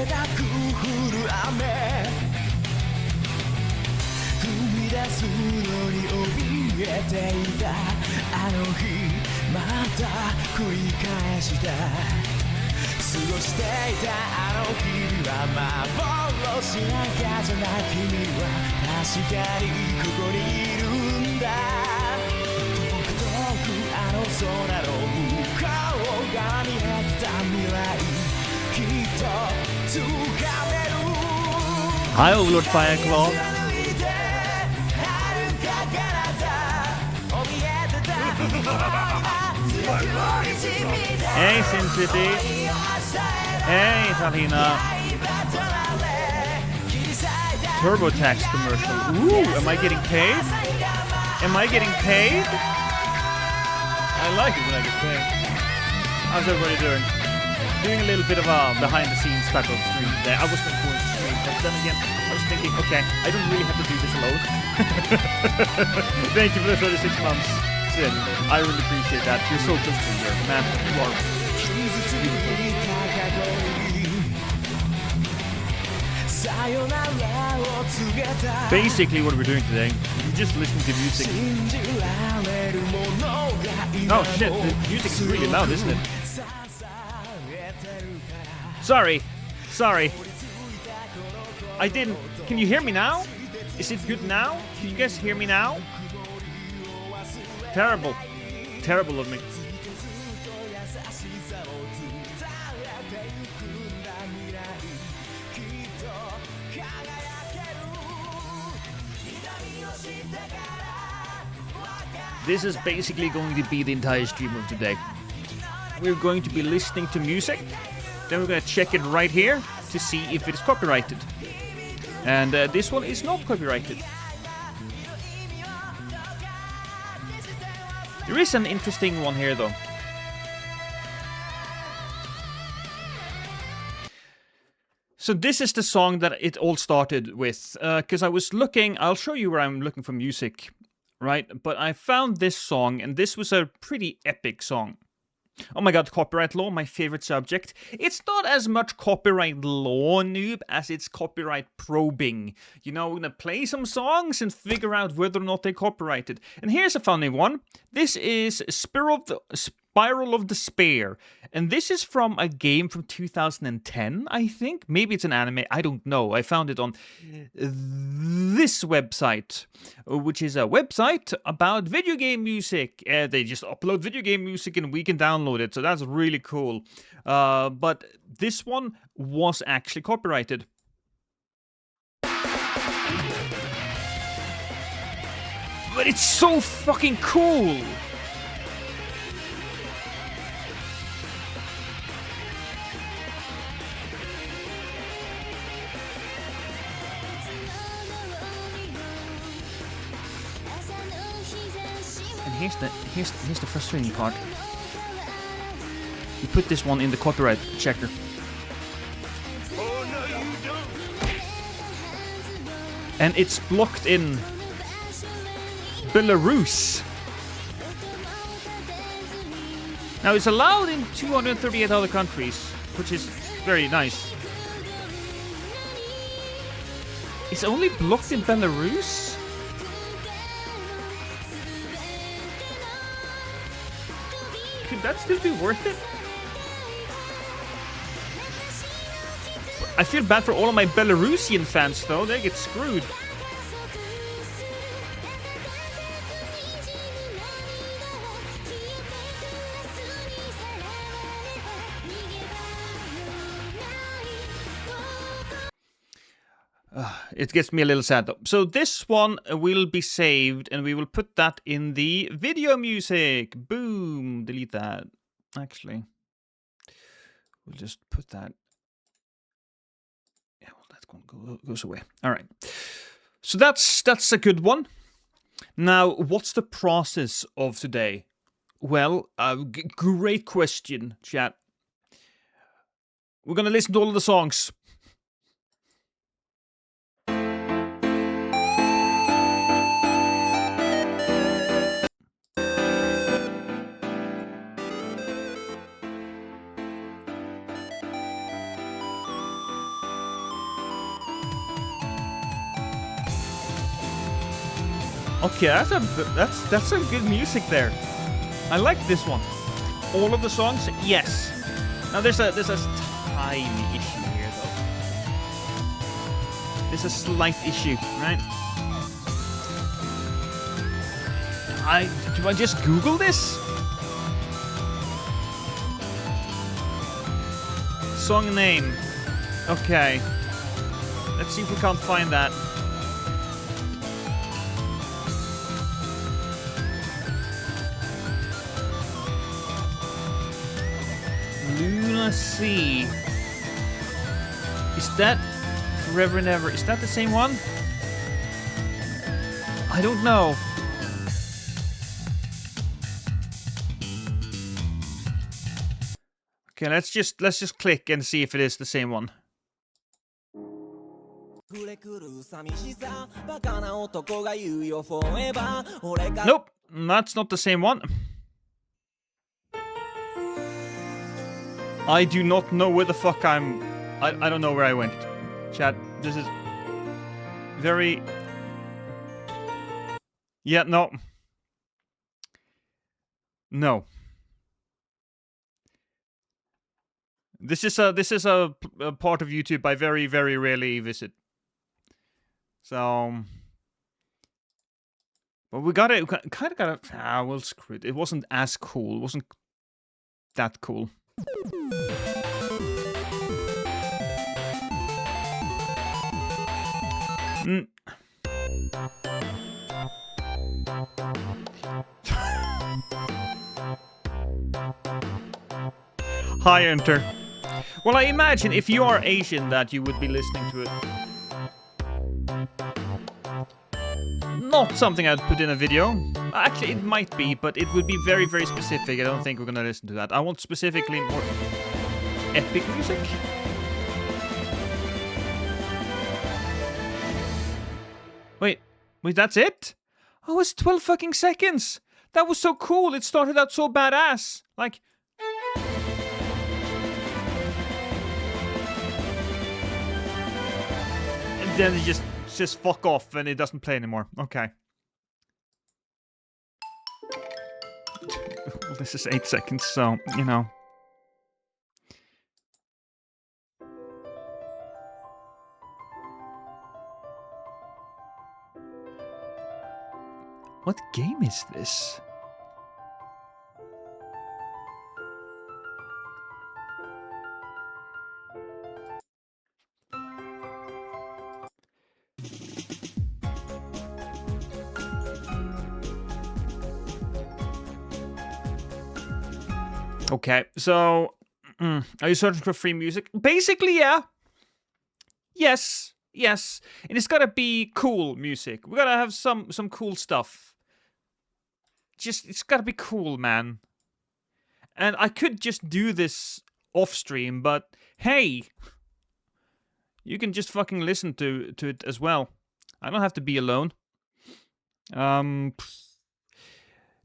たく降る雨踏み出すのに怯えていたあの日また繰り返した過ごしていたあの日々は幻なんかじゃない君は確かにここにいるんだ遠く遠くあの空の向こうが見えてた未来きっと掴める Hi Overlord Fireclaw. Hey Sin City. Hey Salina. TurboTax commercial. Ooh, am I getting paid? Am I getting paid? I like it when I get paid. How's everybody doing? Doing a little bit of a behind-the-scenes type of stream today. I was going to stream, but then again, I was thinking, okay, I don't really have to do this alone. Thank you for the 36 months, Sin. I really appreciate that. You're so close to me, man. You are beautiful. Basically, what we're doing today, we're just listening to music. Oh shit, the music is really loud, isn't it? Sorry. I didn't. Can you hear me now? Is it good now? Can you guys hear me now? Terrible of me. This is basically going to be the entire stream of today. We're going to be listening to music. Then we're going to check it right here to see if it is copyrighted. And this one is not copyrighted. There is an interesting one here though. So this is the song that it all started with. Because I was looking, I'll show you where I'm looking for music. Right? But I found this song, and this was a pretty epic song. Oh my god, copyright law, my favorite subject. It's not as much copyright law, noob, as it's copyright probing. You know, we're gonna play some songs and figure out whether or not they're copyrighted. And here's a funny one. This is Spiral of Despair. And this is from a game from 2010, I think. Maybe it's an anime, I don't know. I found it on this website, which is a website about video game music. They just upload video game music and we can download it, so that's really cool. But this one was actually copyrighted. But it's so fucking cool! Here's the frustrating part. You put this one in the copyright checker. And it's blocked in Belarus. Now it's allowed in 238 other countries, which is very nice. It's only blocked in Belarus? Could that still be worth it? I feel bad for all of my Belarusian fans though, they get screwed. It gets me a little sad though. So this one will be saved and we will put that in the video music. Boom. Delete that. Actually, we'll just put that. Yeah, well, that goes away. All right. So that's a good one. Now, what's the process of today? Well, great question, chat. We're going to listen to all of the songs. Okay, that's some good music there. I like this one. All of the songs, yes. Now there's a tiny issue here though. There's a slight issue, right? Do I just Google this? Song name. Okay. Let's see if we can't find that. Luna Sea. Is that Forever and Ever? Is that the same one? I don't know. Okay, let's just click and see if it is the same one. Nope, that's not the same one. I do not know where the fuck I don't know where I went. Chat, this is very... Yeah, no. No. This is a part of YouTube I very, very rarely visit. So... But we kind of got it. Well, screw it. It wasn't as cool. It wasn't that cool. Hi, Enter. Well, I imagine if you are Asian that you would be listening to it. Not something I'd put in a video. Actually, it might be, but it would be very, very specific. I don't think we're gonna listen to that. I want specifically more epic music. Wait, that's it? Oh, it's 12 fucking seconds. That was so cool. It started out so badass. Like... And then it just fuck off and it doesn't play anymore. Okay. Well, this is 8 seconds, so, you know. What game is this? Okay, so... are you searching for free music? Basically, yeah. Yes. And it's gotta be cool music. We gotta have some cool stuff. It's gotta be cool, man. And I could just do this off stream, but hey, you can just fucking listen to it as well. I don't have to be alone.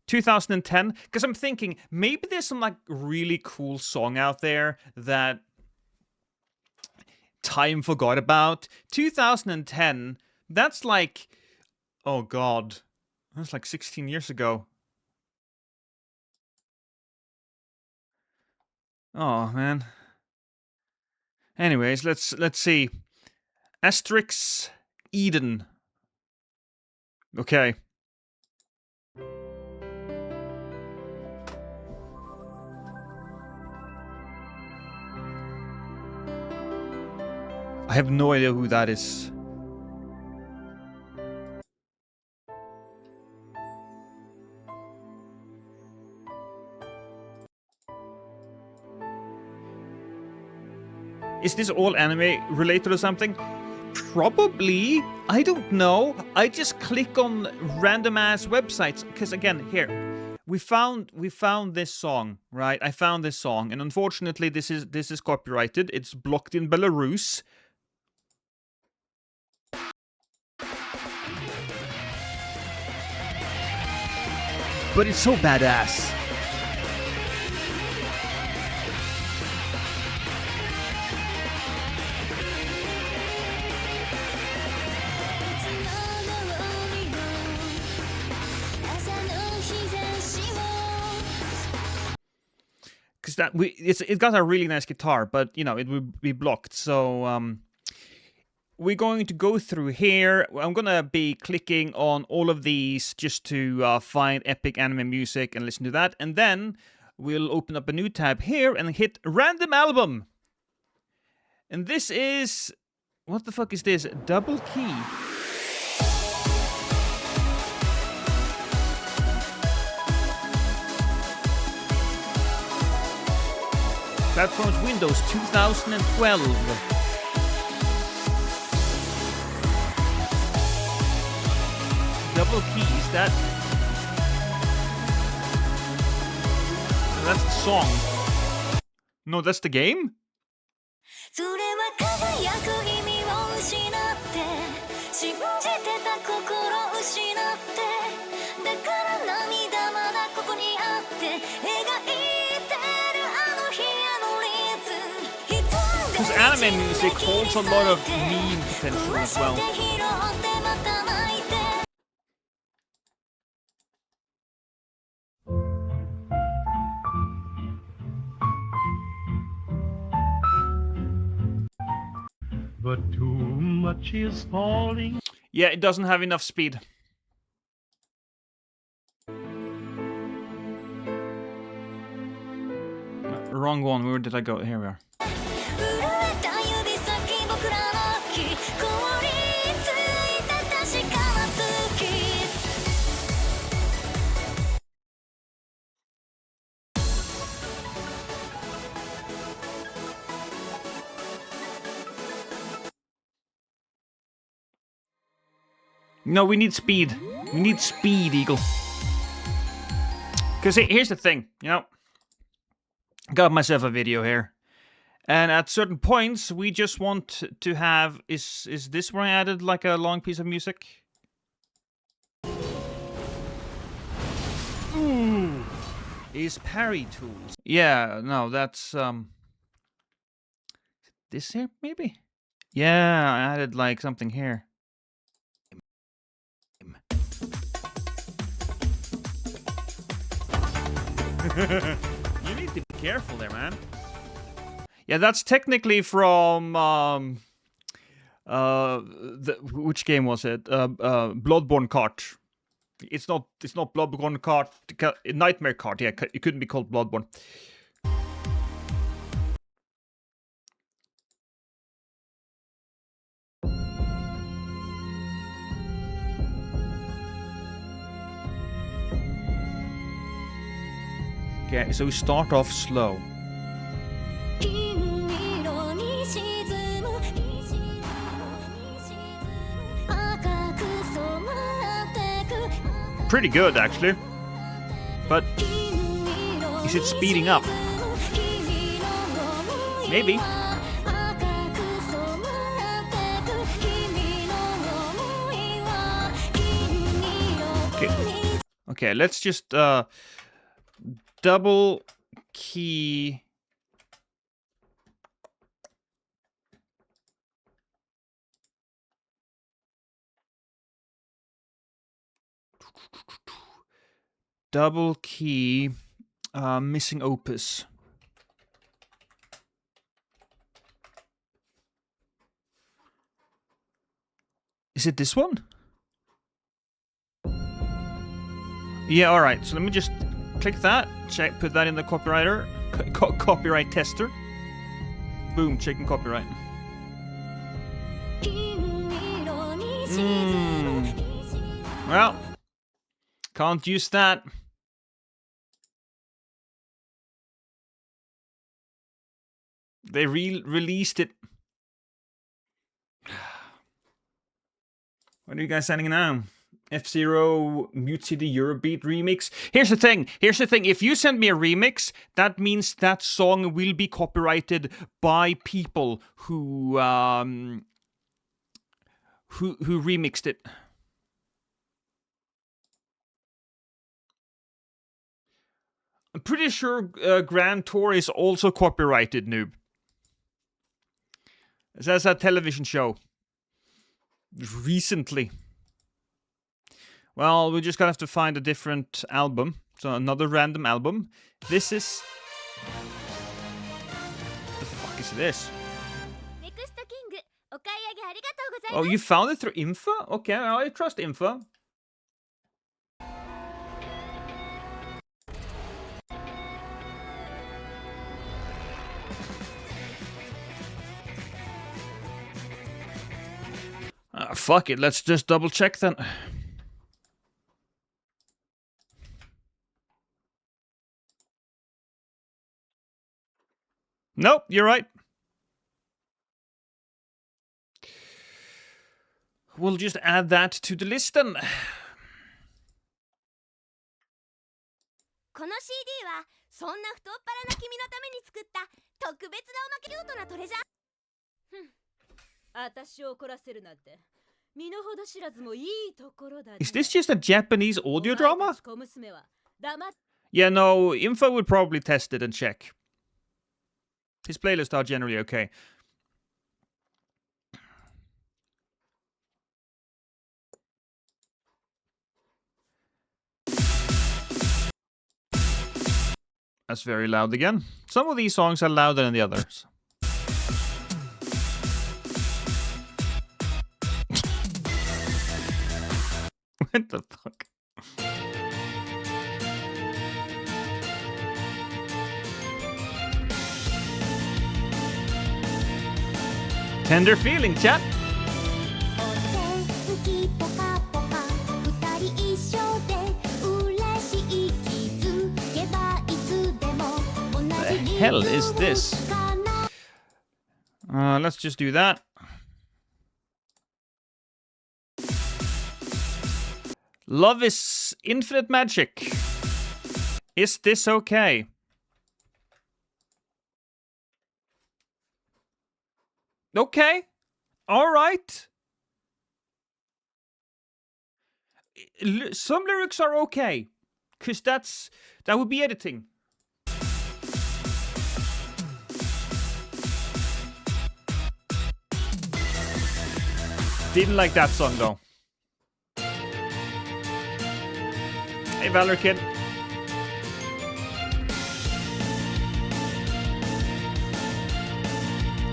2010, because I'm thinking maybe there's some like really cool song out there that time forgot about. 2010, that's like, oh god, that's like 16 years ago. Oh man. Anyways, let's see. Asterix Eden. Okay. I have no idea who that is. Is this all anime related or something? Probably. I don't know. I just click on random ass websites because again, here we found this song, right? I found this song, and unfortunately, this is copyrighted. It's blocked in Belarus. But it's so badass. because it got a really nice guitar, but you know it would be blocked. So we're going to go through here. I'm gonna be clicking on all of these just to find epic anime music and listen to that, and then we'll open up a new tab here and hit random album. And this is, what the fuck is this? Double key. Platforms Windows 2012. Double keys, that's the song. No, that's the game? Because anime music holds a lot of meme potential as well. But too much is falling. Yeah, it doesn't have enough speed. Wrong one. Where did I go? Here we are. No, we need speed. We need speed, Eagle. Because here's the thing, you know. Got myself a video here. And at certain points, we just want to have... Is this where I added like a long piece of music? Ooh. Is parry tools. Yeah, no, that's... This here, maybe? Yeah, I added like something here. You need to be careful there, man. Yeah, that's technically from which game was it? Bloodborne Kart. It's not Bloodborne Kart. Nightmare Kart. Yeah, it couldn't be called Bloodborne. Okay, so we start off slow. Pretty good, actually. But is it speeding up? Maybe. Okay, let's just double key. Double key missing opus. Is it this one? Yeah, alright, so let me just click that, check, put that in the copywriter, copyright tester. Boom, checking copyright. Well, can't use that. They released it. What are you guys sending now? F-Zero Mute CD Eurobeat remix. Here's the thing. If you send me a remix, that means that song will be copyrighted by people who remixed it. I'm pretty sure Grand Tour is also copyrighted, noob. That's a television show. Recently. Well, we're just gonna have to find a different album. So another random album. This is The fuck is this? ネクストキングお買い上げありがとうござい Oh, ます you found it through info? Okay, I trust info. Fuck it, let's just double check then. Nope, you're right. We'll just add that to the list then. この CD はそんな太っ腹な君のために作った特別なおまけキュートなトレジャー。ふん、私を怒らせるなんて身の程知らずもいいところだね。 Is this just a Japanese audio drama? 小娘は黙っ Yeah, no, info would probably test it and check. His playlists are generally okay. That's very loud again. Some of these songs are louder than the others. What the fuck? Tender feeling, chat. お天気ポカポカ二人一緒で嬉しい気づけばいつでも同じ The hell is this? Let's just do that. Love is infinite magic. Is this okay? Okay. All right. Some lyrics are okay. Because that would be editing. Didn't like that song though. Hey, Valor Kid.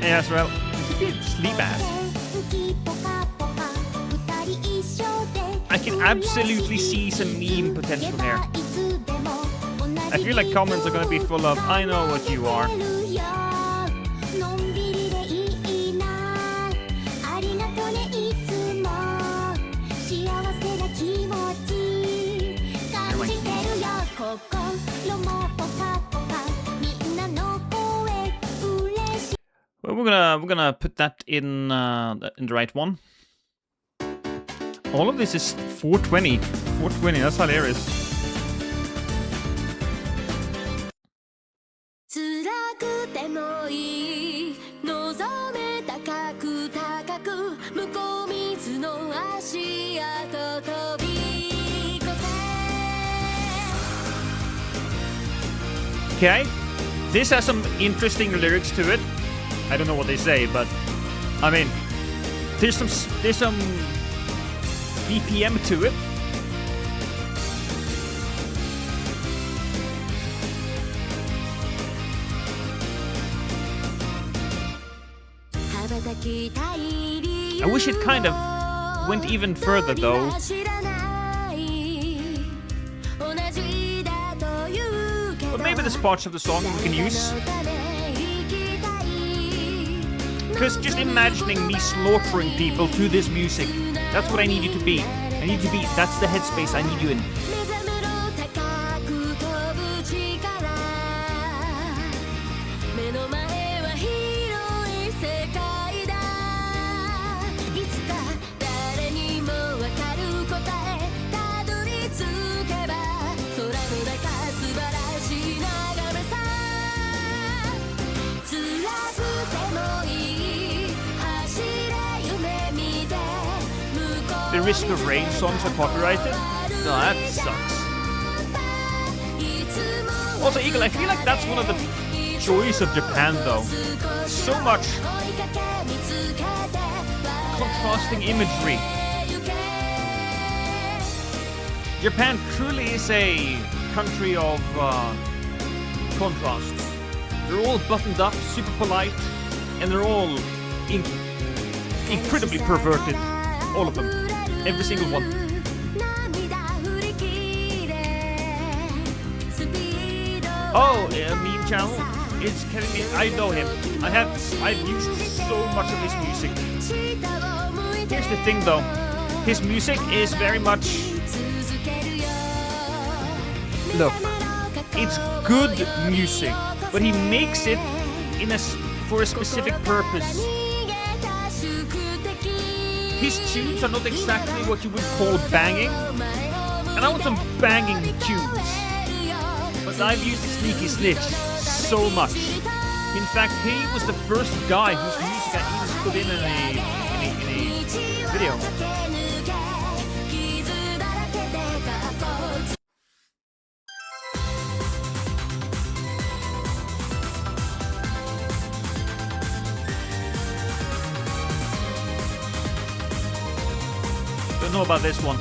Hey, Asrael. You can sleep ass. I can absolutely see some meme potential here. I feel like comments are gonna be full of, I know what you are. Well, we're gonna put that in the right one. All of this is 420. 420, that's hilarious. 辛くてもいい望め高く高く向こう水の足跡飛び越せ Okay, this has some interesting lyrics to it. I don't know what they say, but I mean, there's some BPM to it. I wish it kind of went even further though. But maybe there's parts of the song we can use. Because just imagining me slaughtering people to this music, that's what I need you to be. I need you to be, that's the headspace I need you in. The Risk of Rain songs are copyrighted? No, that sucks. Also, Eagle, I feel like that's one of the joys of Japan, though. So much contrasting imagery. Japan truly is a country of contrasts. They're all buttoned up, super polite, and they're all incredibly perverted. All of them. Every single one. Oh, meme channel. It's Kevin Me. I know him. I've used so much of his music. Here's the thing though. His music is very much... Look, it's good music, but he makes it for a specific purpose. His tunes are not exactly what you would call banging, and I want some banging tunes. But I've used Sneaky Snitch so much. In fact, he was the first guy whose music I even put in a video. Don't know about this one.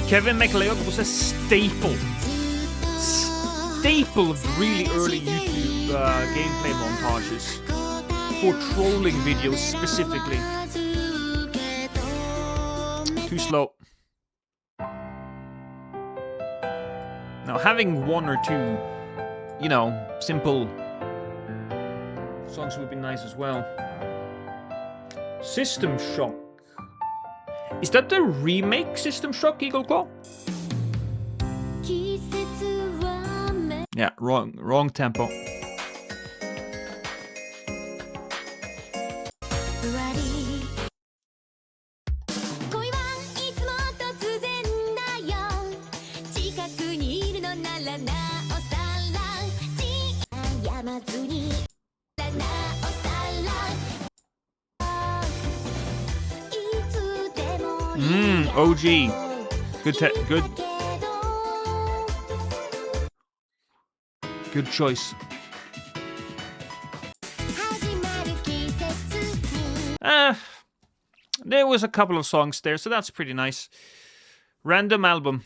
Kevin MacLeod was a staple of really early YouTube gameplay montages for trolling videos specifically. Too slow. Now, having one or two, you know, simple songs would be nice as well. System Shock. Is that the remake System Shock, Eagle Claw? Yeah, wrong tempo. OG. Good choice. There was a couple of songs there, so that's pretty nice. Random album.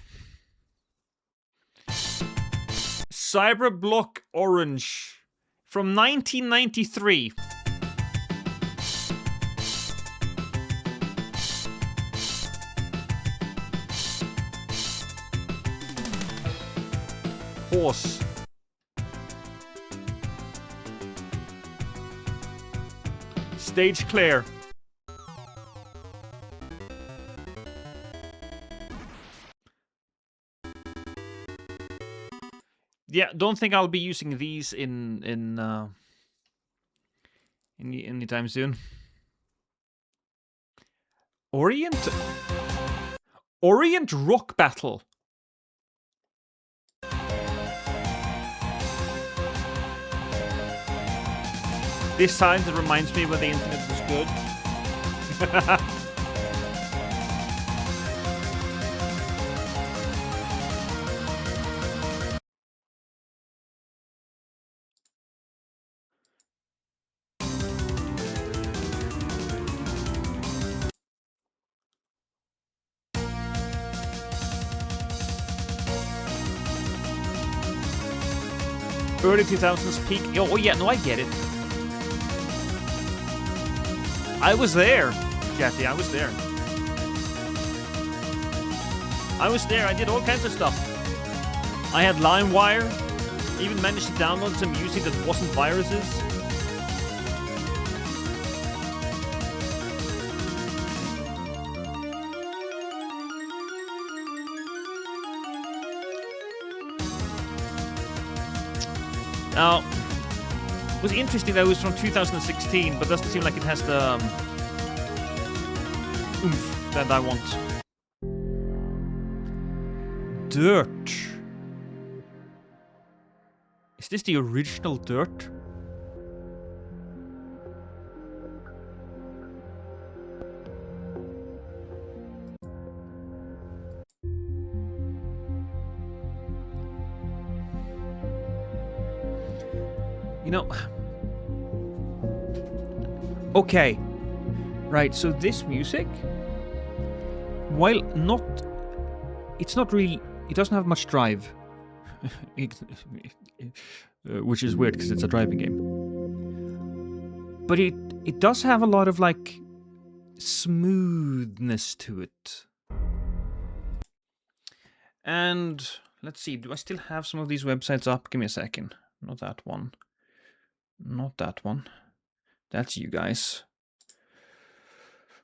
Cyberblock Orange from 1993. Horse. Stage clear. Yeah, don't think I'll be using these anytime soon. Orient Rock Battle. This time it reminds me when the internet was good. Early 2000s peak. Oh yeah, no, I get it. I was there, Jackie. I was there. I did all kinds of stuff. I had LimeWire. Even managed to download some music that wasn't viruses. Now, it was interesting that it was from 2016, but doesn't seem like it has the oomph that I want. Dirt. Is this the original Dirt? You know, okay, Right, so this music, while it's not really, it doesn't have much drive. Which is weird because it's a driving game. But it does have a lot of like smoothness to it. And let's see, do I still have some of these websites up? Give me a second. Not that one. Not that one. That's you guys.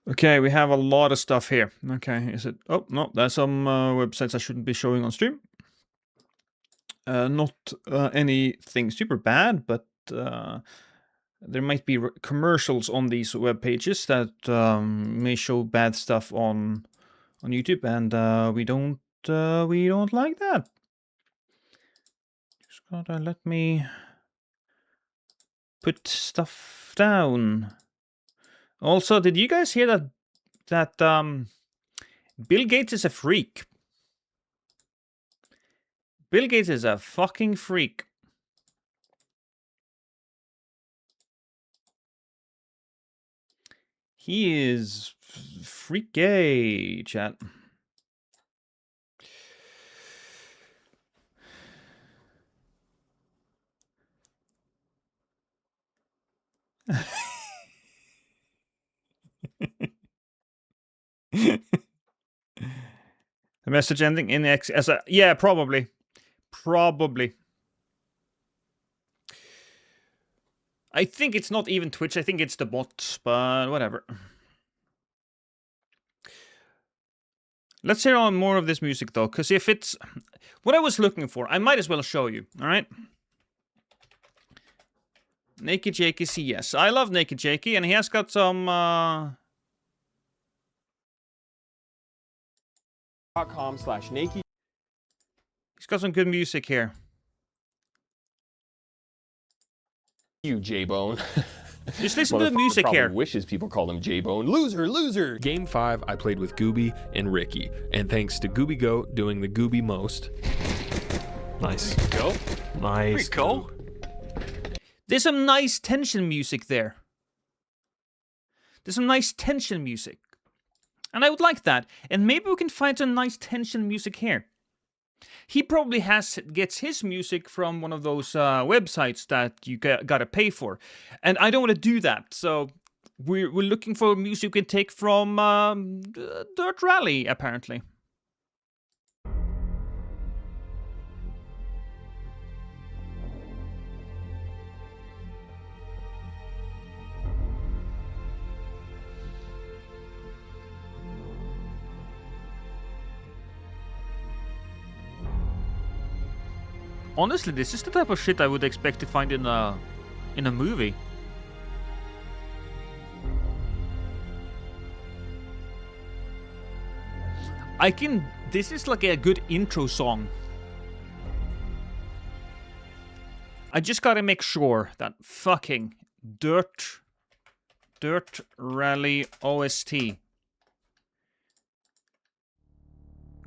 Okay, we have a lot of stuff here. Okay, is it? Oh, no, there's some websites I shouldn't be showing on stream. Not anything super bad, but there might be commercials on these web pages that may show bad stuff on YouTube, and we don't like that. Just gotta let me put stuff down. Also, did you guys hear that Bill Gates is a freak? Bill Gates is a fucking freak. He is freaky, chat. The message ending in X as a... Yeah, probably. Probably. I think it's not even Twitch. I think it's the bots, but whatever. Let's hear on more of this music, though, because if it's what I was looking for, I might as well show you, all right? Naked Jakey CS. I love Naked Jakey, and he has got some... .com/naked. He's got some good music here. You J-Bone. Just listen to the music probably here. Wishes people called him J-Bone. Loser, loser. Game 5, I played with Gooby and Ricky, and thanks to Gooby Goat doing the Gooby most. Nice. Go. Nice. Pretty cool. There's some nice tension music there. There's some nice tension music. And I would like that. And maybe we can find some nice tension music here. He probably gets his music from one of those websites that you gotta pay for. And I don't want to do that. So we're looking for music we can take from Dirt Rally, apparently. Honestly, this is the type of shit I would expect to find in a movie. This is like a good intro song. I just gotta make sure that fucking Dirt Rally OST.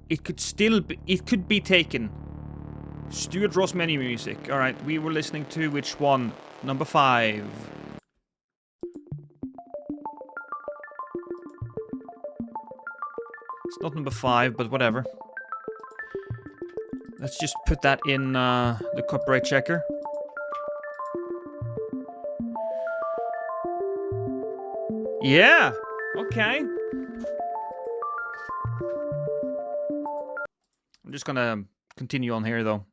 It could be taken. Stuart Ross menu music. Alright, we were listening to which one? Number 5. It's not number 5, but whatever. Let's just put that in the copyright checker. Yeah! Okay. I'm just gonna continue on here, though.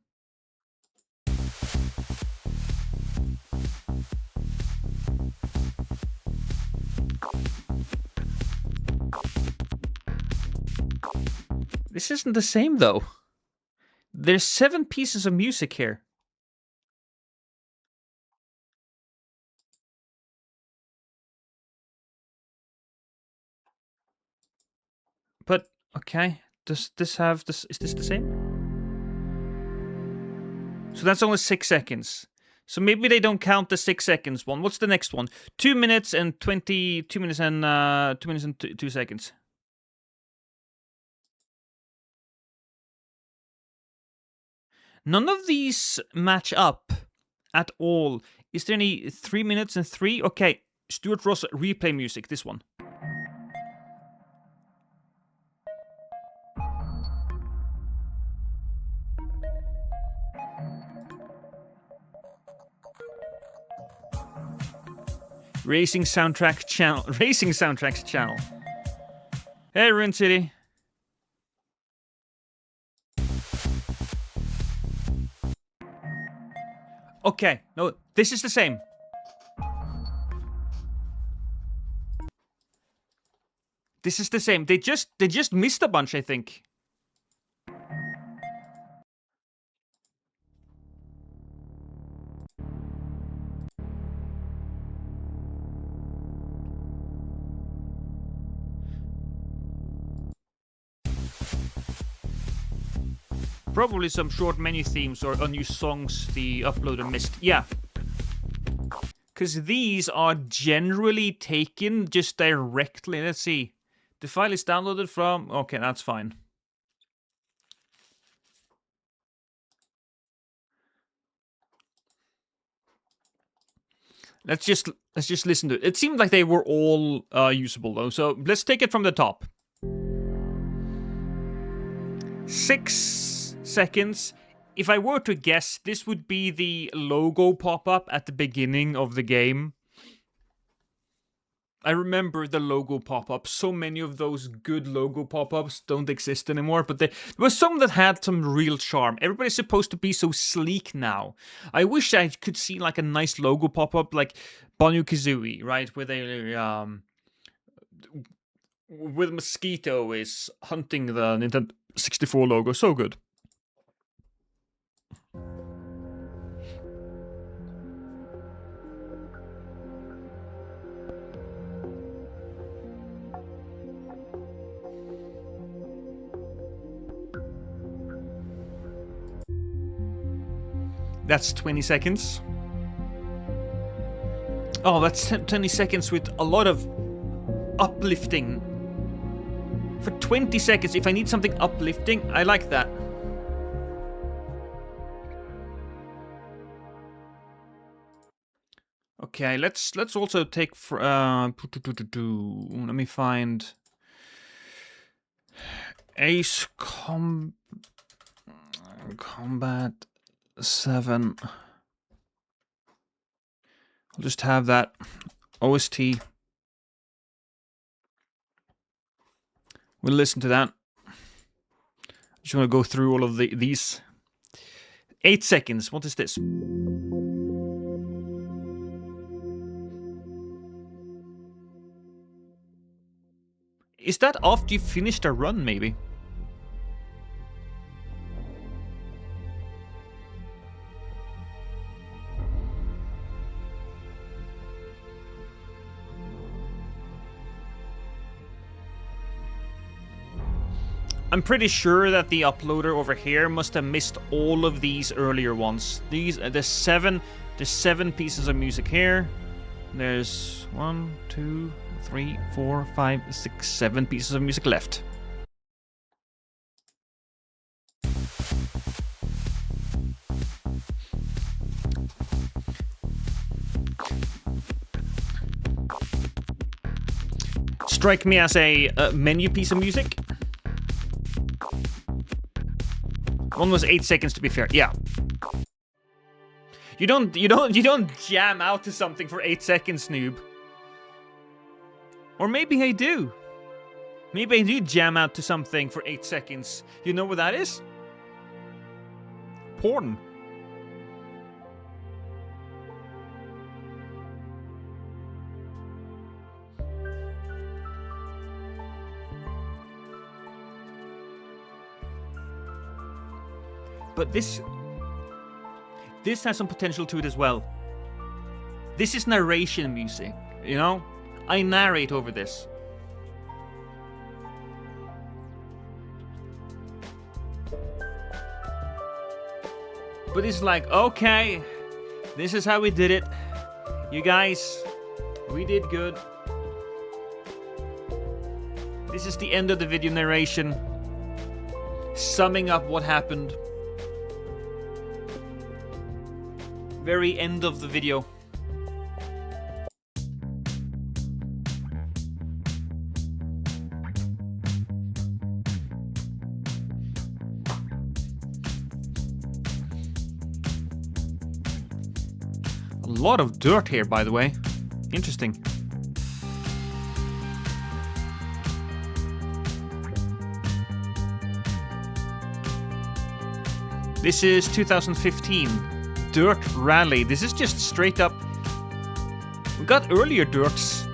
This isn't the same, though. There's 7 pieces of music here. But, okay. Does this have this? Is this the same? So that's only 6 seconds. So maybe they don't count the 6 seconds one. What's the next one? 2 minutes and 2 minutes and 2 minutes and 2 seconds. None of these match up at all. Is there any 3 minutes and 3? Okay, Stuart Ross replay music, this one. Racing Soundtrack Channel. Racing Soundtracks Channel. Hey, Ruin City. Okay, no, this is the same. This is the same. They just missed a bunch, I think. Probably some short menu themes or unused songs the uploader missed. Yeah. Because these are generally taken just directly. Let's see. The file is downloaded from... Okay, that's fine. Let's just listen to it. It seemed like they were all usable though. So let's take it from the top. 6 seconds. If I were to guess, this would be the logo pop-up at the beginning of the game. I remember the logo pop-up. So many of those good logo pop-ups don't exist anymore, but there was some that had some real charm. Everybody's supposed to be so sleek now. I wish I could see like a nice logo pop-up like Banjo-Kazooie, right? Where they with Mosquito is hunting the Nintendo 64 logo. So good. That's 20 seconds. Oh, that's 20 seconds with a lot of uplifting. For 20 seconds, if I need something uplifting, I like that. Okay, let's also take let me find Ace Combat 7. I'll just have that OST. We'll listen to that. I just want to go through all of these. 8 seconds. What is this? Is that after you finished a run, maybe? I'm pretty sure that the uploader over here must have missed all of these earlier ones. These are there's seven pieces of music here. There's 1, 2, 3, 4, 5, 6, 7 pieces of music left. Strike me as a menu piece of music. One was 8 seconds, to be fair. Yeah. You don't jam out to something for 8 seconds, noob. Or maybe I do. Maybe I do jam out to something for 8 seconds. You know what that is? Porn. But this has some potential to it as well. This is narration music, you know? I narrate over this. But it's like, okay, this is how we did it. You guys, we did good. This is the end of the video narration. Summing up what happened. Very end of the video. A lot of dirt here, by the way. Interesting. This is 2015. Dirt Rally. This is just straight up. We got earlier dirts.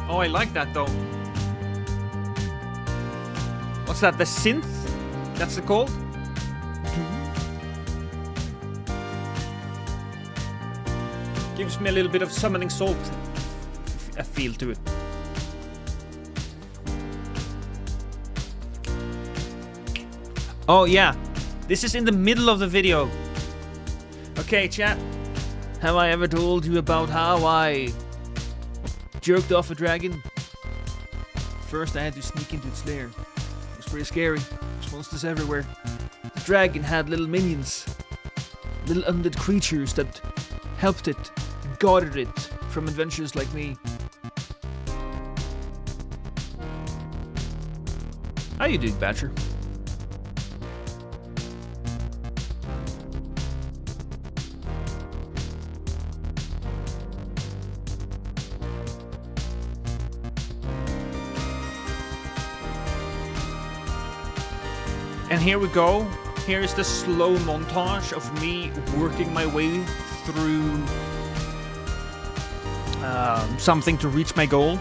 Oh, I like that though. What's that? The synth? That's it called? Gives me a little bit of Summoning Salt a feel to it. Oh yeah, this is in the middle of the video. Okay, chat. Have I ever told you about how I jerked off a dragon? First I had to sneak into its lair. It was pretty scary. There's monsters everywhere. The dragon had little minions. Little undead creatures that helped it, guarded it from adventurers like me. How you doing, Badger? And here we go. Here is the slow montage of me working my way through something to reach my goal.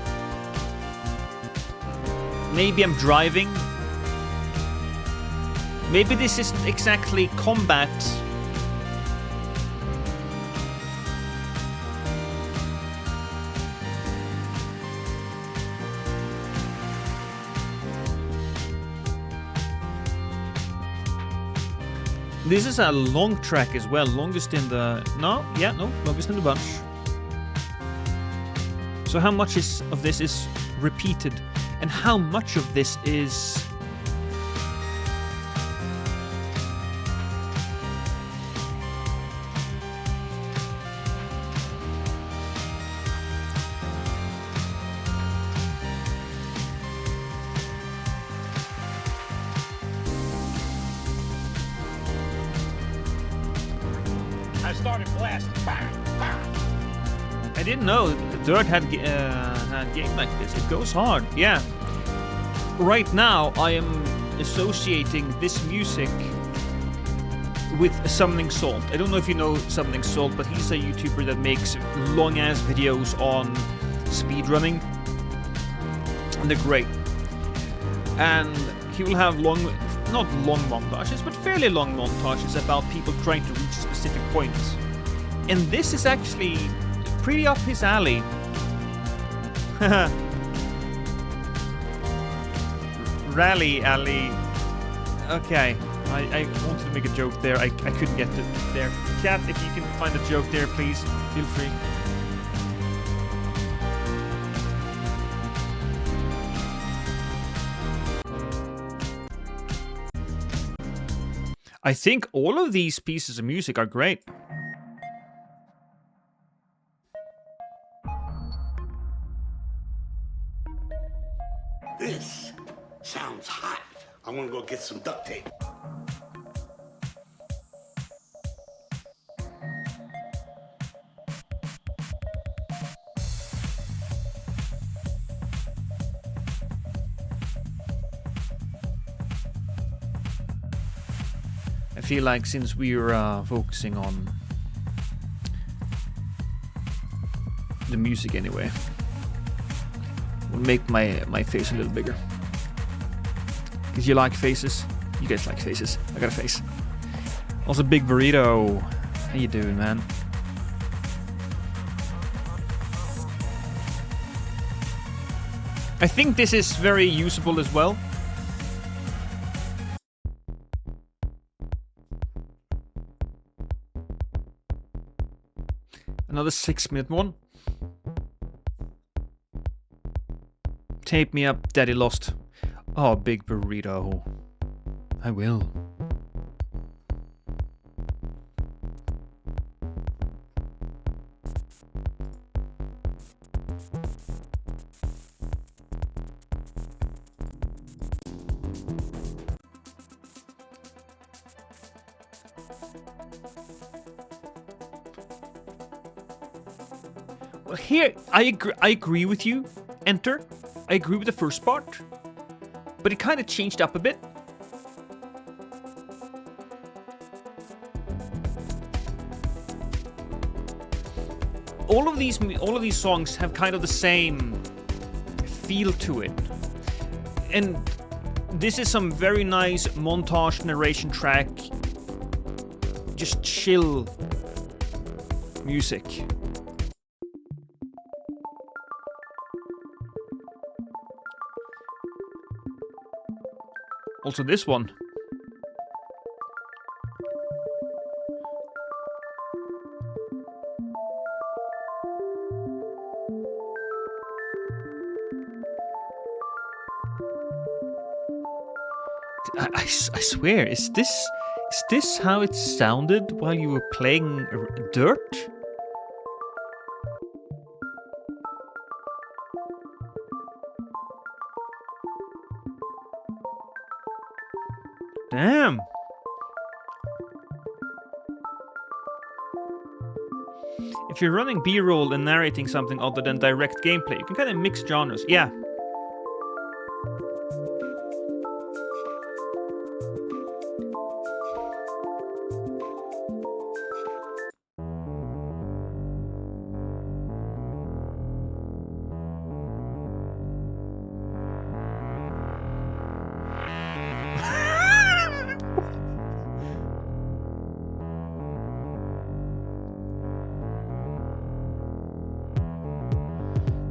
Maybe I'm driving. Maybe this isn't exactly combat. This is a long track as well, longest in the... longest in the bunch. So how much of this is repeated? And how much of this is... started blasting. I didn't know Dirt had game like this. It goes hard, yeah. Right now, I am associating this music with Summoning Salt. I don't know if you know Summoning Salt, but he's a YouTuber that makes long-ass videos on speedrunning. And they're great. And he will have not long montages, but fairly long montages about people trying to reach a specific point. And this is actually pretty up his alley. Rally alley. Okay, I wanted to make a joke there. I couldn't get it there. Chat, if you can find a joke there, please, feel free. I think all of these pieces of music are great. This sounds hot. I want to go get some duct tape. I feel like since we're focusing on the music anyway, we'll make my face a little bigger. Because you like faces. You guys like faces. I got a face. Also, Big Burrito. How you doing, man? I think this is very usable as well. Another 6-minute one. Tape me up, Daddy Lost. Oh, Big Burrito. I will. here, I agree with you, Enter. I agree with the first part, but it kind of changed up a bit. All of these songs have kind of the same feel to it, and this is some very nice montage narration track, just chill music. Also this one. I swear, is this how it sounded while you were playing Dirt? Damn. If you're running B-roll and narrating something other than direct gameplay, you can kind of mix genres. Yeah.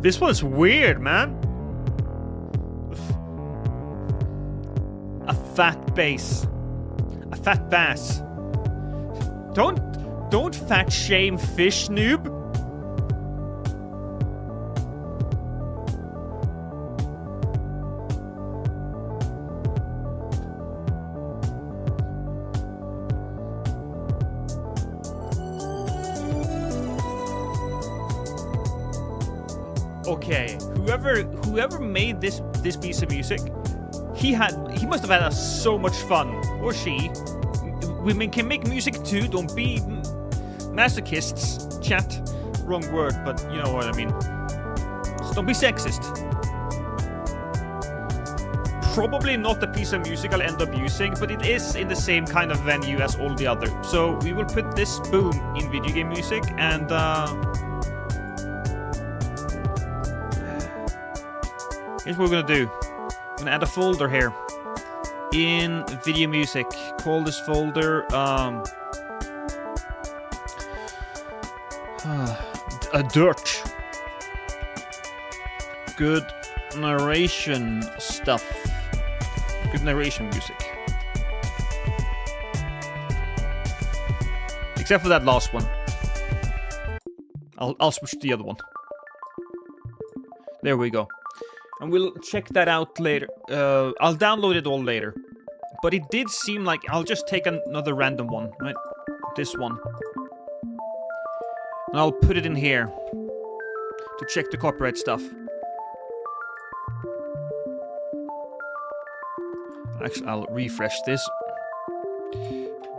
This one's weird, man. A fat bass. A fat bass. Don't fat shame fish, noob. Okay, whoever made this piece of music, he must have had so much fun, or she. Women can make music too. Don't be masochists. Chat, wrong word, but you know what I mean. So don't be sexist. Probably not the piece of music I'll end up using, but it is in the same kind of venue as all the other. So we will put this boom in video game music, and here's what we're gonna do. I'm gonna add a folder here in video music. Call this folder a dirt. Good narration stuff. Good narration music. Except for that last one. I'll switch to the other one. There we go. And we'll check that out later. I'll download it all later. But it did seem like I'll just take another random one, right? This one. And I'll put it in here to check the copyright stuff. Actually, I'll refresh this.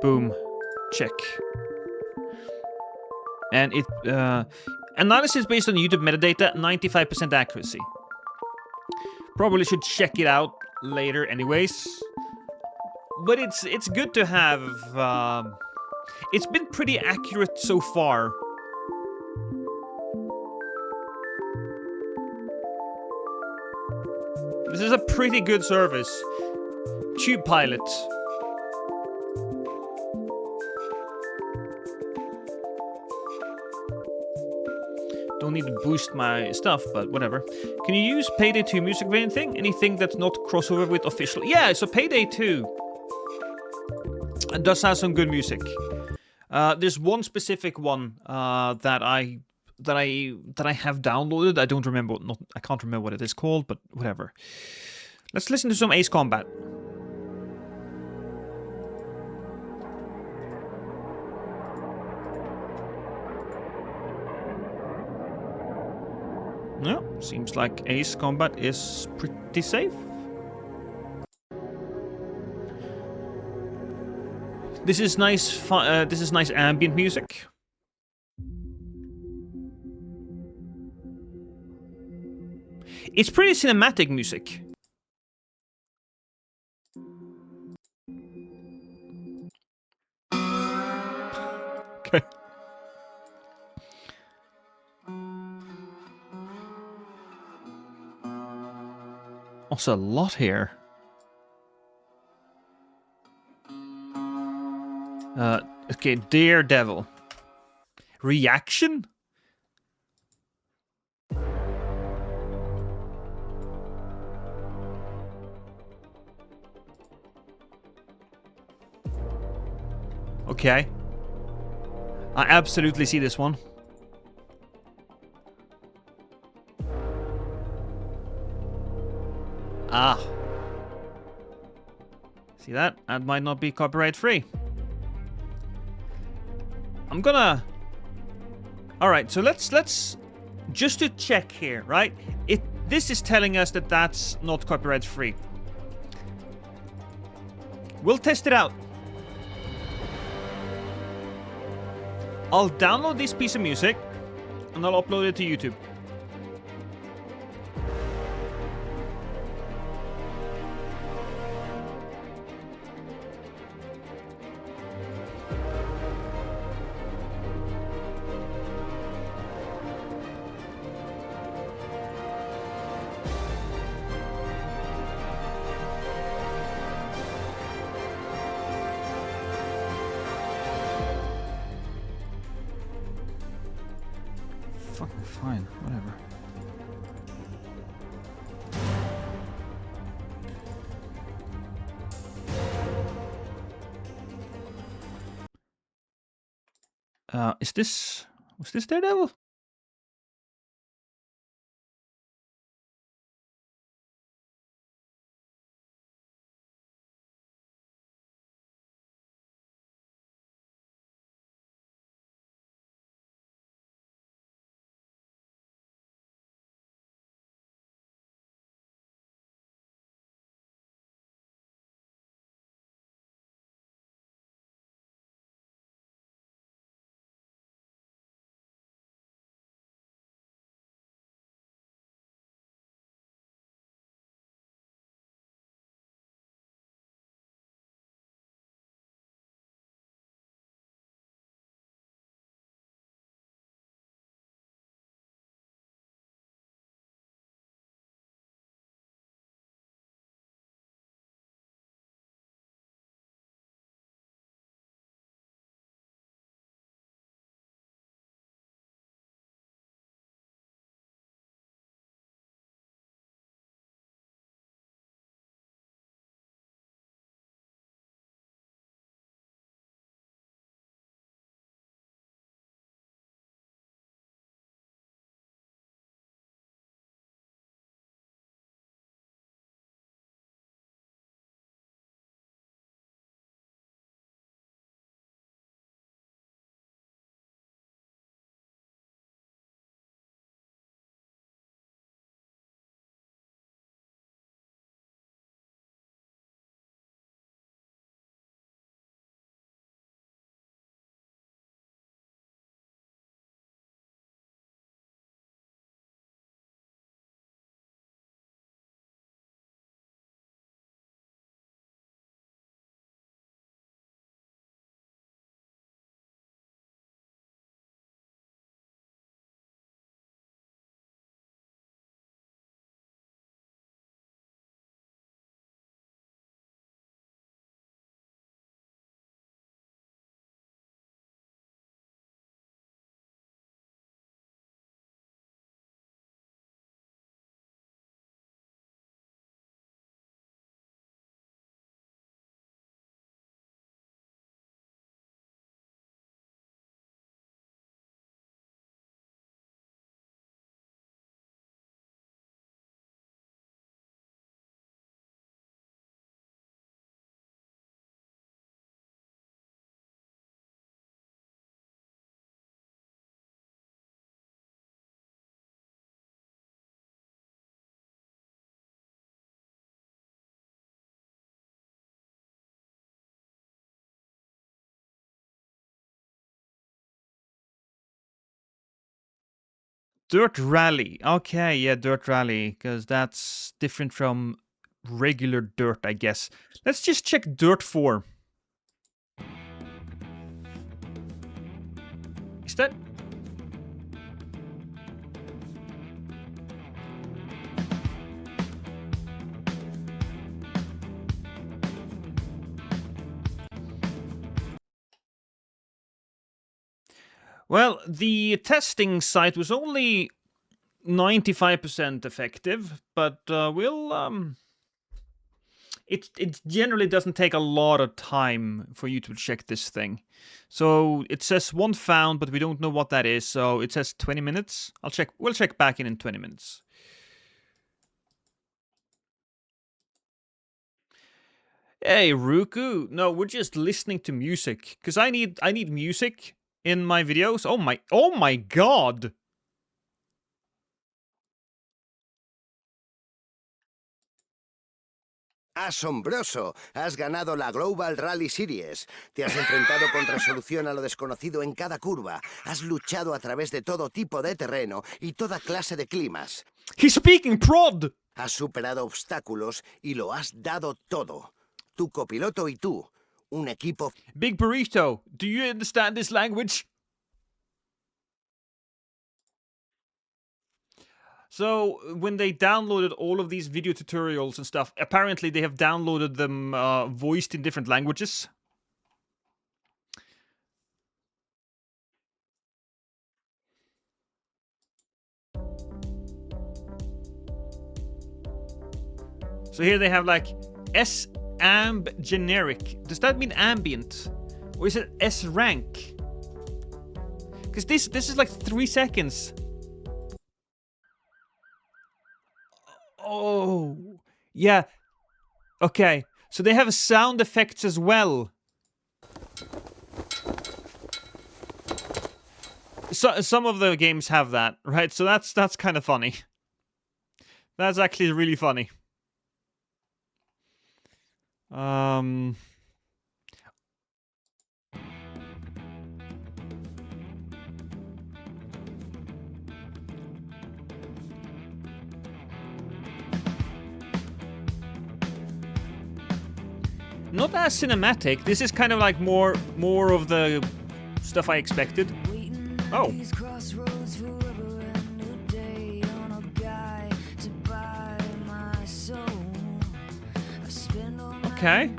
Boom. Check. And it analysis based on YouTube metadata, 95% accuracy. Probably should check it out later anyways. But it's good to have. It's been pretty accurate so far. This is a pretty good service. Tube Pilot. Don't need to boost my stuff, but whatever. Can you use Payday 2 music for anything? Anything that's not crossover with official? Yeah, so Payday 2 does have some good music. There's one specific one that I have downloaded. I don't remember. I can't remember what it is called, but whatever. Let's listen to some Ace Combat. Yeah, seems like Ace Combat is pretty safe. This is nice. This is nice ambient music. It's pretty cinematic music. Okay. Also a lot here. Okay, Daredevil. Reaction? Okay. I absolutely see this one. Ah. See that? That might not be copyright free. I'm gonna... Alright, so let's just to check here, right? This is telling us that that's not copyright free. We'll test it out. I'll download this piece of music and I'll upload it to YouTube. Fucking fine, whatever. Was this Daredevil? Dirt Rally. Okay, yeah, Dirt Rally, because that's different from regular dirt, I guess. Let's just check Dirt 4. Is that... Well, the testing site was only 95% effective, but it generally doesn't take a lot of time for you to check this thing. So it says 1 found, but we don't know what that is. So it says 20 minutes. We'll check back in 20 minutes. Hey, Ruku. No, we're just listening to music because I need music in my videos. Oh my god. ¡Asombroso! Has ganado la Global Rally Series. Te has enfrentado con resolución a lo desconocido en cada curva. Has luchado a través de todo tipo de terreno y toda clase de climas. He's speaking prod. Has superado obstáculos y lo has dado todo. Tu copiloto y tú. Un equipo... Big Burrito, do you understand this language? So, when they downloaded all of these video tutorials and stuff, apparently they have downloaded them voiced in different languages. So here they have like S-Amb generic. Does that mean ambient? Or is it S-rank? Because this is like 3 seconds. Oh, yeah. Okay, so they have sound effects as well. So some of the games have that, right? So that's kind of funny. That's actually really funny. Not as cinematic. This is kind of like more of the stuff I expected. Oh. Okay.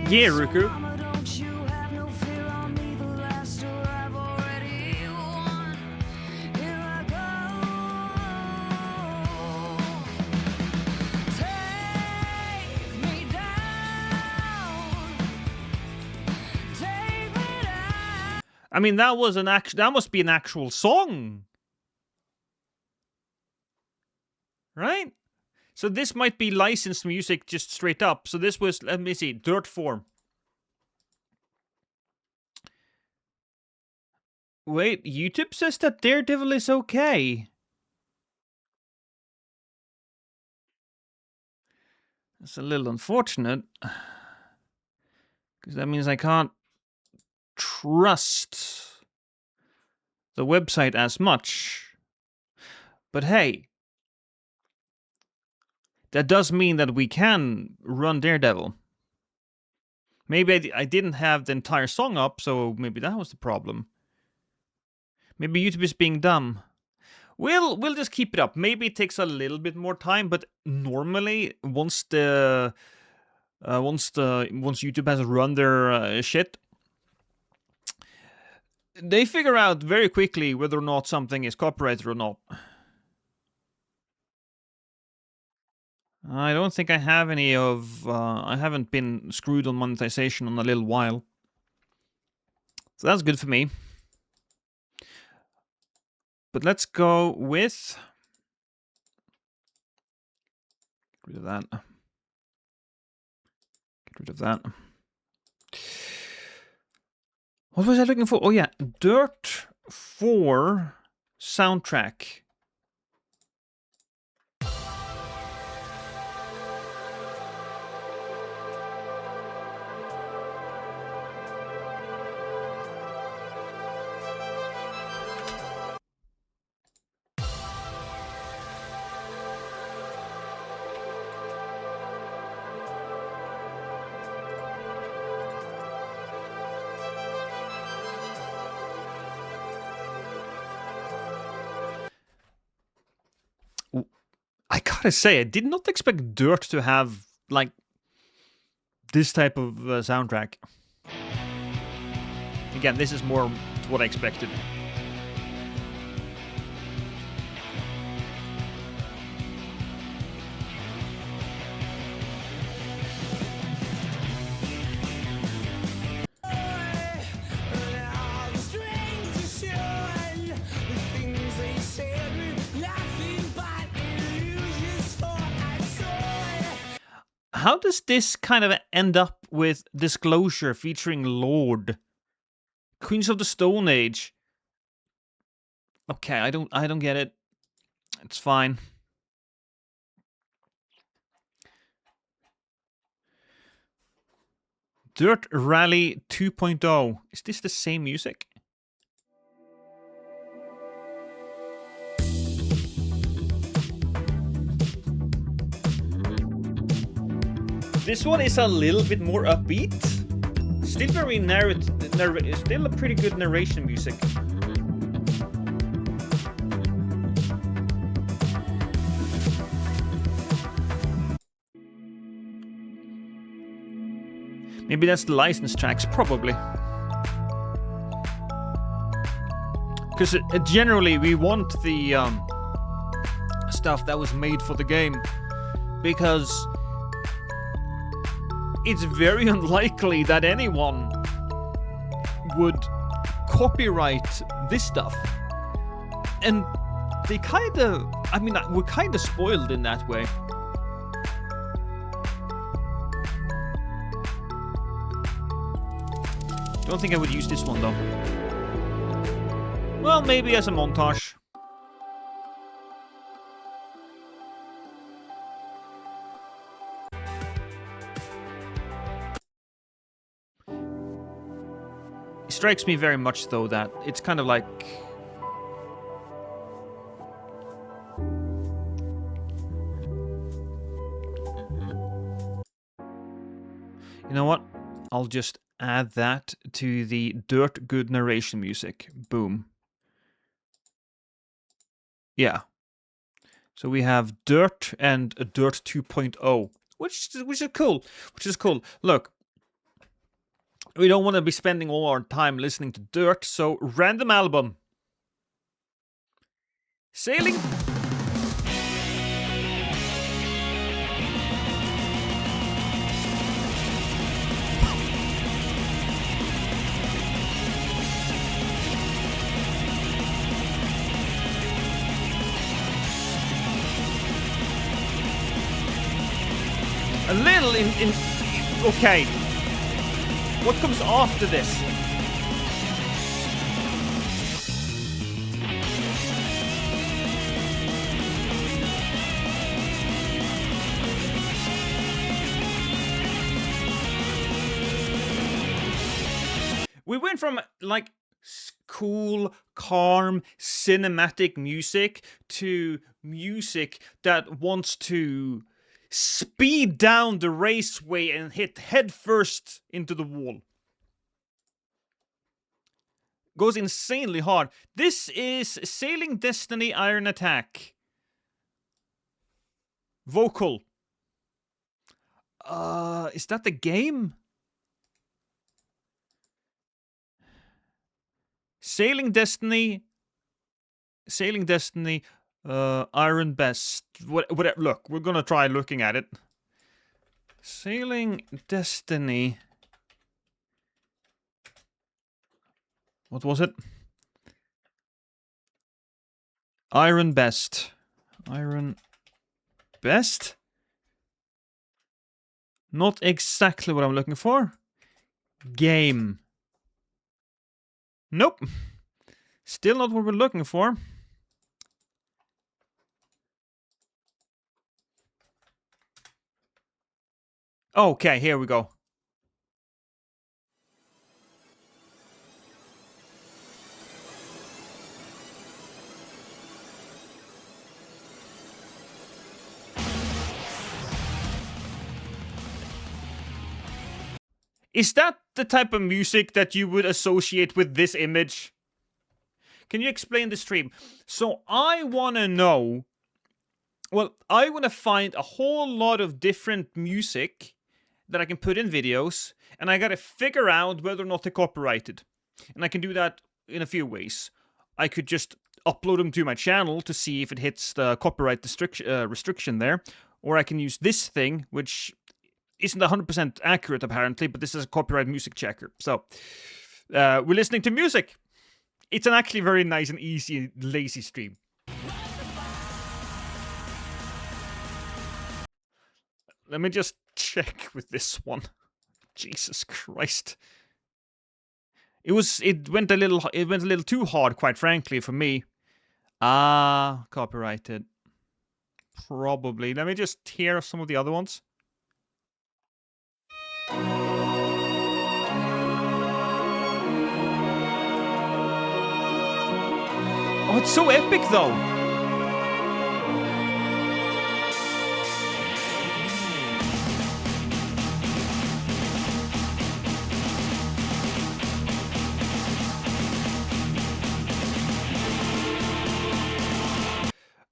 Yeah, Ruku. I mean, that must be an actual song. Right? So this might be licensed music just straight up. So this was, let me see, Dirt 4. Wait, YouTube says that Daredevil is okay. That's a little unfortunate. Because that means I can't trust the website as much. But hey, that does mean that we can run Daredevil. Maybe I didn't have the entire song up, so maybe that was the problem. Maybe YouTube is being dumb. We'll just keep it up. Maybe it takes a little bit more time, but normally once YouTube has run their shit, they figure out very quickly whether or not something is copyrighted or not. I don't think I have any of... I haven't been screwed on monetization in a little while. So that's good for me. But let's go with... Get rid of that. Get rid of that. What was I looking for? Oh yeah, Dirt 4 soundtrack. I gotta say, I did not expect Dirt to have, like, this type of soundtrack. Again, this is more what I expected. How does this kind of end up with Disclosure featuring Lord? Queens of the Stone Age. Okay, I don't get it. It's fine. Dirt Rally 2.0. Is this the same music? This one is a little bit more upbeat. Still very still a pretty good narration music. Maybe that's the license tracks, probably. Because generally we want the stuff that was made for the game. Because it's very unlikely that anyone would copyright this stuff. And they kind of, I mean, we're kind of spoiled in that way. Don't think I would use this one though. Well, maybe as a montage. It strikes me very much though that it's kind of like... You know what? I'll just add that to the Dirt Good narration music. Boom. Yeah. So we have Dirt and a Dirt 2.0, which is cool. Which is cool. Look, we don't want to be spending all our time listening to Dirt, so random album. Sailing. A little in okay. What comes after this? We went from like cool, calm, cinematic music to music that wants to speed down the raceway and hit headfirst into the wall. Goes insanely hard. This is Sailing Destiny Iron Attack. Vocal. Is that the game? Sailing Destiny, Iron Best. Whatever. Look, we're gonna try looking at it. Sailing Destiny. What was it? Iron Best. Iron Best? Not exactly what I'm looking for. Game. Nope. Still not what we're looking for. Okay, here we go. Is that the type of music that you would associate with this image? Can you explain the stream? So I want to know. Well, I want to find a whole lot of different music that I can put in videos, and I gotta figure out whether or not they're copyrighted. And I can do that in a few ways. I could just upload them to my channel to see if it hits the copyright restriction there, or I can use this thing, which isn't 100% accurate apparently, but this is a copyright music checker. So we're listening to music. It's an actually very nice and easy, lazy stream. Let me just check with this one. Jesus Christ. It went a little too hard, quite frankly, for me. Copyrighted. Probably. Let me just hear some of the other ones. Oh, it's so epic though.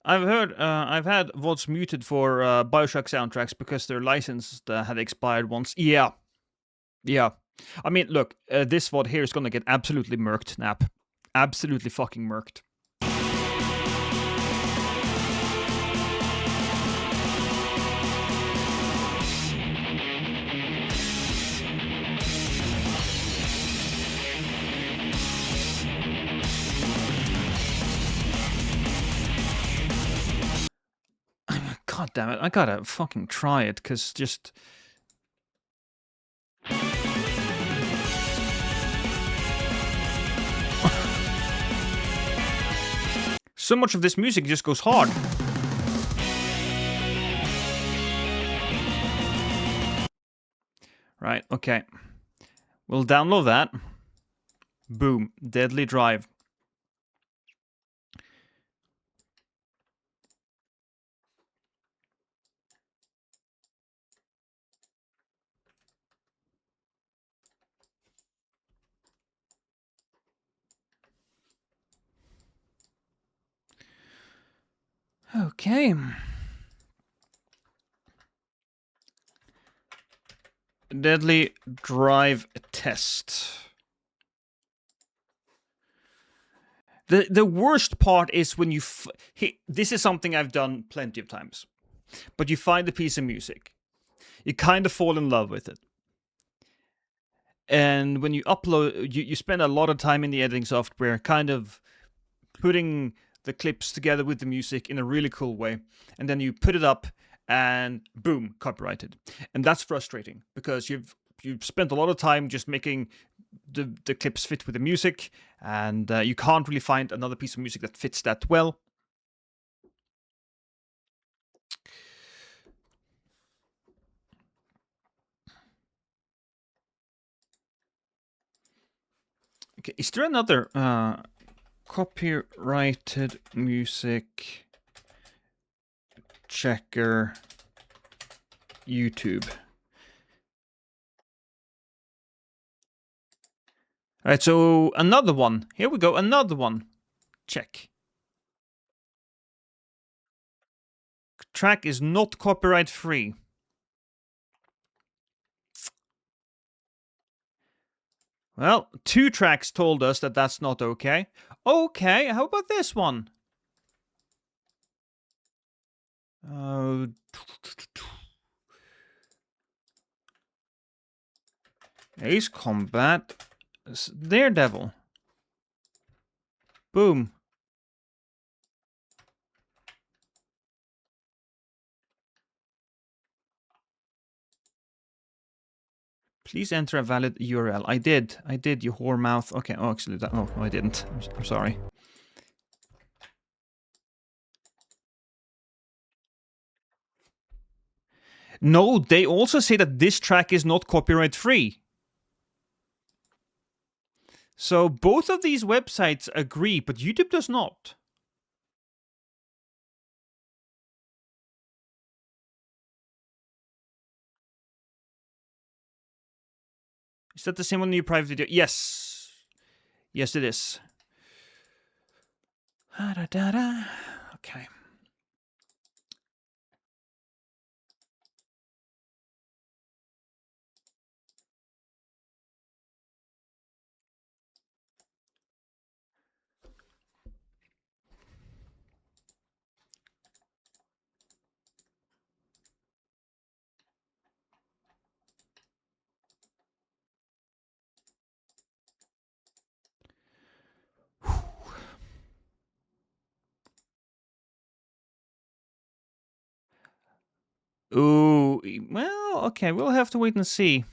I've had VODs muted for Bioshock soundtracks because their license had expired once. Yeah. I mean, look, this VOD here is gonna get absolutely merc'd, Nap. Absolutely fucking merc'd. God damn it, I gotta fucking try it, because just... so much of this music just goes hard. Right, okay. We'll download that. Boom, Deadly Drive. Okay. Deadly Drive test. The worst part is when you... this is something I've done plenty of times. But you find a piece of music. You kind of fall in love with it. And when you upload... You spend a lot of time in the editing software kind of putting the clips together with the music in a really cool way. And then you put it up and boom, copyrighted. And that's frustrating because you've spent a lot of time just making the clips fit with the music, and you can't really find another piece of music that fits that well. Okay, is there another copyrighted music checker YouTube? Alright, so another one. Here we go, another one. Check. Track is not copyright free. Well, 2 tracks told us that that's not okay. Okay, how about this one? Ace Combat. Daredevil. Boom. Please enter a valid URL. I did, you whore mouth. Okay, oh, actually, that, oh, no, I didn't. I'm sorry. No, they also say that this track is not copyright free. So both of these websites agree, but YouTube does not. Is that the same on the new private video? Yes. Yes, it is. Okay. Ooh, well, okay, we'll have to wait and see.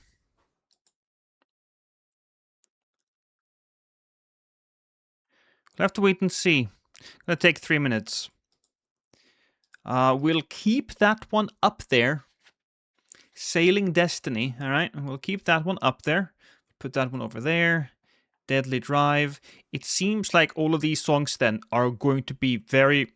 We'll have to wait and see. Gonna take 3 minutes. We'll keep that one up there. Sailing Destiny, alright? We'll keep that one up there. Put that one over there. Deadly Drive. It seems like all of these songs then are going to be very...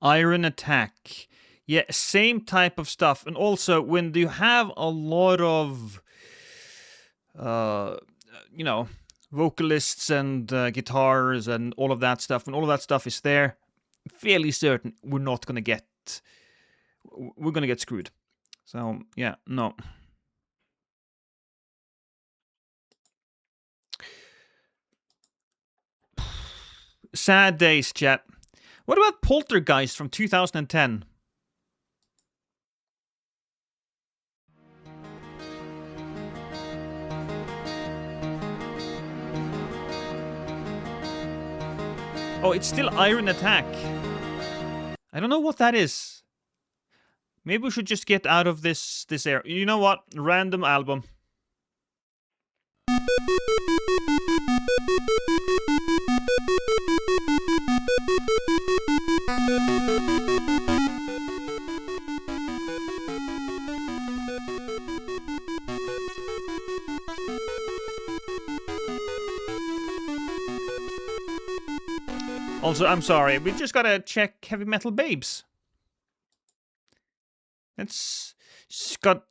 Iron Attack. Yeah, same type of stuff. And also, when you have a lot of, you know, vocalists and guitars and all of that stuff, when all of that stuff is there, fairly certain we're not going to get... We're going to get screwed. So, yeah, no. Sad days, chat. What about Poltergeist from 2010? Oh, it's still Iron Attack. I don't know what that is. Maybe we should just get out of this area. You know what? Random album. Also, I'm sorry, we just gotta check Heavy Metal Babes. It's got...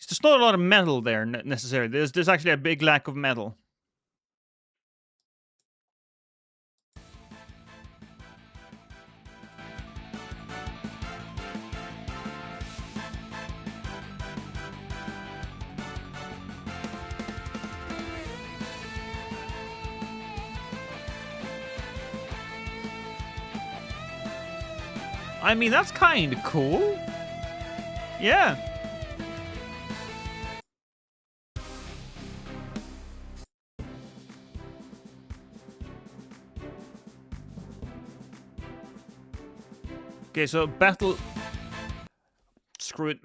There's not a lot of metal there, necessarily. There's actually a big lack of metal. I mean, that's kind of cool. Yeah. Okay, so battle... Screw it.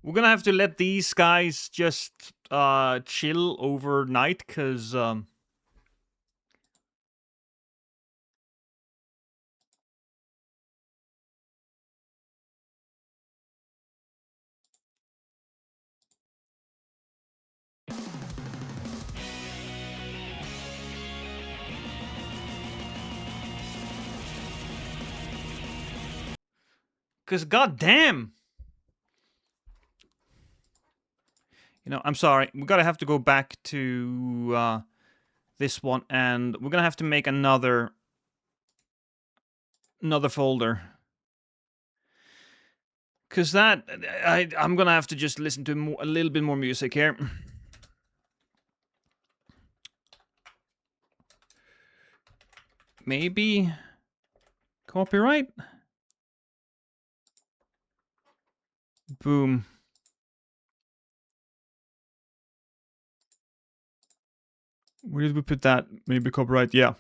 We're gonna have to let these guys just chill overnight, because goddamn. You know, I'm sorry. We're gonna have to go back to this one, and we're gonna have to make another folder. Because that... I'm gonna have to just listen to a little bit more music here. Maybe copyright? Boom. Where did we put that? Maybe copyright, yeah.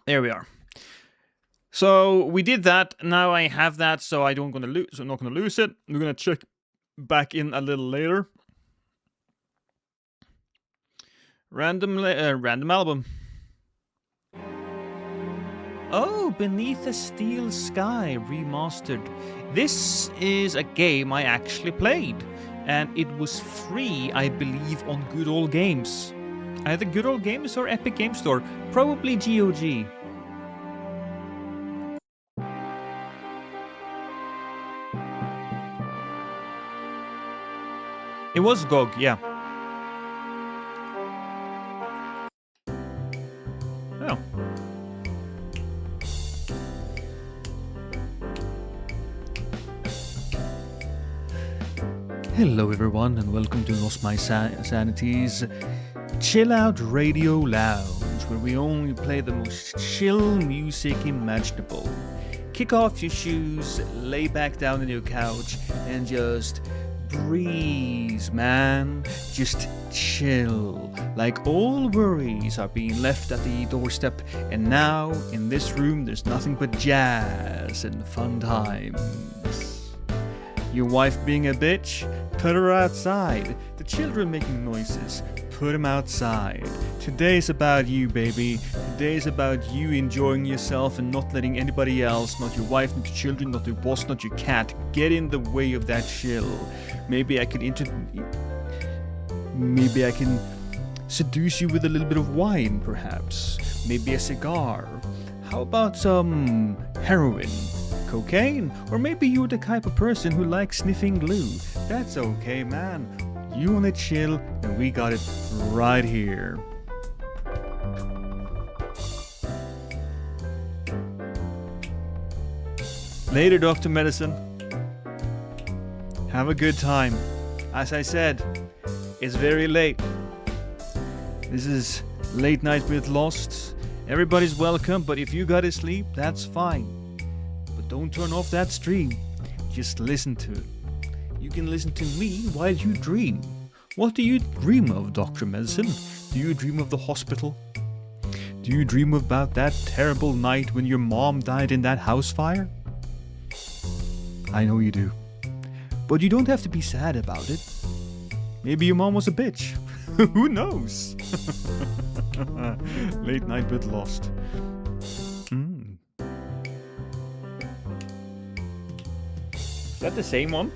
There we are. So we did that. Now I have that, so I'm not gonna lose it. We're gonna check back in a little later. Random album. Oh, Beneath a Steel Sky remastered. This is a game I actually played, and it was free, I believe, on Good Old Games. Either Good Old Games or Epic Game Store. Probably GOG. It was GOG, yeah. Oh. Hello everyone and welcome to Lost My Sanity's Chill Out Radio Lounge, where we only play the most chill music imaginable. Kick off your shoes, lay back down on your couch, and just breeze, man. Just chill. Like all worries are being left at the doorstep, and now, in this room, there's nothing but jazz and fun times. Your wife being a bitch? Put her outside. The children making noises? Put them outside. Today's about you, baby. Today's about you enjoying yourself and not letting anybody else, not your wife, not your children, not your boss, not your cat, get in the way of that chill. Maybe I can seduce you with a little bit of wine, perhaps. Maybe a cigar. How about some heroin? Cocaine? Or maybe you're the type of person who likes sniffing glue. That's okay, man. You wanna chill, and we got it right here. Later, Dr. Medicine. Have a good time. As I said, it's very late. This is Late Night with Lost. Everybody's welcome, but if you gotta sleep, that's fine. But don't turn off that stream. Just listen to it. You can listen to me while you dream. What do you dream of, Dr. Medicine? Do you dream of the hospital? Do you dream about that terrible night when your mom died in that house fire? I know you do. But you don't have to be sad about it. Maybe your mom was a bitch. Who knows? Late Night with Lost. Is that the same one?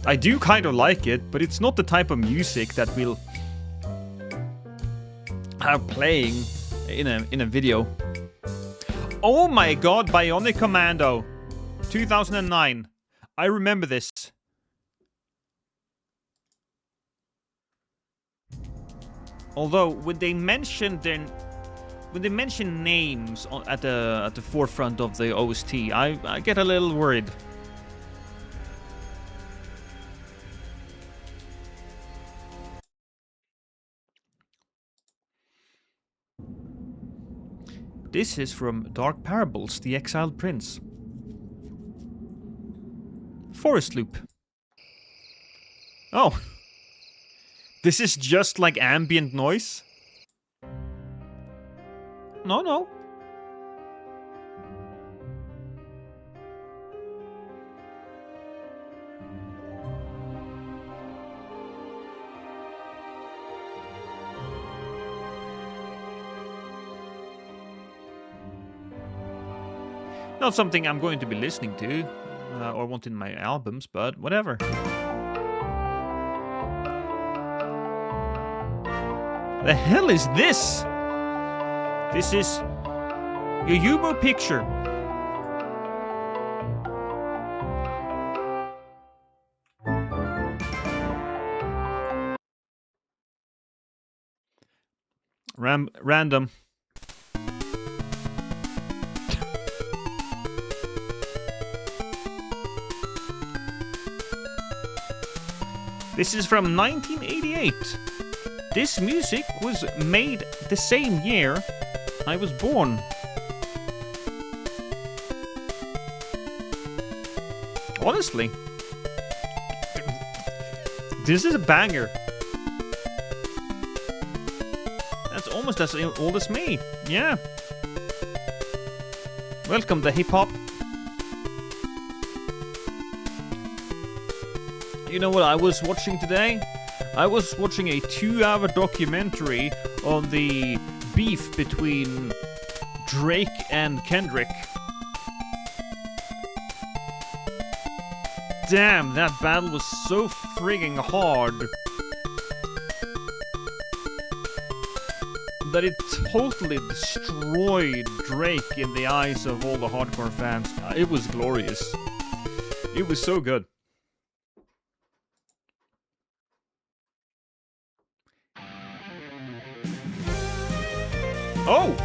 I do kind of like it, but it's not the type of music that we'll have playing in a video. Oh my god, Bionic Commando. 2009. I remember this. Although when they mention names at the forefront of the OST, I get a little worried. This is from Dark Parables, The Exiled Prince. Forest Loop. Oh. This is just like ambient noise? No. Not something I'm going to be listening to, or want in my albums, but whatever. The hell is this? This is your humor picture. Random. This is from 1988. This music was made the same year I was born. Honestly. This is a banger. That's almost as old as me. Yeah. Welcome to hip-hop. You know what I was watching today? I was watching a 2-hour documentary on the beef between Drake and Kendrick. Damn, that battle was so frigging hard that it totally destroyed Drake in the eyes of all the hardcore fans. It was glorious. It was so good. Oh!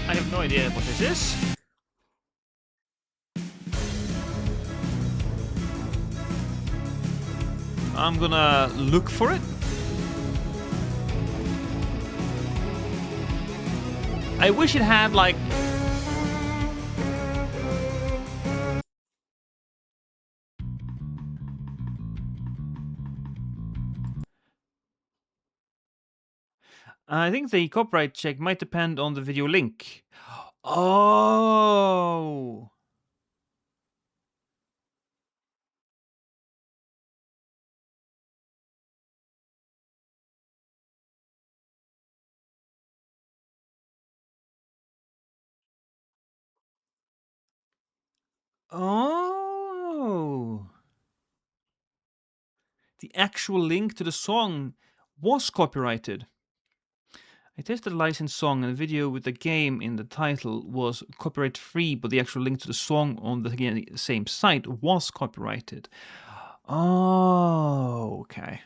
I have no idea what this is. I'm gonna look for it. I wish it had like... I think the copyright check might depend on the video link. Oh. Oh. The actual link to the song was copyrighted. I tested a licensed song and the video with the game in the title was copyright free, but the actual link to the song on the same site was copyrighted. Oh, okay.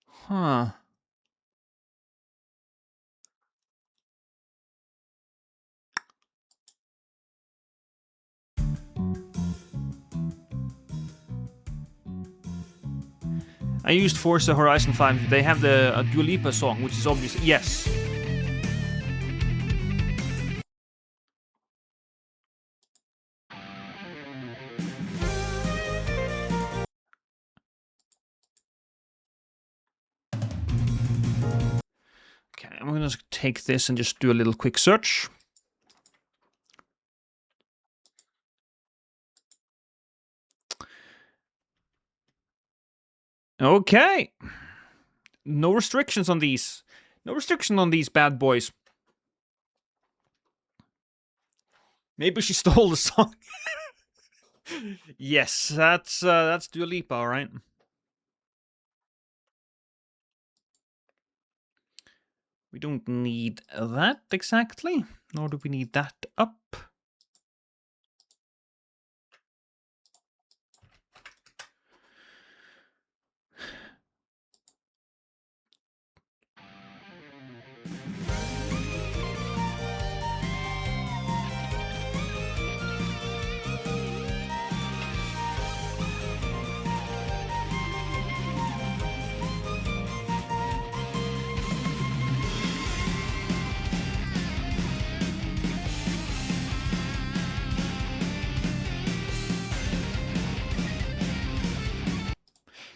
Huh. I used Forza Horizon 5. They have the Dua Lipa song, which is obvious. Yes. Okay, I'm gonna take this and just do a little quick search. Okay. No restrictions on these. No restriction on these bad boys. Maybe she stole the song. Yes, that's Dua Lipa, all right. We don't need that exactly, nor do we need that up.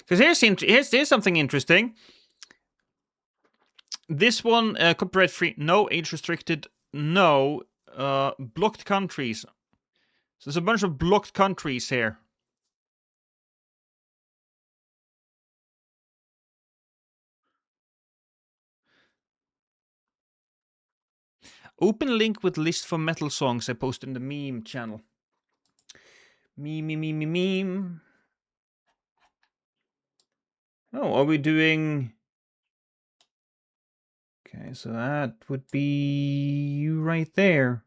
Because here's something interesting. This one, copyright free, no, age restricted, no, blocked countries. So there's a bunch of blocked countries here. Open link with list for metal songs I posted in the meme channel. Meme. Oh, are we doing... Okay, so that would be you right there.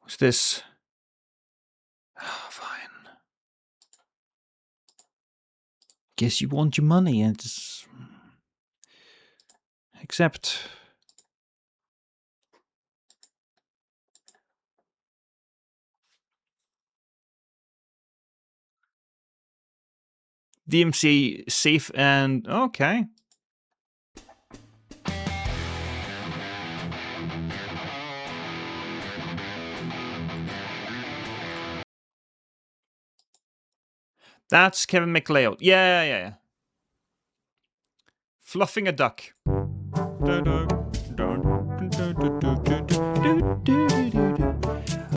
What's this? Oh, fine. Guess you want your money and just... Accept. DMC safe and... Okay. That's Kevin MacLeod. Yeah. Fluffing a duck.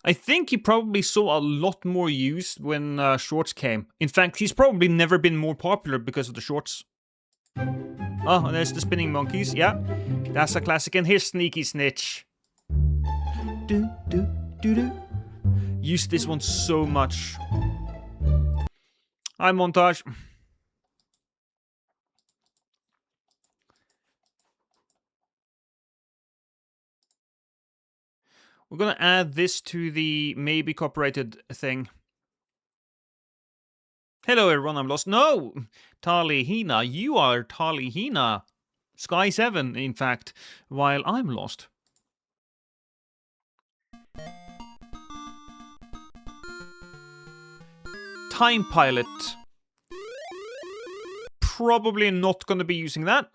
I think he probably saw a lot more use when shorts came. In fact, he's probably never been more popular because of the shorts. Oh, there's the spinning monkeys. Yeah, that's a classic. And here's Sneaky Snitch. Use this one so much. Hi, montage. We're gonna add this to the maybe copyrighted thing. Hello everyone, I'm lost. No! Tali Hina, you are Tali Hina. Sky 7, in fact, while I'm lost. Time Pilot. Probably not gonna be using that.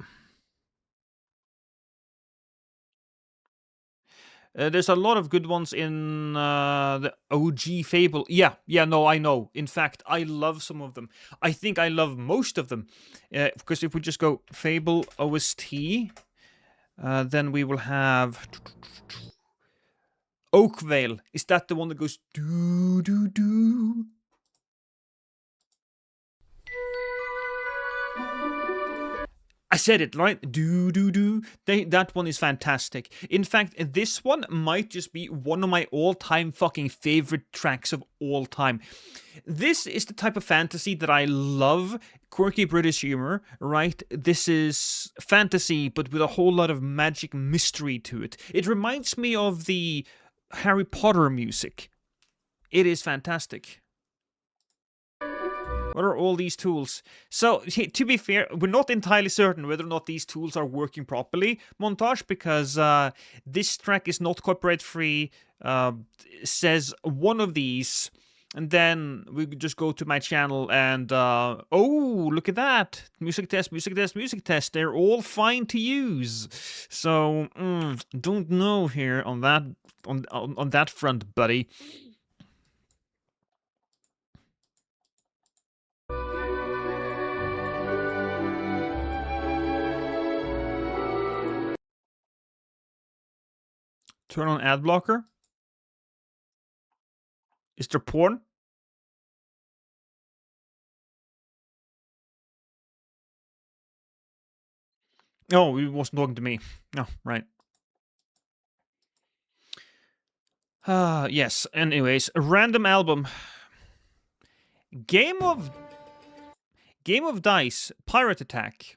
There's a lot of good ones in the OG Fable. Yeah, no, I know. In fact, I love some of them. I think I love most of them. Because if we just go Fable OST, then we will have... Oakvale. Is that the one that goes do-do-do? I said it, right? Do-do-do. That one is fantastic. In fact, this one might just be one of my all-time fucking favorite tracks of all time. This is the type of fantasy that I love. Quirky British humor, right? This is fantasy, but with a whole lot of magic mystery to it. It reminds me of the Harry Potter music. It is fantastic. What are all these tools? So, to be fair, we're not entirely certain whether or not these tools are working properly, montage, because this track is not copyright free, says one of these, and then we just go to my channel and, oh, look at that. Music test, music test, music test. They're all fine to use. So, don't know here on that, on that front, buddy. Turn on ad blocker. Is there porn? Oh, he wasn't talking to me. Oh, right. Yes. Anyways, a random album. Game of Dice. Pirate Attack.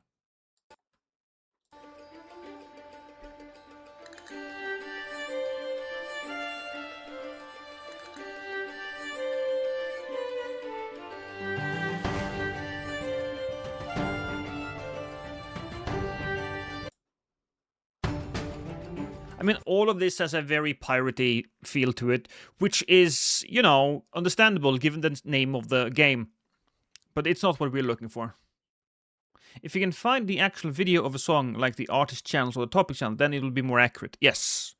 I mean, all of this has a very piratey feel to it, which is, you know, understandable given the name of the game. But it's not what we're looking for. If you can find the actual video of a song, like the artist channels or the topic channel, then it'll be more accurate. Yes,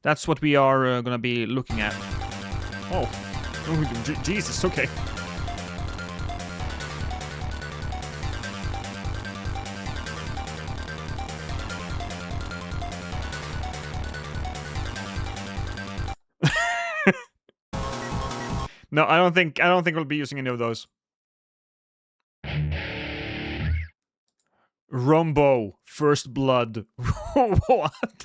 that's what we are going to be looking at. Oh, Jesus, okay. No, I don't think we'll be using any of those. Rumbo, First Blood. What?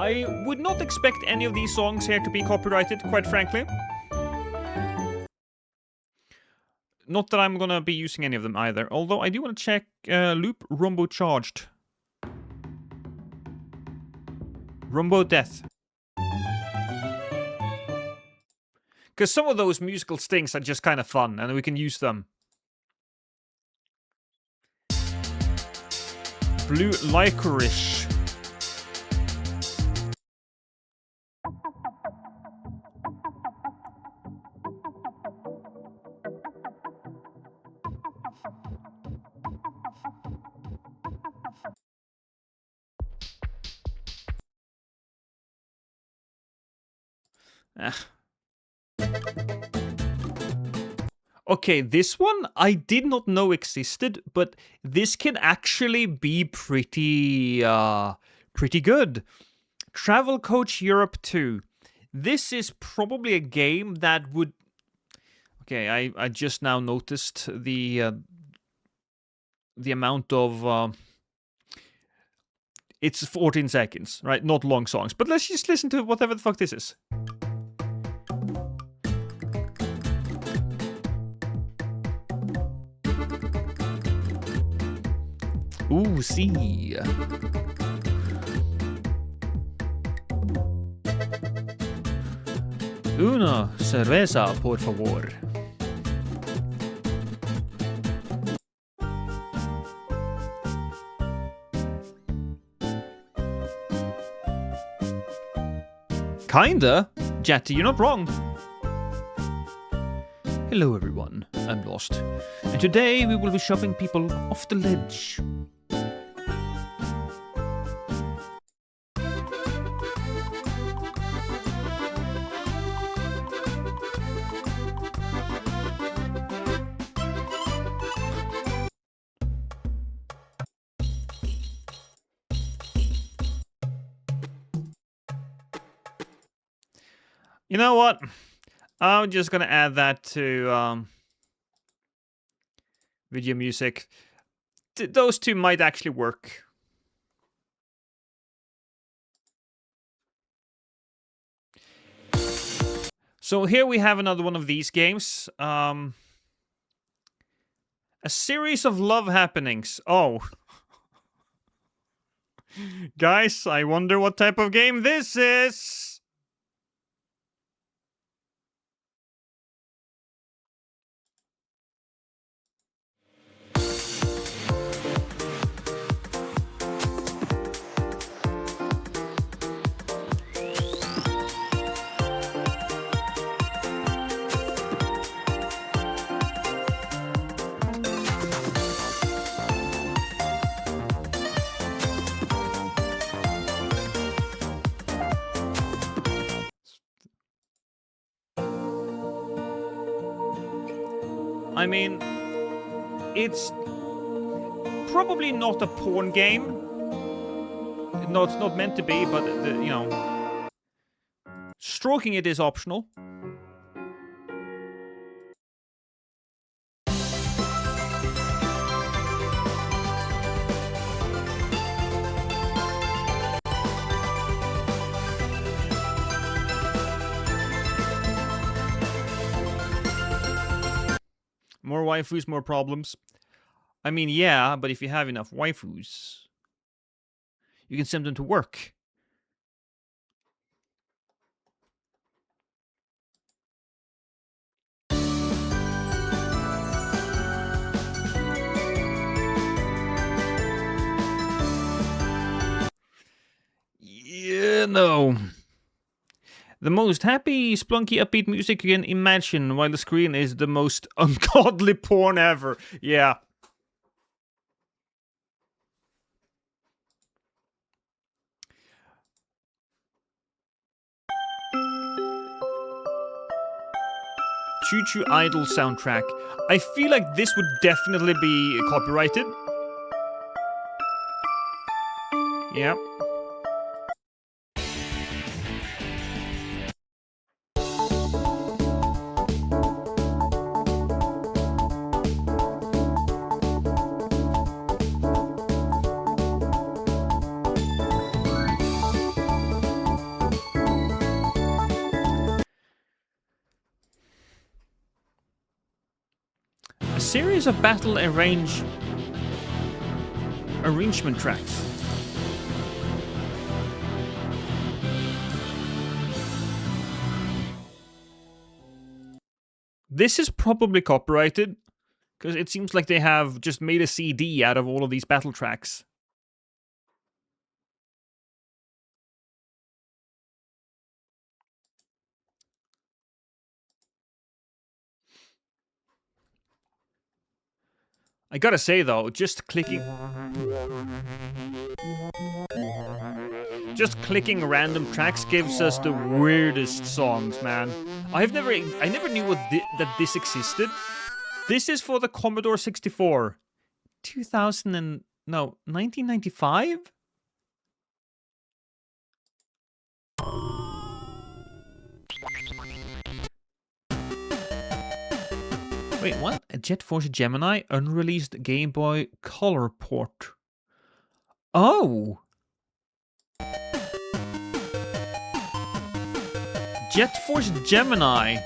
I would not expect any of these songs here to be copyrighted, quite frankly. Not that I'm gonna be using any of them either, although I do want to check Loop Rumbo Charged. Rumbo Death. Because some of those musical stings are just kind of fun, and we can use them. Blue Licorice. Okay, this one I did not know existed, but this can actually be pretty good. Travel Coach Europe 2. This is probably a game that would... Okay, I just now noticed the amount of... It's 14 seconds, right? Not long songs. But let's just listen to whatever the fuck this is. Ooh, see. Una cerveza, por favor. Kinda. Jetty, you're not wrong. Hello everyone, I'm Lost. And today we will be shoving people off the ledge. You know what? I'm just gonna add that to video music. Those two might actually work. So here we have another one of these games. A series of love happenings. Oh. Guys, I wonder what type of game this is. I mean, it's probably not a porn game. No, it's not meant to be, but, you know, stroking it is optional. More waifus, more problems. I mean, yeah, but if you have enough waifus, you can send them to work. Yeah, no. The most happy, splunky, upbeat music you can imagine while the screen is the most ungodly porn ever. Yeah. Choo Choo Idol soundtrack. I feel like this would definitely be copyrighted. Yep. A series of battle arrangement tracks. This is probably copyrighted, because it seems like they have just made a CD out of all of these battle tracks. I gotta say though, just clicking random tracks gives us the weirdest songs, man. I never knew that this existed. This is for the Commodore 64. 1995? Wait, what? A Jet Force Gemini unreleased Game Boy Color port. Oh! Jet Force Gemini.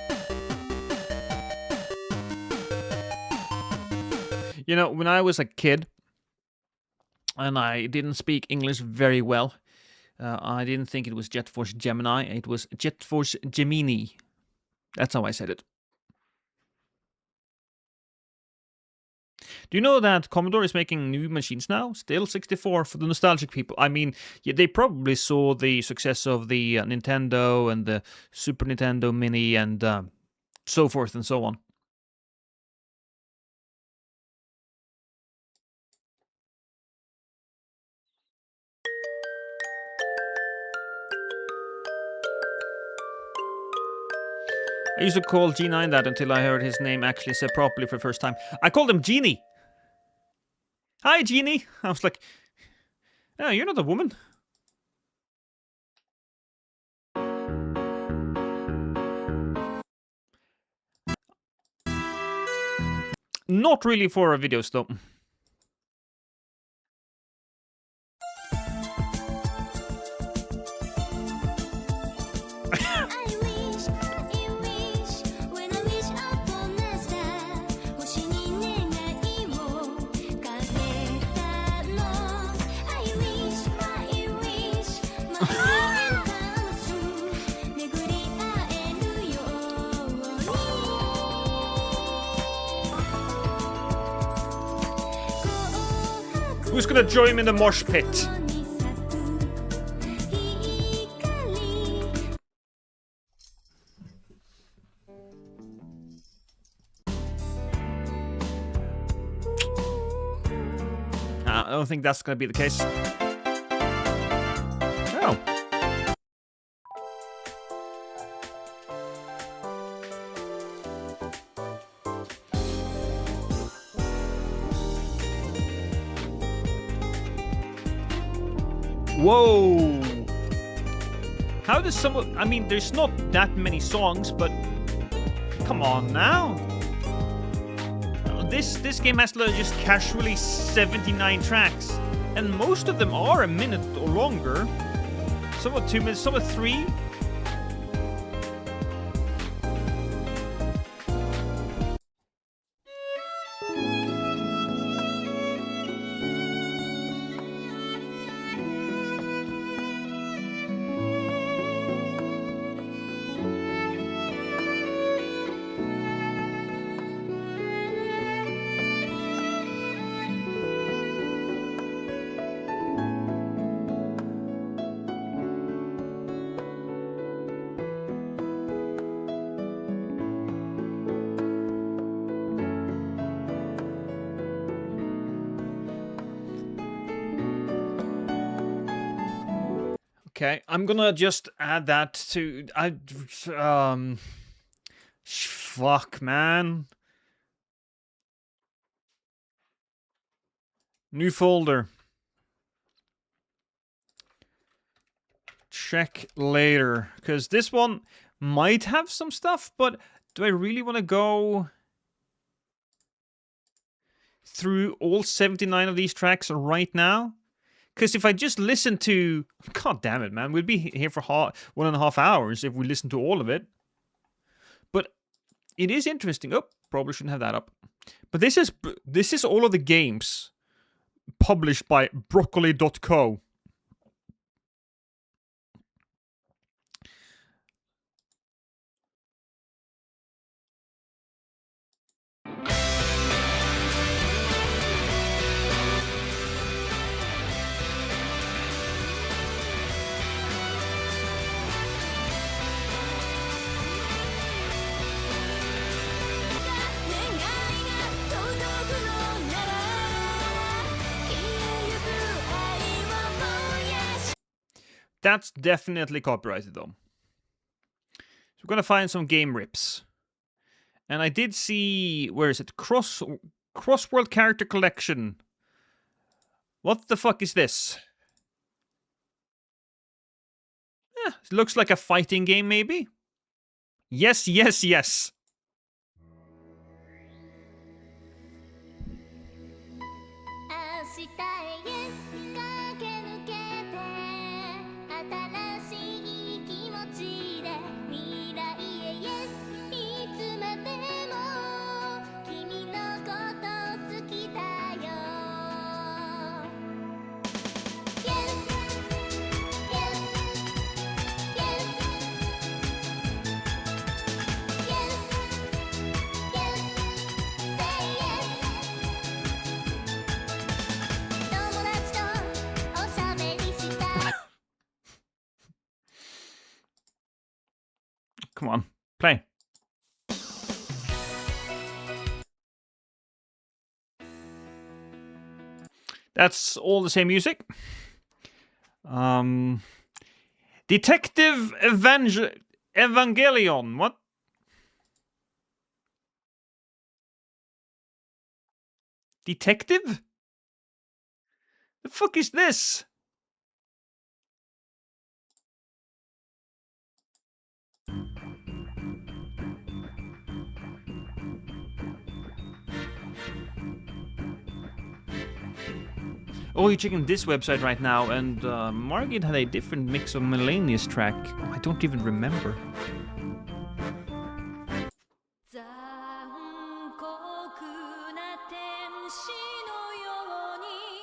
You know, when I was a kid and I didn't speak English very well, I didn't think it was Jet Force Gemini. It was Jet Force Gemini. That's how I said it. Do you know that Commodore is making new machines now? Still 64 for the nostalgic people. I mean, yeah, they probably saw the success of the Nintendo and the Super Nintendo Mini and so forth and so on. I used to call G9 that until I heard his name actually said properly for the first time. I called him Genie. Hi, Genie. I was like, oh, you're not a woman. Not really for our videos, though. Who's gonna join him in the mosh pit? I don't think that's gonna be the case. Oh. Whoa! How does someone... I mean, there's not that many songs, but... Come on now! This game has just casually 79 tracks. And most of them are a minute or longer. Some are 2 minutes, some are 3. Okay, I'm gonna just add that to... fuck, man. New folder. Check later. Because this one might have some stuff, but do I really want to go through all 79 of these tracks right now? Because if I just listen to... God damn it, man. We'd be here for 1.5 hours if we listen to all of it. But it is interesting. Oh, probably shouldn't have that up. But this is all of the games published by Broccoli.co. That's definitely copyrighted, though. So we're gonna find some game rips. And I did see, where is it? Crossworld Character Collection. What the fuck is this? It looks like a fighting game, maybe? Yes, yes, yes. Come on, play. That's all the same music. Detective Evangelion. What? Detective? The fuck is this? Oh, you're checking this website right now, and Margit had a different mix of Melania's track. Oh, I don't even remember.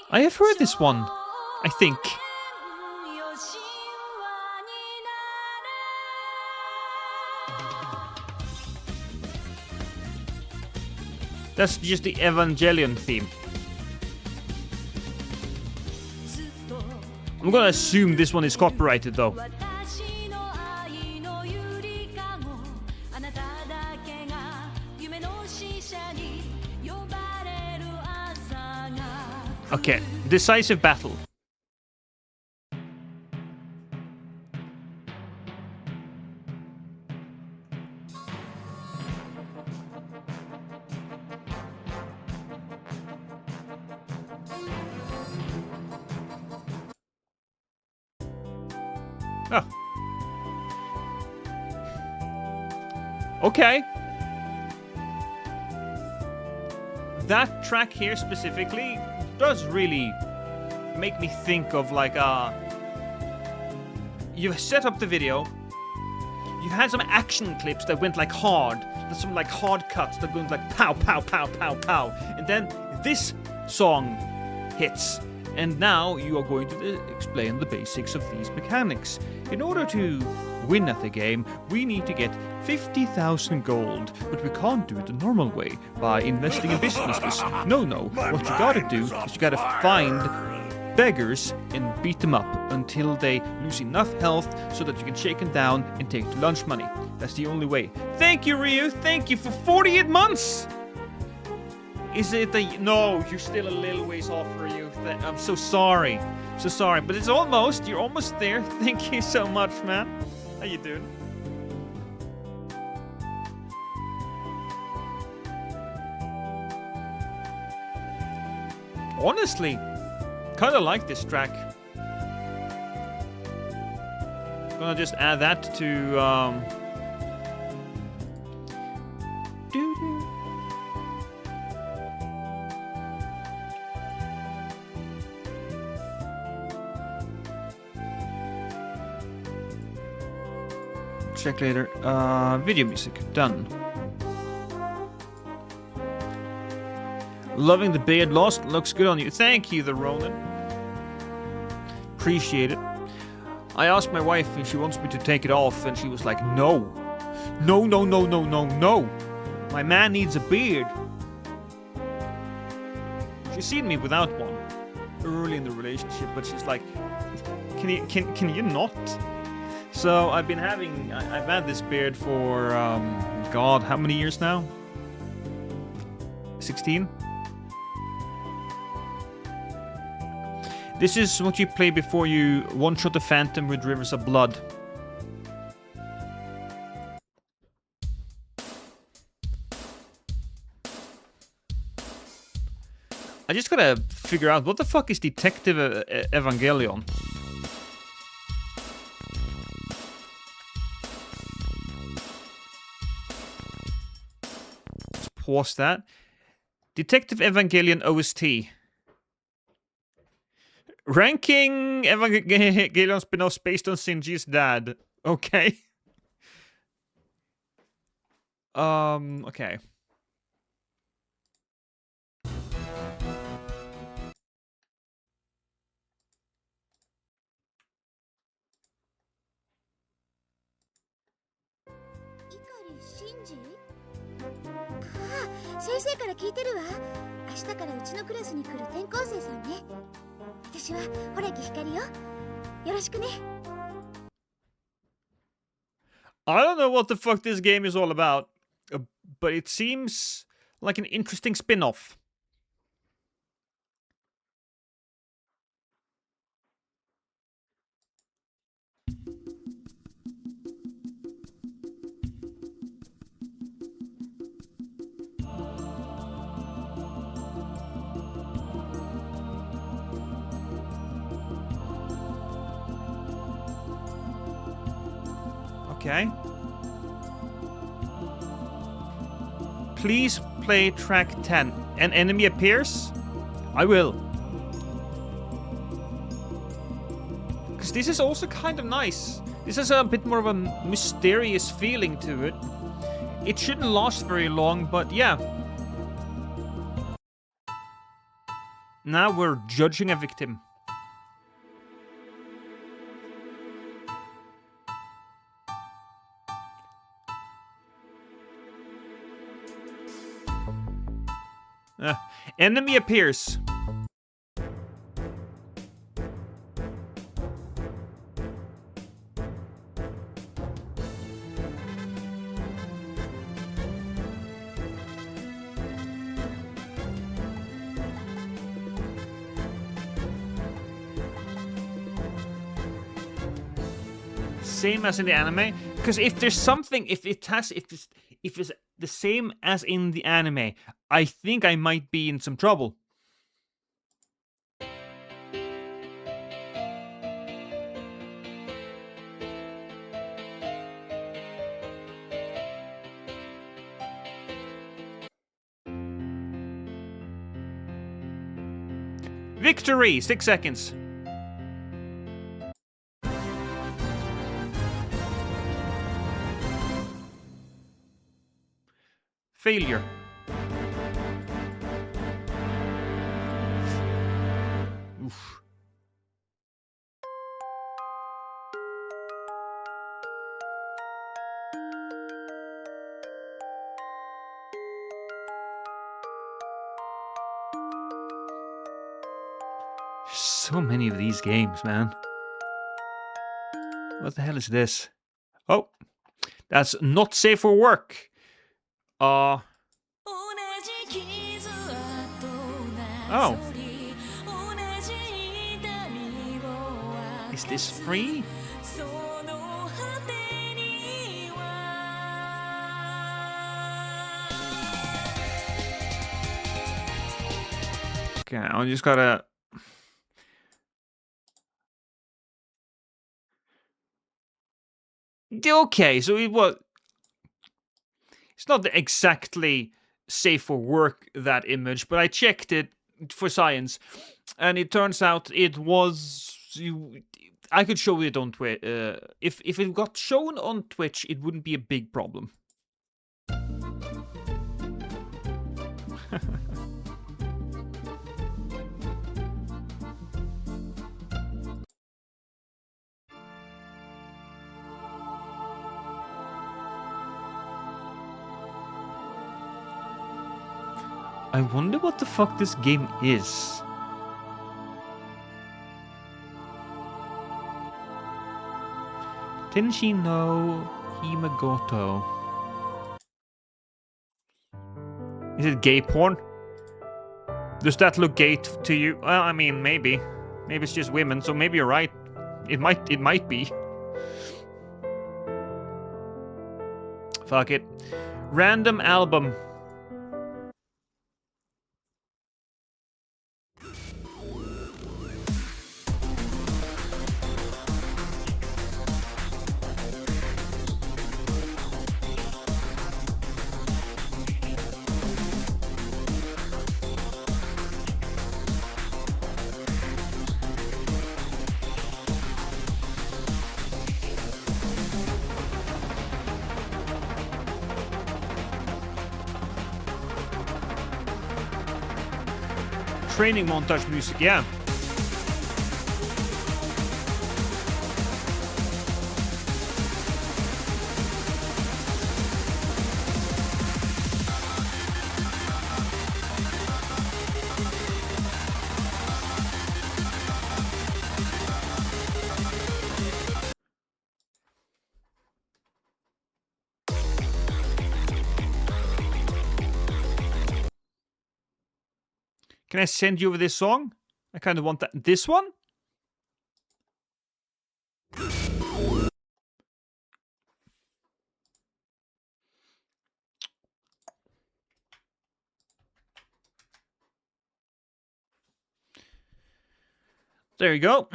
I have heard this one, I think. That's just the Evangelion theme. I'm gonna assume this one is copyrighted, though. Okay, decisive battle. Oh. Okay. That track here specifically does really make me think of like you've set up the video, you've had some action clips that went like hard, there's some like hard cuts that went like pow pow pow pow pow, and then this song hits. And now you are going to explain the basics of these mechanics. In order to win at the game, we need to get 50,000 gold, but we can't do it the normal way, by investing in businesses. No, what you gotta do is you gotta find beggars and beat them up until they lose enough health so that you can shake them down and take the lunch money. That's the only way. Thank you, Ryu! Thank you for 48 months! Is it the... No, you're still a little ways off, Ryu. I'm so sorry. So sorry, but it's almost. You're almost there. Thank you so much, man. How you doing? Honestly, kind of like this track. Gonna just add that to check later. Video music done. Loving the beard lost. Looks good on you. Thank you, the Roland. Appreciate it. I asked my wife if she wants me to take it off, and she was like, no. No, no, no, no, no, no. My man needs a beard. She's seen me without one early in the relationship, but she's like, can you not? So I've had this beard for, God, how many years now? 16? This is what you play before you one-shot the Phantom with Rivers of Blood. I just gotta figure out what the fuck is Detective Evangelion? Let's pause that. Detective Evangelion OST. Ranking Evangelion spin-offs based on Shinji's dad. Okay. Okay. I don't know what the fuck this game is all about, but it seems like an interesting spin-off. Okay. Please play track 10. An enemy appears? I will. Because this is also kind of nice. This has a bit more of a mysterious feeling to it. It shouldn't last very long, but yeah. Now we're judging a victim. Enemy appears. Same as in the anime, because if there's something, if it's the same as in the anime, I think I might be in some trouble. Victory! 6 seconds. Failure. Oof. So many of these games, man. What the hell is this? Oh, that's not safe for work. Oh. Is this free? Okay, I just gotta... Okay, so it was... It's not exactly safe for work, that image, but I checked it for science, and it turns out it was... I could show it on Twitch. If it got shown on Twitch, it wouldn't be a big problem. I wonder what the fuck this game is. Tenshi no Himagoto. Is it gay porn? Does that look gay to you? Well, I mean, maybe. Maybe it's just women, so maybe you're right. It might be. Fuck it. Random album. Training montage music, yeah. Can I send you over this song? I kind of want that. This one? There you go.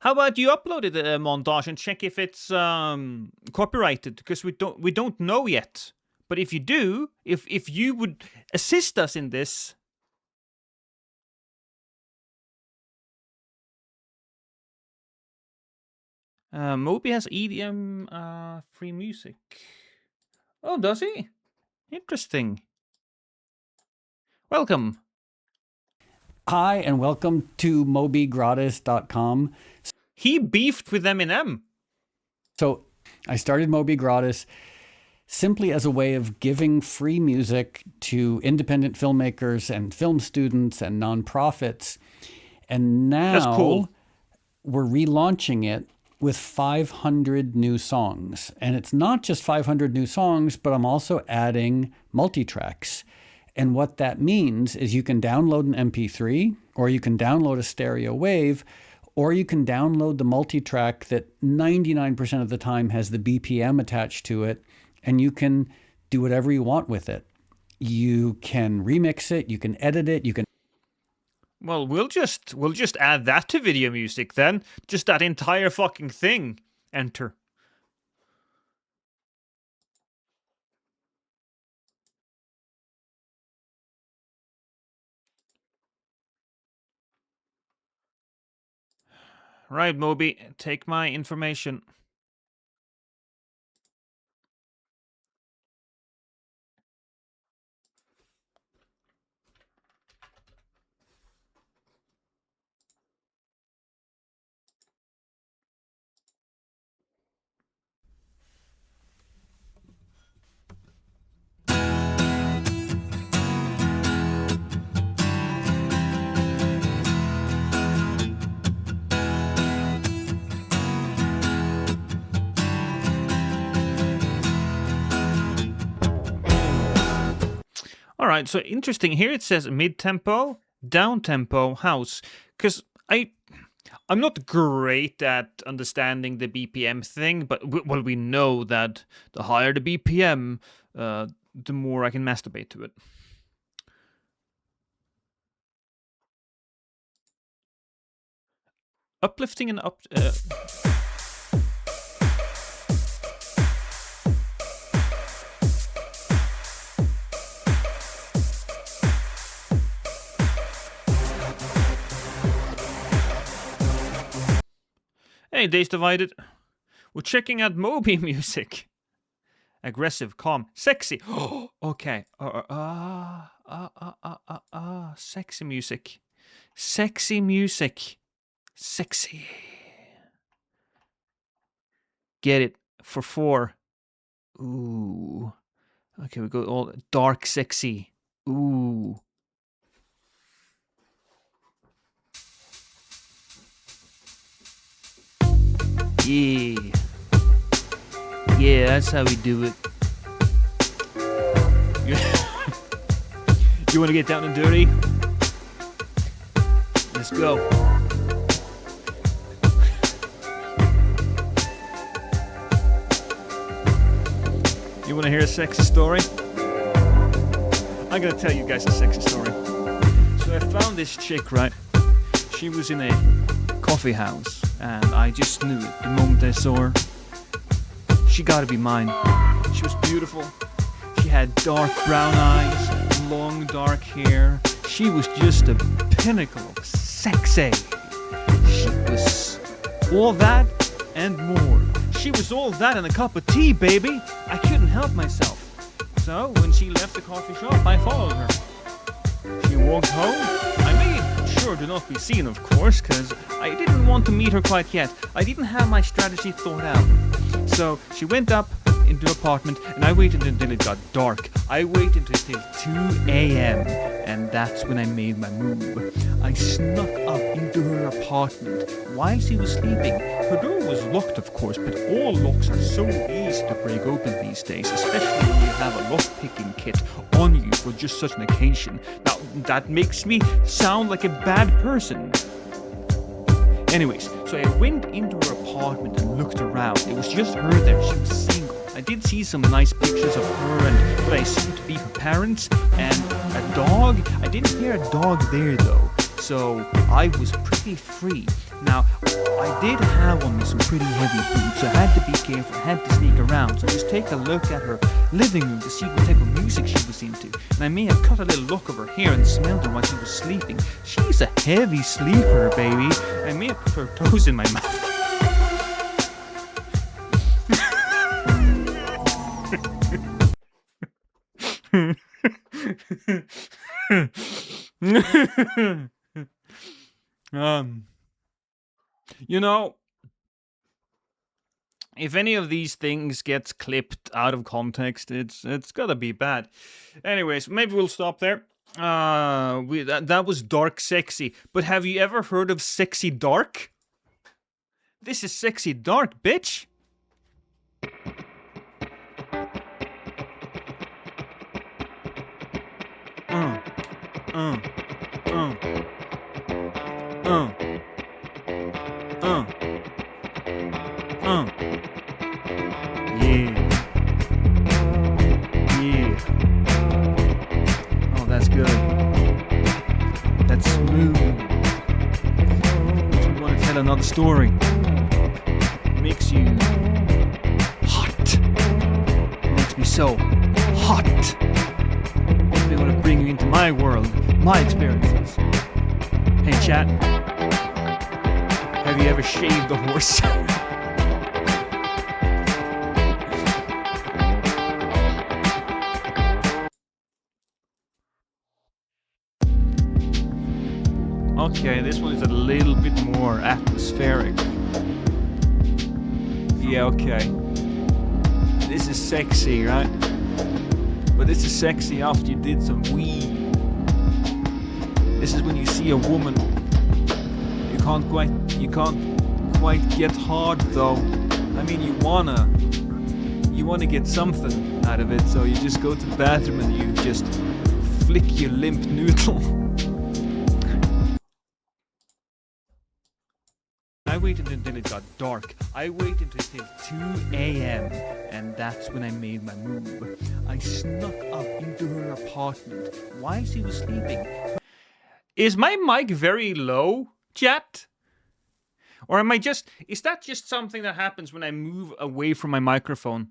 How about you upload it, montage, and check if it's copyrighted? Because we don't know yet. But if you do, if you would assist us in this. Moby has EDM free music. Oh, does he? Interesting. Welcome. Hi, and welcome to mobygratis.com. He beefed with Eminem. So I started Moby Gratis simply as a way of giving free music to independent filmmakers and film students and nonprofits. And now That's cool. We're relaunching it with 500 new songs. And it's not just 500 new songs, but I'm also adding multi-tracks. And what that means is you can download an MP3, or you can download a stereo wave, or you can download the multi-track that 99% of the time has the BPM attached to it, and you can do whatever you want with it. You can remix it, you can edit it, you can... Well, we'll just add that to video music then. Just that entire fucking thing. Enter. Right, Moby, take my information. All right, so interesting. Here it says mid-tempo, down-tempo, house. Because I'm not great at understanding the BPM thing, but we know that the higher the BPM, the more I can masturbate to it. Uplifting and up... Hey, Days Divided. We're checking out Moby music. Aggressive, calm, sexy. Okay. Sexy music. Sexy music. Sexy. Get it for 4. Ooh. Okay, we go all dark, sexy. Ooh. Yeah. Yeah, that's how we do it. You want to get down and dirty? Let's go. You want to hear a sexy story? I'm going to tell you guys a sexy story. So I found this chick, right? She was in a coffee house, and I just knew it the moment I saw her. She got to be mine. She was beautiful. She had dark brown eyes, long dark hair. She was just a pinnacle of sexy. She was all that and more. She was all that and a cup of tea, baby. I couldn't help myself. So when she left the coffee shop, I followed her. She walked home. I made sure to not be seen, of course, because I didn't want to meet her quite yet. I didn't have my strategy thought out. So she went up into the apartment, and I waited until it got dark. I waited until 2 a.m., and that's when I made my move. I snuck up into her apartment while she was sleeping. Her door was locked, of course, but all locks are so easy to break open these days, especially when you have a lock-picking kit on you for just such an occasion. Now, that makes me sound like a bad person. Anyways, so I went into her apartment and looked around. It was just her there. She was single. I did see some nice pictures of her and what I assumed to be her parents and a dog. I didn't hear a dog there though, so I was pretty free. Now, I did have on me some pretty heavy boots, so I had to be careful, I had to sneak around. So just take a look at her living room to see what type of music she was into. And I may have cut a little lock of her hair and smelled her while she was sleeping. She's a heavy sleeper, baby. I may have put her toes in my mouth. You know, if any of these things gets clipped out of context, it's gotta be bad. Anyways, maybe we'll stop there. That was dark sexy. But have you ever heard of sexy dark? This is sexy dark, bitch. Yeah. Oh, that's good. That's smooth. Makes me want to tell another story. Makes you hot. Makes me so hot. Makes me want to bring you into my world, my experiences. Hey, chat. Have you ever shaved a horse? Okay, this one is a little bit more atmospheric. Yeah, okay. This is sexy, right? But this is sexy after you did some weed. This is when you see a woman. You can't quite get hard though. I mean, you wanna get something out of it, so you just go to the bathroom and you just flick your limp noodle. I waited until it got dark. I waited until 2 a.m. and that's when I made my move. I snuck up into her apartment while she was sleeping. Is my mic very low, chat? Or is that just something that happens when I move away from my microphone?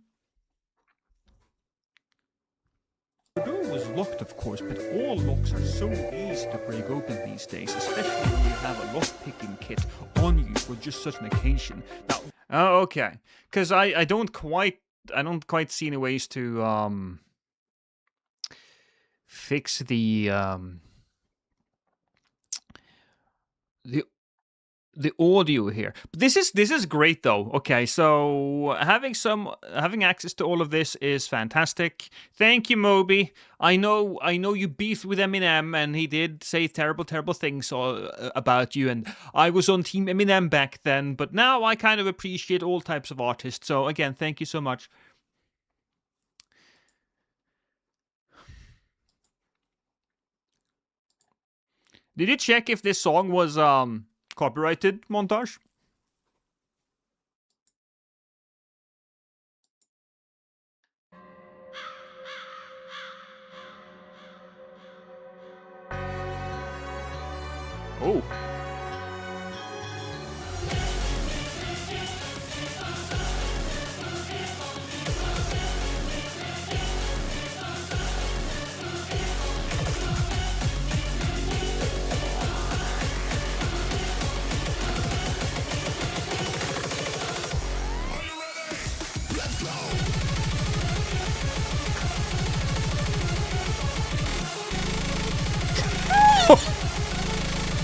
The door was locked, of course, but all locks are so easy to break open these days, especially when you have a lock-picking kit on you for just such an occasion. Now, oh, okay, because I don't quite see any ways to fix the the audio here. But this is great though. Okay, so having access to all of this is fantastic. Thank you, Moby. I know you beefed with Eminem, and he did say terrible things about you, and I was on Team Eminem back then, but now I kind of appreciate all types of artists. So again, thank you so much. Did you check if this song was copyrighted, Montage? Oh.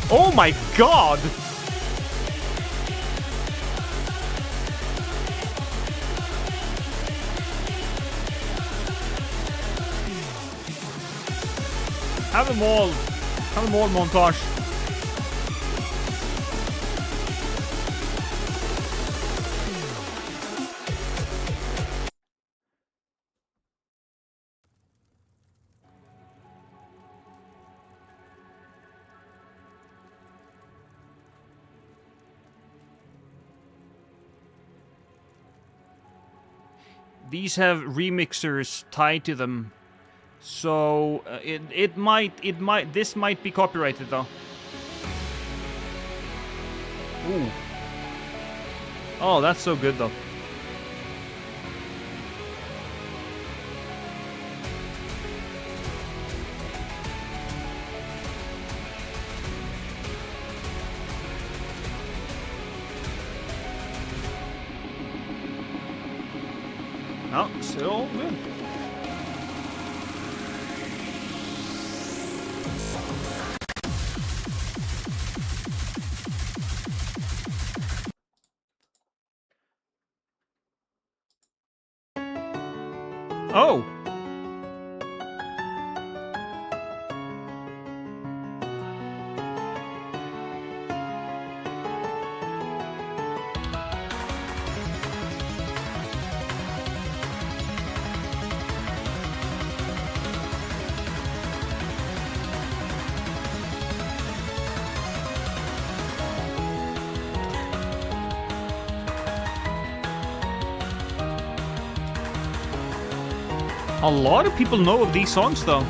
Oh my god! Have them all Montage. These have remixers tied to them, so this might be copyrighted though. Ooh. Oh, that's so good though. Oh, still good. Oh! A lot of people know of these songs, though.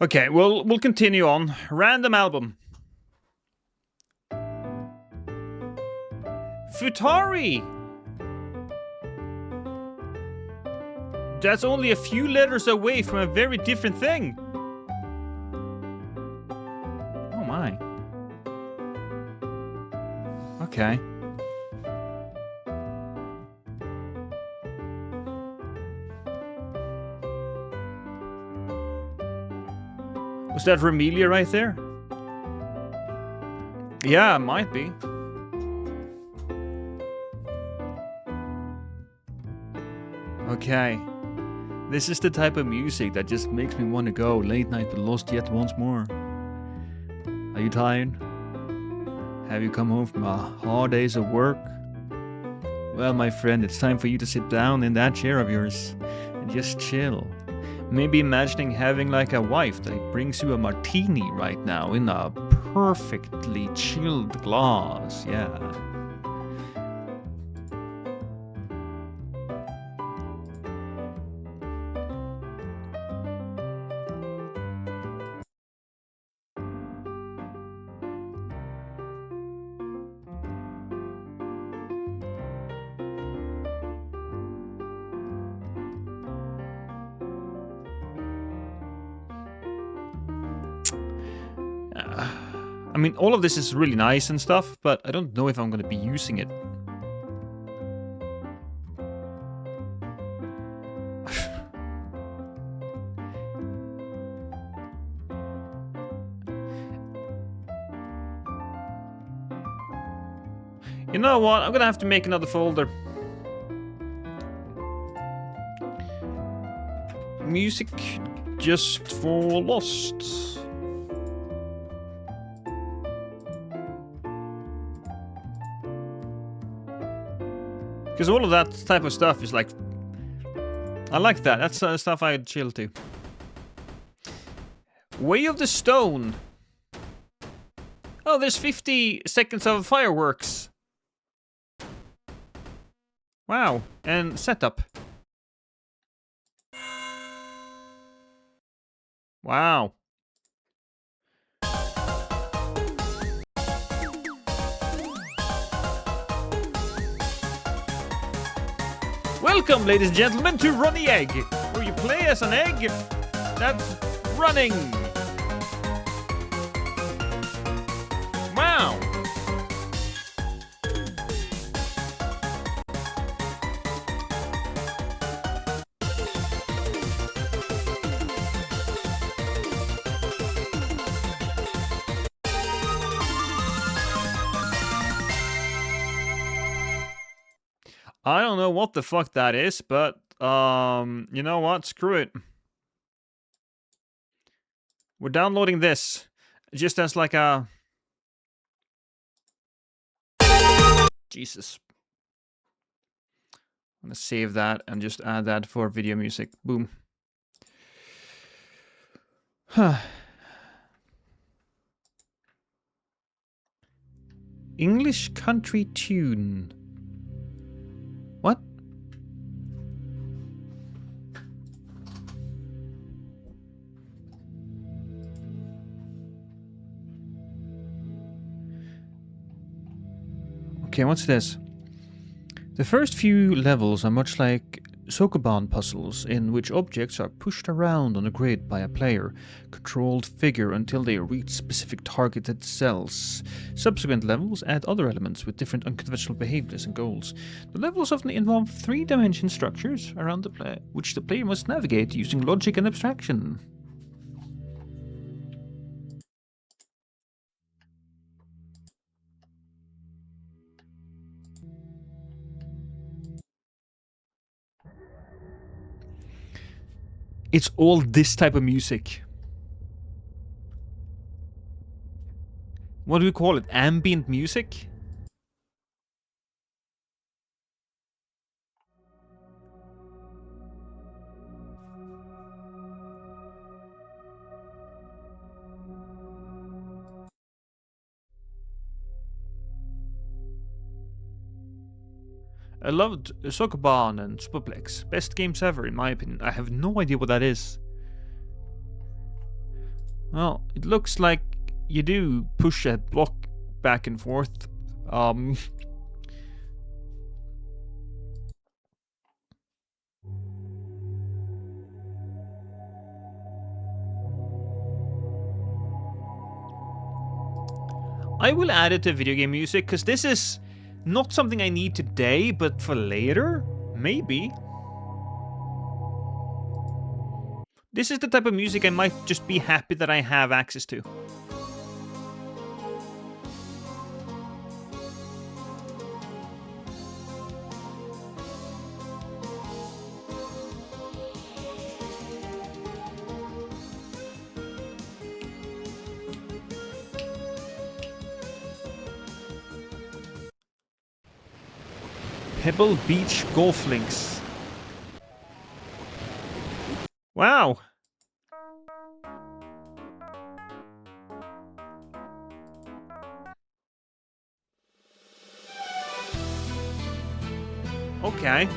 Okay, we'll continue on. Random album. Futari! That's only a few letters away from a very different thing. Oh my. Okay. Was that Remelia right there? Yeah, might be. Okay. This is the type of music that just makes me want to go late night with Lost yet once more. Are you tired? Have you come home from a hard days of work? Well, my friend, it's time for you to sit down in that chair of yours and just chill. Maybe imagining having like a wife that brings you a martini right now in a perfectly chilled glass, yeah. mean, all of this is really nice and stuff, but I don't know if I'm going to be using it. You know what? I'm gonna have to make another folder. Music just for Lost. Because all of that type of stuff is like... I like that. That's stuff I'd chill to. Way of the Stone. Oh, there's 50 seconds of fireworks. Wow, and setup. Wow. Welcome, ladies and gentlemen, to Run the Egg, where you play as an egg that's running. Wow. I don't know what the fuck that is, but, you know what? Screw it. We're downloading this. Just as like a... Jesus. I'm gonna save that and just add that for video music. Boom. English country tune. What? Okay, what's this? The first few levels are much like Sokoban puzzles, in which objects are pushed around on a grid by a player-controlled figure until they reach specific targeted cells. Subsequent levels add other elements with different unconventional behaviors and goals. The levels often involve three-dimension structures around the which the player must navigate using logic and abstraction. It's all this type of music. What do we call it? Ambient music? I loved Sokoban and Superplex. Best games ever, in my opinion. I have no idea what that is. Well, it looks like you do push a block back and forth. I will add it to video game music, because this is not something I need today, but for later? Maybe. This is the type of music I might just be happy that I have access to. Pebble Beach Golf Links. Wow. Okay.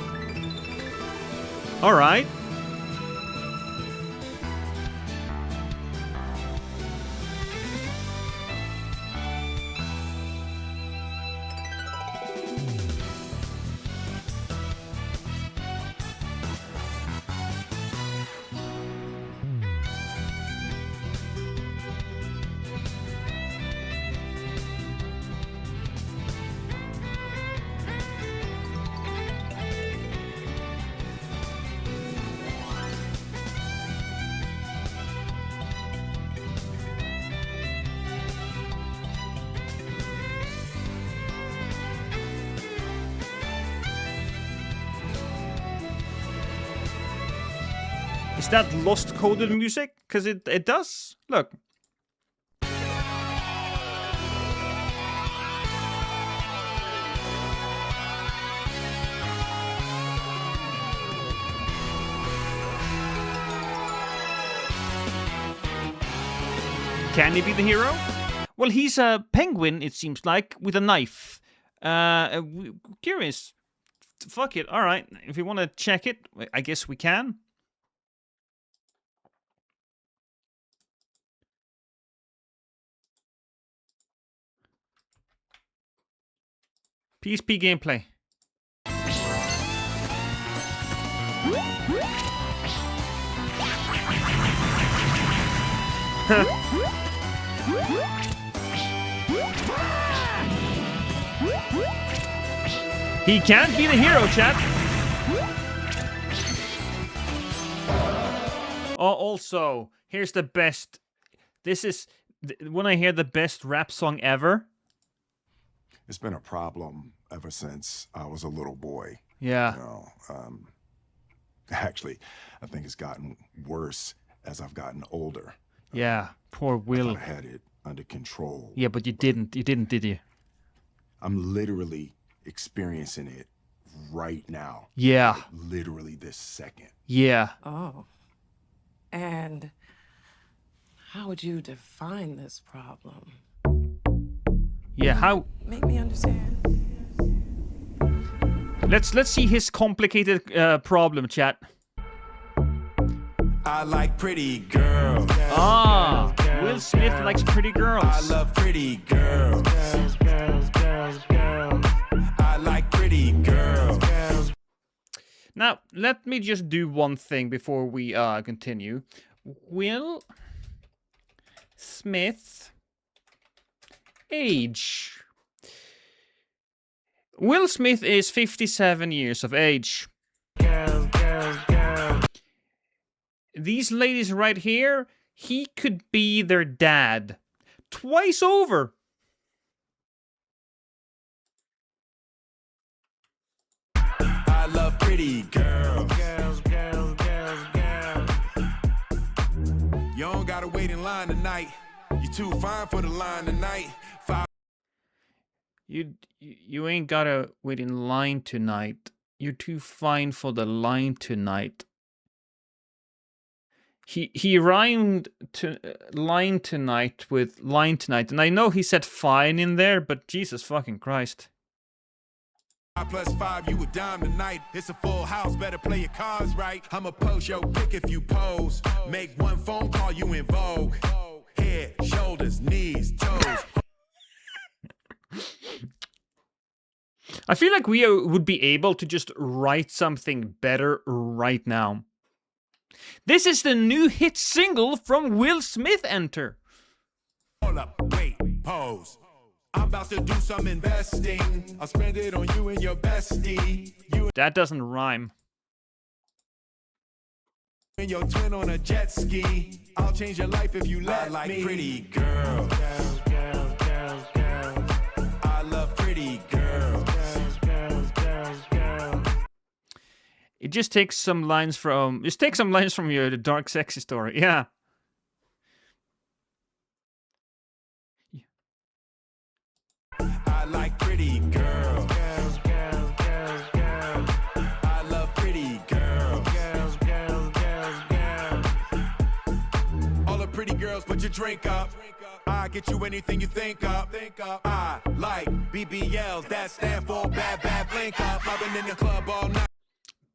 All right. Is that lost coded music? Because it does. Look. Can he be the hero? Well, he's a penguin, it seems like, with a knife. Curious. Fuck it. All right. If you want to check it, I guess we can. PSP gameplay. He can't be the hero, chat. Oh, also, here's the best. This is when I hear the best rap song ever. It's been a problem ever since I was a little boy. Yeah. You know, actually, I think it's gotten worse as I've gotten older. Yeah, poor Will. I thought I had it under control. Yeah, but you didn't. You didn't, did you? I'm literally experiencing it right now. Yeah. Like, literally this second. Yeah. Oh. And how would you define this problem? Yeah, how? Make me understand. Let's see his complicated problem, chat. I like pretty girls. Ah, Will Smith likes pretty girls. I love pretty girls. I like pretty girls. Now, let me just do one thing before we continue. Will Smith age? Will Smith is 57 years of age. These ladies right here, he could be their dad. Twice over. I love pretty girls. You don't gotta wait in line tonight. You too fine for the line tonight. You ain't gotta wait in line tonight. You're too fine for the line tonight. He rhymed to line tonight with line tonight, and I know he said fine in there, but Jesus fucking Christ. 5+5, you a dime tonight. It's a full house, better play your cards right. I'ma post your pick if you pose. Make one phone call, you in vogue. Head, shoulders, knees, toes. I feel like we would be able to just write something better right now. This is the new hit single from Will Smith, Enter. Hold up, wait, pose. I'm about to do some investing. I'll spend it on you and your bestie. You That doesn't rhyme. and your twin on a jet ski. I'll change your life if you let me. I like pretty girls. I love pretty girls. It just takes some lines from your dark sexy story. Yeah. I like pretty girls. I love pretty girls. All the pretty girls, put your drink up. I get you anything you think up. I like BBLs, that stand for bad, bad link up. I've been in the club all night.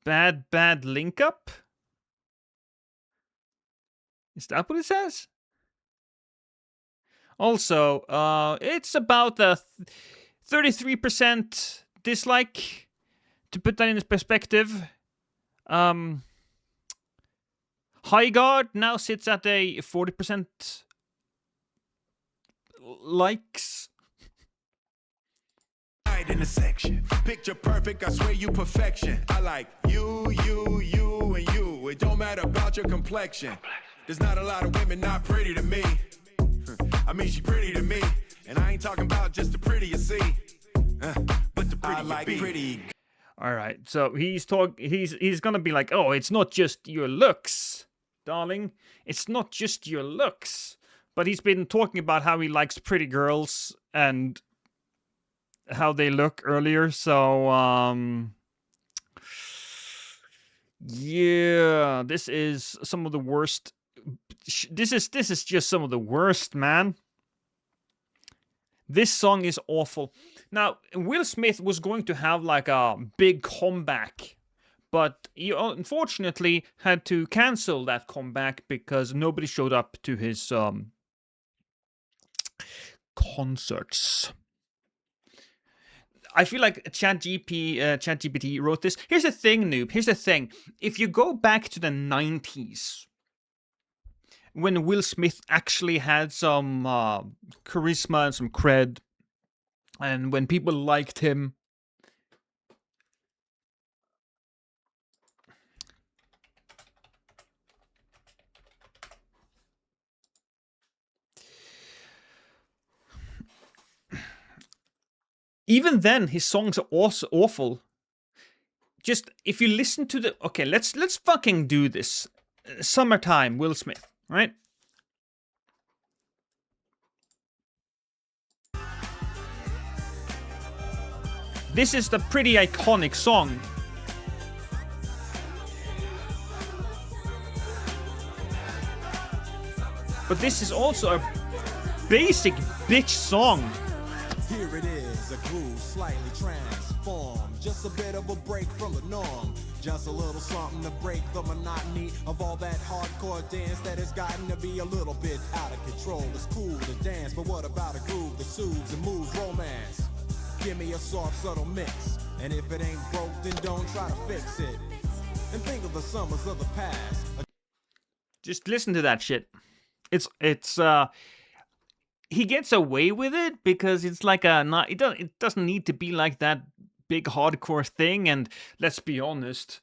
Bad link up? Is that what it says? Also, it's about the 33% dislike. To put that in perspective, High Guard now sits at a 40% likes. In the section, picture perfect, I swear you perfection. I like you, and you. It don't matter about your complexion. There's not a lot of women not pretty to me. I mean, she pretty to me, and I ain't talking about just the pretty you see, but the pretty I like pretty. All right, so he's gonna be like, oh, it's not just your looks, darling, it's not just your looks. But he's been talking about how he likes pretty girls and how they look earlier. So, yeah, this is some of the worst. This is just some of the worst, man. This song is awful. Now, Will Smith was going to have like a big comeback, but he unfortunately had to cancel that comeback because nobody showed up to his concerts. I feel like ChatGPT wrote this. Here's the thing, noob. Here's the thing. If you go back to the 90s, when Will Smith actually had some charisma and some cred, and when people liked him, even then his songs are also awful. Just if you listen to the okay, let's fucking do this. Summertime, Will Smith, right? This is the pretty iconic song. But this is also a basic bitch song. Here it is, a groove slightly transformed. Just a bit of a break from the norm. Just a little something to break the monotony of all that hardcore dance that has gotten to be a little bit out of control. It's cool to dance, but what about a groove that soothes and moves romance? Give me a soft, subtle mix. And if it ain't broke, then don't try to fix it. And think of the summers of the past. Just listen to that shit. It's he gets away with it because it's like it doesn't need to be like that big hardcore thing. And let's be honest,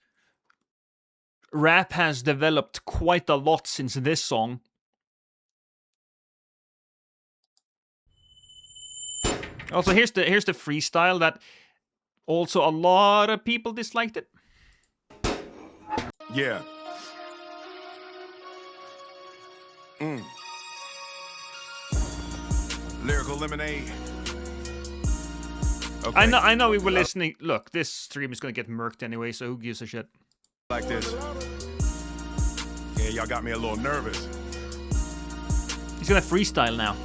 rap has developed quite a lot since this song. Also, here's the freestyle that also a lot of people disliked it. Yeah. Lyrical lemonade. Okay. I know we were listening. Look, this stream is gonna get murked anyway, so who gives a shit? Like this. Yeah, y'all got me a little nervous. He's gonna freestyle now.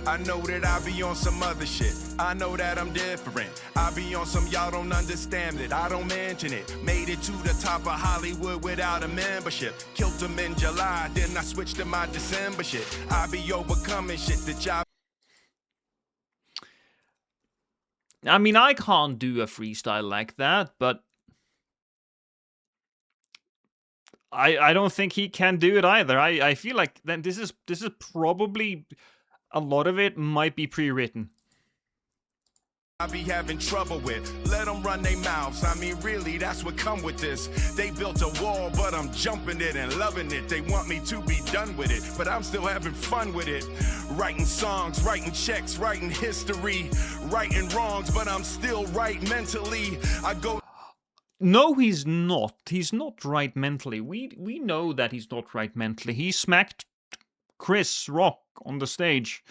I know that I be on some other shit. I know that I'm different. I be on some y'all don't understand it. I don't mention it. Made it to the top of Hollywood without a membership. Killed them in July, then I switched to my December shit. I be overcoming shit that y'all. I mean, I can't do a freestyle like that, but I don't think he can do it either. I feel like then this is probably a lot of it might be pre-written. I be having trouble with. Let them run their mouths. I mean, really, that's what come with this. They built a wall, but I'm jumping it and loving it. They want me to be done with it, but I'm still having fun with it. Writing songs, writing checks, writing history, writing wrongs, but I'm still right mentally. I go. No, he's not. He's not right mentally. We know that he's not right mentally. He smacked Chris Rock on the stage.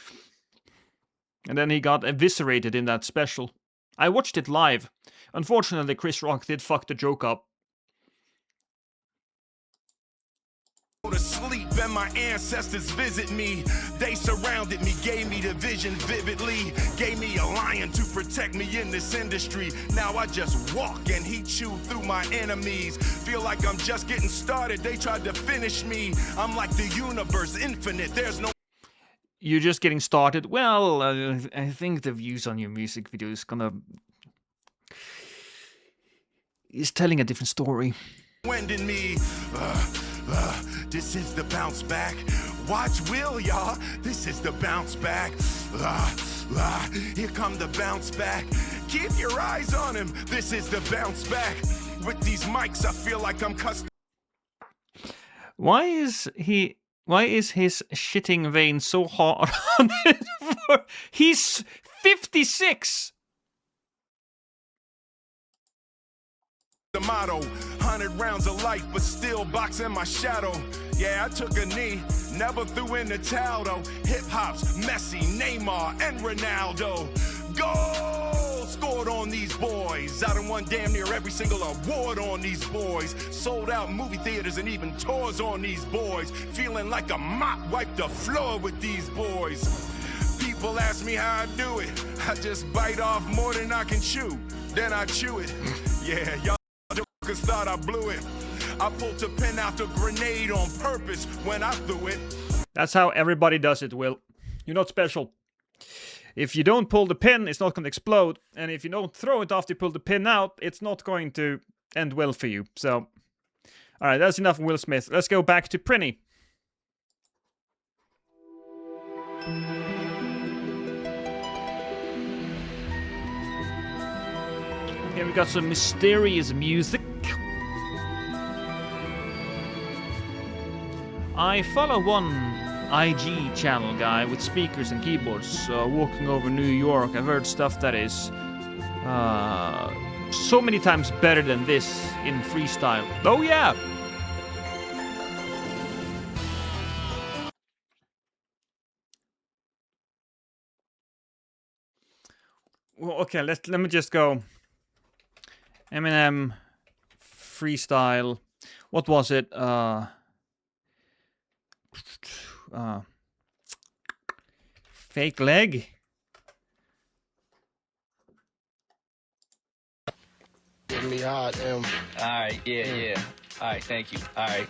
And then he got eviscerated in that special. I watched it live. Unfortunately, Chris Rock did fuck the joke up. Go to sleep and my ancestors visit me. They surrounded me, gave me the vision vividly. Gave me a lion to protect me in this industry. Now I just walk and he chew through my enemies. Feel like I'm just getting started. They tried to finish me. I'm like the universe, infinite. There's no. You're just getting started. Well, I think the views on your music video is telling a different story. Wind in me. This is the bounce back. Watch Will, y'all. This is the bounce back. Here come the bounce back. Keep your eyes on him. This is the bounce back. With these mics, I feel like I'm custom. Why is his shitting vein so hard on it? He's 56. the motto. 100 rounds of life, but still boxing my shadow. Yeah, I took a knee, never threw in the towel though. Hip hop's Messi, Neymar, and Ronaldo. Goal scored on these boys. I done won damn near every single award on these boys. Sold out movie theaters and even tours on these boys. Feeling like a mop wiped the floor with these boys. People ask me how I do it. I just bite off more than I can chew. Then I chew it. Yeah, y'all jokers thought I blew it. I pulled the pin out the grenade on purpose when I threw it. That's how everybody does it, Will. You're not special. If you don't pull the pin, it's not going to explode. And if you don't throw it after you pull the pin out, it's not going to end well for you. So, alright, that's enough of Will Smith. Let's go back to Prinny. Here we got some mysterious music. I follow one IG channel guy with speakers and keyboards walking over New York. I've heard stuff that is so many times better than this in freestyle. Oh yeah! Well, okay, let me just go. Eminem freestyle. What was it? Fake leg. Give me hard, M. Alright, yeah. Alright, thank you. Alright.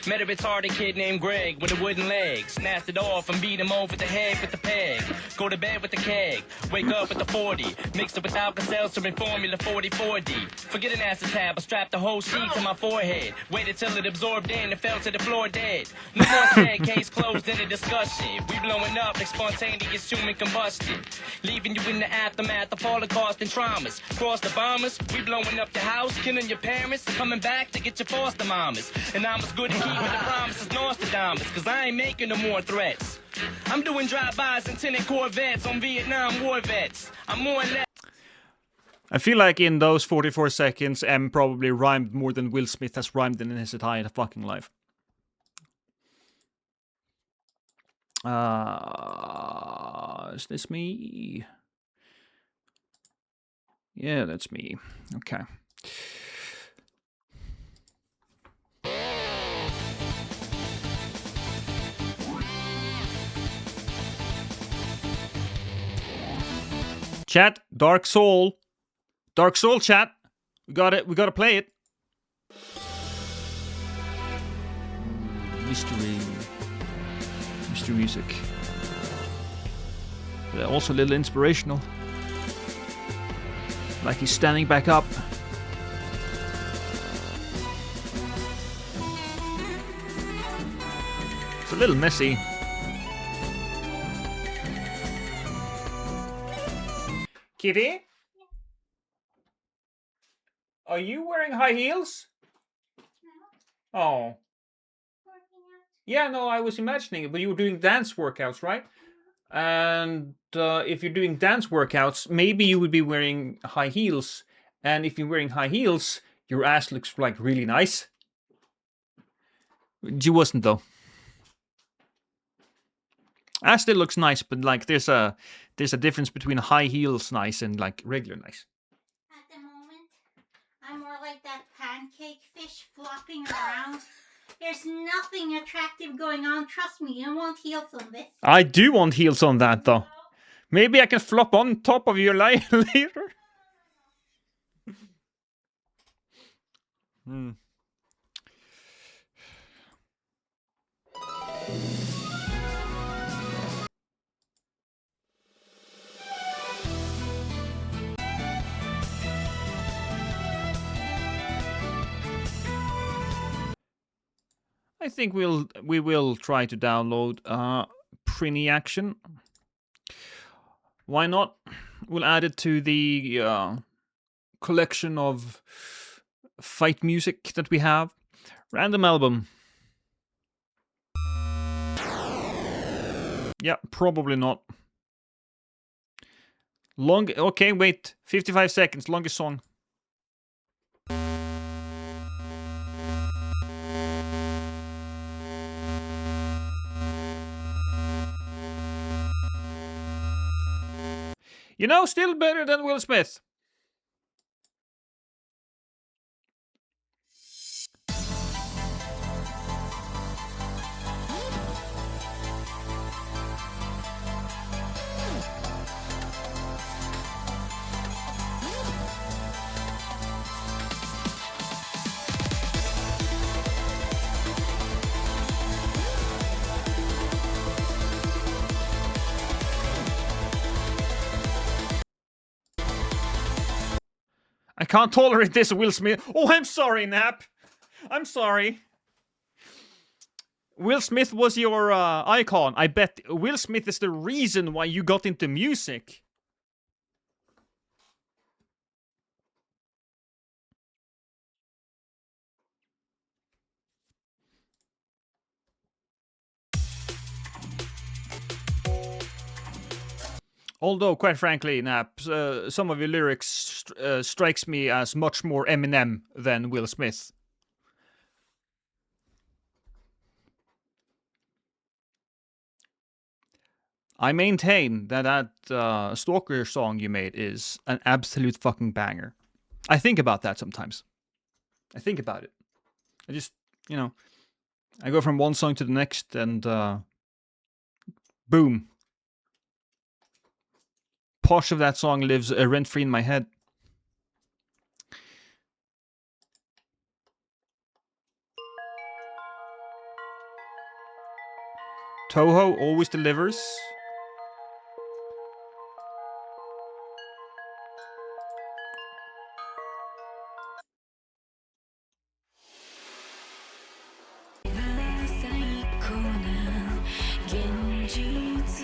Met a retarded kid named Greg with a wooden leg. Snatched it off and beat him over the head with the peg. Go to bed with the keg. Wake up with the 40. Mixed it with Alka-Seltzer and Formula 44D. Forget an acid tab. I strapped the whole sheet to my forehead. Waited till it absorbed in and fell to the floor dead. No more said, case closed in a discussion. We blowing up like spontaneous human combustion. Leaving you in the aftermath of Holocaust and traumas. Cross the bombers. We blowing up your house. Killing your parents. Coming back to get your foster mamas. And I'm as good at keeping the promises Nostradamus, cause I ain't making no more threats. I'm doing drive-bys and tinted Corvettes on Vietnam war vets. I'm more or less. I feel like in those 44 seconds, M probably rhymed more than Will Smith has rhymed in his entire fucking life. Is this me? Yeah, that's me. Okay. Chat, Dark Soul chat. We got it. We gotta play it. Mystery music. But also a little inspirational. Like he's standing back up. It's a little messy. Kitty? Are you wearing high heels? No. Oh. Yeah, no, I was imagining it, but you were doing dance workouts, right? And if you're doing dance workouts, maybe you would be wearing high heels. And if you're wearing high heels, your ass looks like really nice. You wasn't though. Ass still looks nice, but like there's a difference between high heels nice and like regular nice. At the moment, I'm more like that pancake fish flopping around. There's nothing attractive going on. Trust me, you want heels on this. I do want heels on that though. Maybe I can flop on top of your later. I think we will try to download Prinny Action. Why not? We'll add it to the collection of fight music that we have. Random album. Yeah, probably not. Okay, wait. 55 seconds, longest song. You know, still better than Will Smith. I can't tolerate this, Will Smith. Oh, I'm sorry, Nap. I'm sorry. Will Smith was your icon. I bet Will Smith is the reason why you got into music. Although, quite frankly, Nap, some of your lyrics strikes me as much more Eminem than Will Smith. I maintain that Stalker song you made is an absolute fucking banger. I think about that sometimes. I think about it. I just, you know, I go from one song to the next and boom. Posh of that song lives rent-free in my head. Toho always delivers.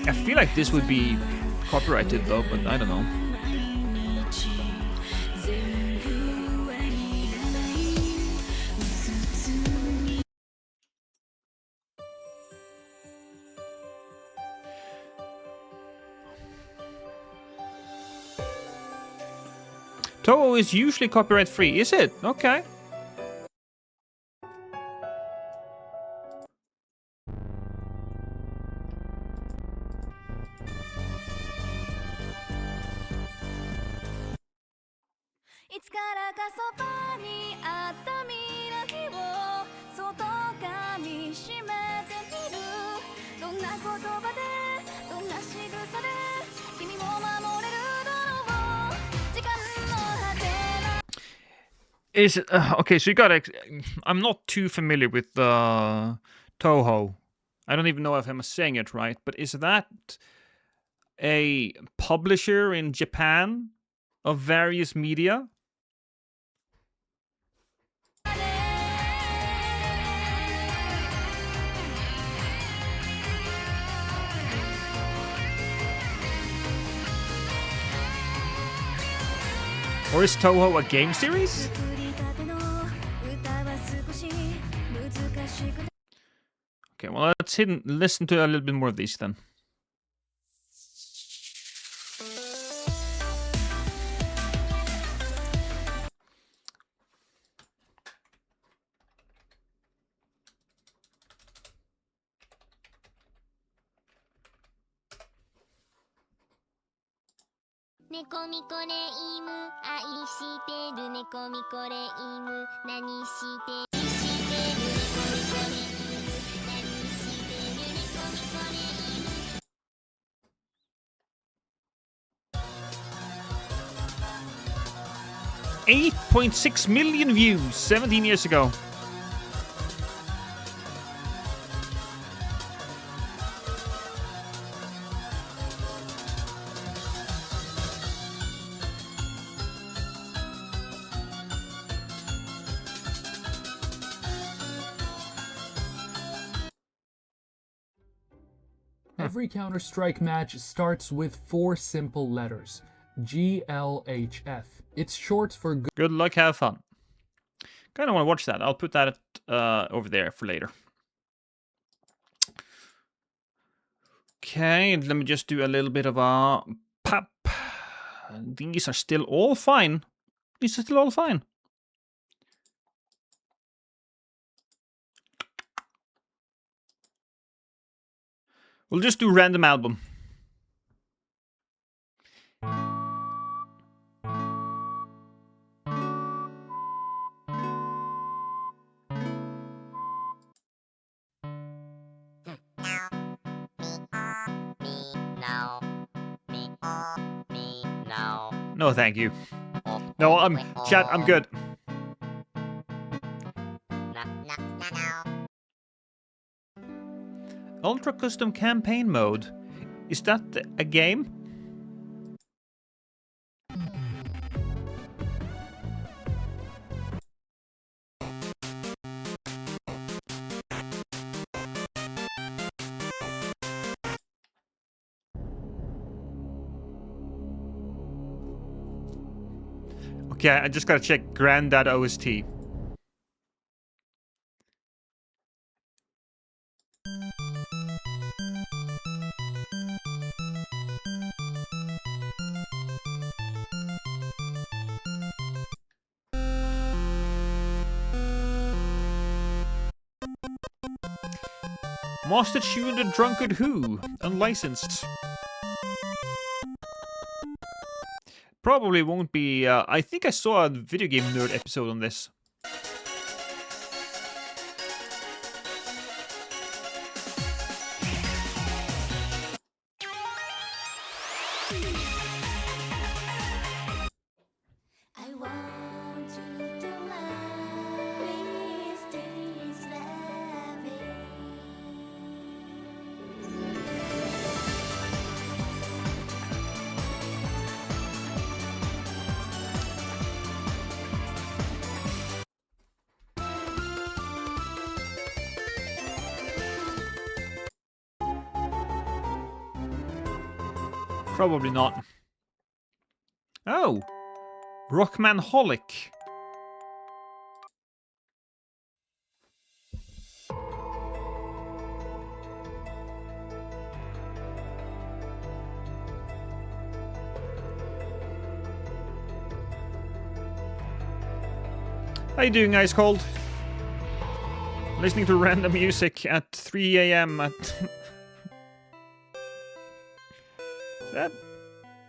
I feel like this would be copyrighted though, but I don't know. Toho is usually copyright free, is it? Okay. Is okay, so you gotta. I'm not too familiar with Toho. I don't even know if I'm saying it right, but is that a publisher in Japan of various media? Or is Toho a game series? Okay, well, let's listen to a little bit more of these then. $8.6 million views 17 years ago. Every Counter-Strike match starts with 4 simple letters. GLHF. It's short for good luck, have fun. Kind of want to watch that. I'll put that over there for later. Okay, let me just do a little bit of a pop. These are still all fine. These are still all fine. We'll just do random album. No, thank you. No, chat, I'm good. Ultra Custom Campaign Mode. Is that a game? Okay, I just gotta check Grandad OST. Master Tune the Drunkard Who, unlicensed. Probably won't be. I think I saw a video game nerd episode on this. Probably not. Oh! Rockmanholic. How you doing, Ice Cold? Listening to random music at 3 AM at...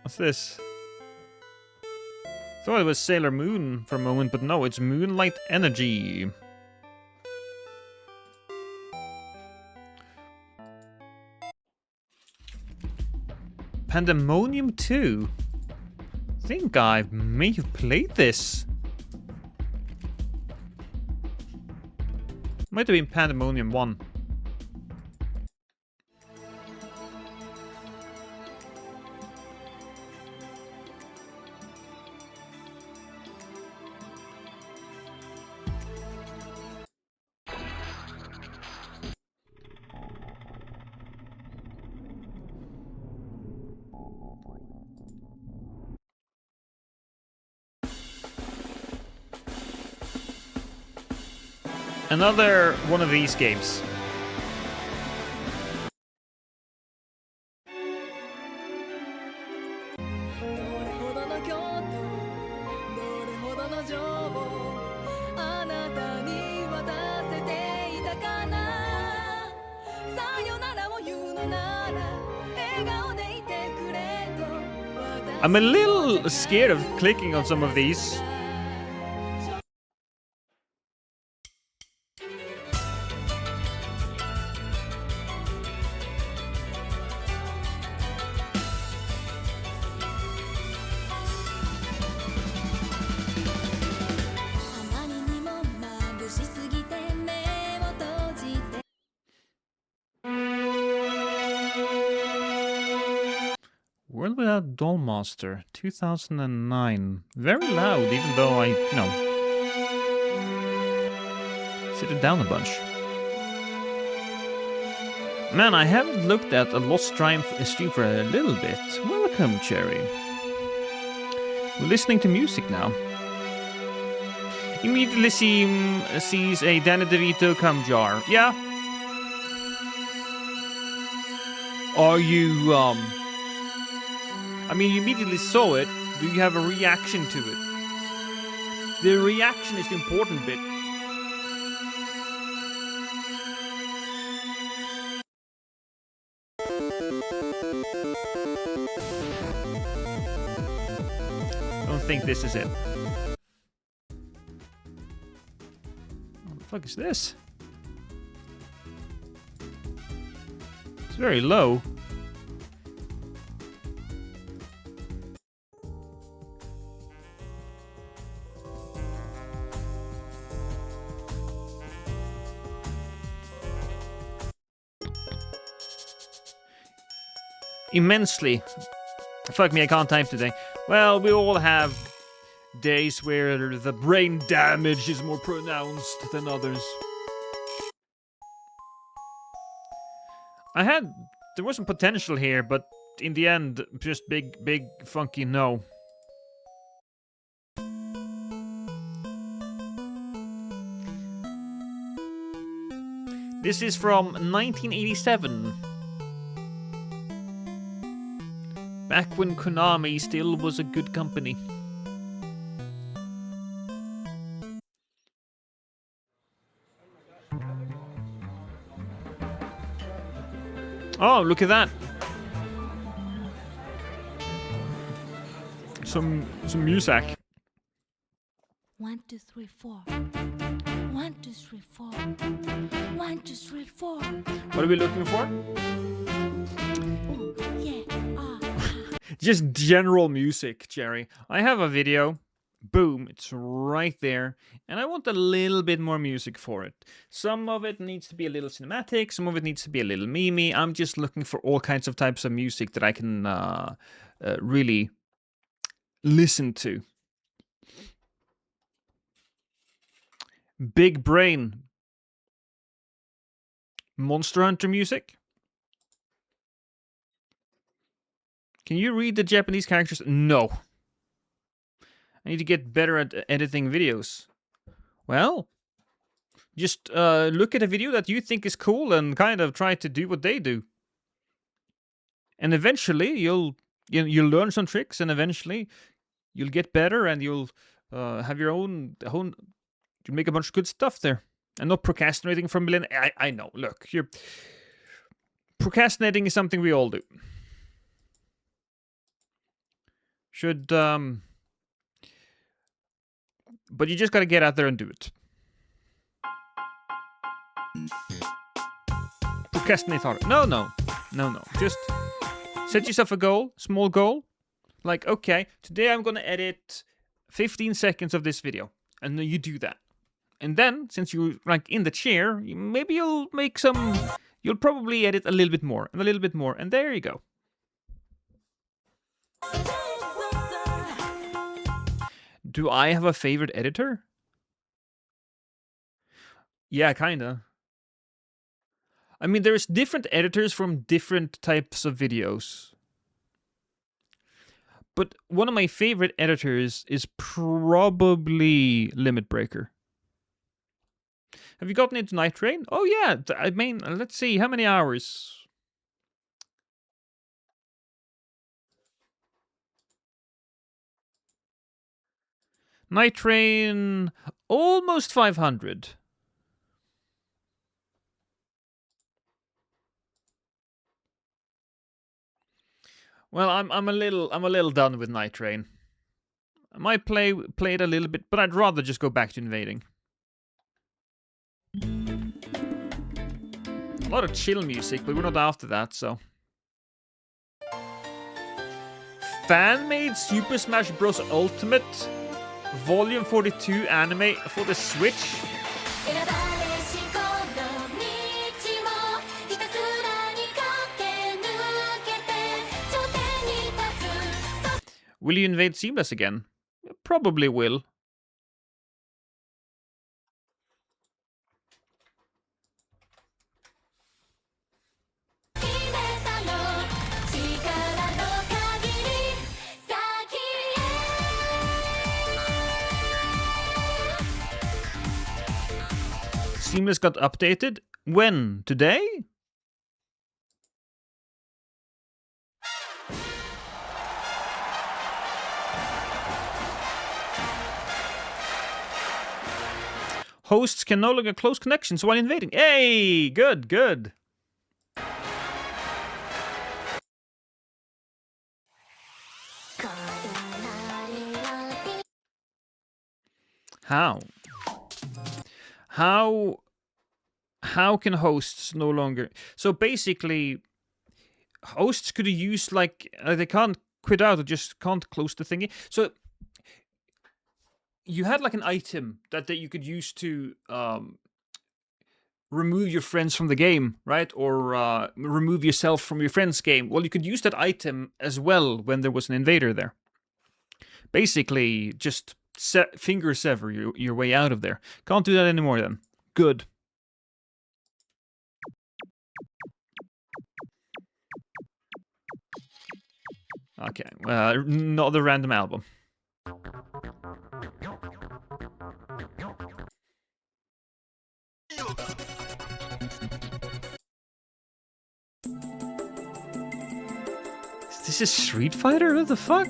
What's this? Thought it was Sailor Moon for a moment, but no, it's Moonlight Energy. Pandemonium 2? I think I may have played this. Might have been Pandemonium 1. Another one of these games. I'm a little scared of clicking on some of these. World Without Dollmaster, 2009. Very loud, even though I, sit it down a bunch. Man, I haven't looked at a Lost stream for a little bit. Welcome, Cherry. We're listening to music now. Immediately sees a Danny DeVito cum jar. Yeah. Are you, I mean, you immediately saw it. Do you have a reaction to it? The reaction is the important bit. I don't think this is it. What the fuck is this? It's very low. immensely. Fuck me, I can't type today. Well, we all have days where the brain damage is more pronounced than others. There was some potential here, but in the end, just big, funky no. This is from 1987. Back when Konami still was a good company. Oh, look at that. Some music. 1, 2, 3, 4. 1, 2, 3, 4. 1, 2, 3, 4. What are we looking for? Ooh, yeah, Just general music, Jerry. I have a video. Boom, it's right there. And I want a little bit more music for it. Some of it needs to be a little cinematic. Some of it needs to be a little memey. I'm just looking for all kinds of types of music that I can really listen to. Big Brain. Monster Hunter music. Can you read the Japanese characters? No. I need to get better at editing videos. Well, just look at a video that you think is cool and kind of try to do what they do. And eventually you'll learn some tricks, and eventually you'll get better, and you'll have your own you'll make a bunch of good stuff there. And not procrastinating for a million. I know. Look, procrastinating is something we all do. But you just gotta get out there and do it. Procrastinate hard. No. Just set yourself a goal, small goal. Like, okay, today I'm gonna edit 15 seconds of this video. And then you do that. And then, since you're like in the chair, maybe you'll probably edit a little bit more, and a little bit more, and there you go. Do I have a favorite editor? Yeah, kinda. I mean, there's different editors from different types of videos. But one of my favorite editors is probably Limit Breaker. Have you gotten into Night Train? Oh yeah, I mean, let's see, how many hours? Night Train, almost 500. Well, I'm a little done with Night Train. I might play it a little bit, but I'd rather just go back to invading. A lot of chill music, but we're not after that, so. Fan-made Super Smash Bros. Ultimate Volume 42 anime for the Switch. Will you invade Seamless again? Probably will. Seamless got updated. When? Today? Hosts can no longer close connections while invading. Hey, good. How? How can hosts no longer? So basically, hosts could use like they can't quit out or just can't close the thingy. So you had like an item that you could use to remove your friends from the game, right? Or remove yourself from your friend's game. Well, you could use that item as well when there was an invader there. Basically, just finger sever your way out of there. Can't do that anymore then. Good. Okay, another random album. This is Street Fighter? What the fuck?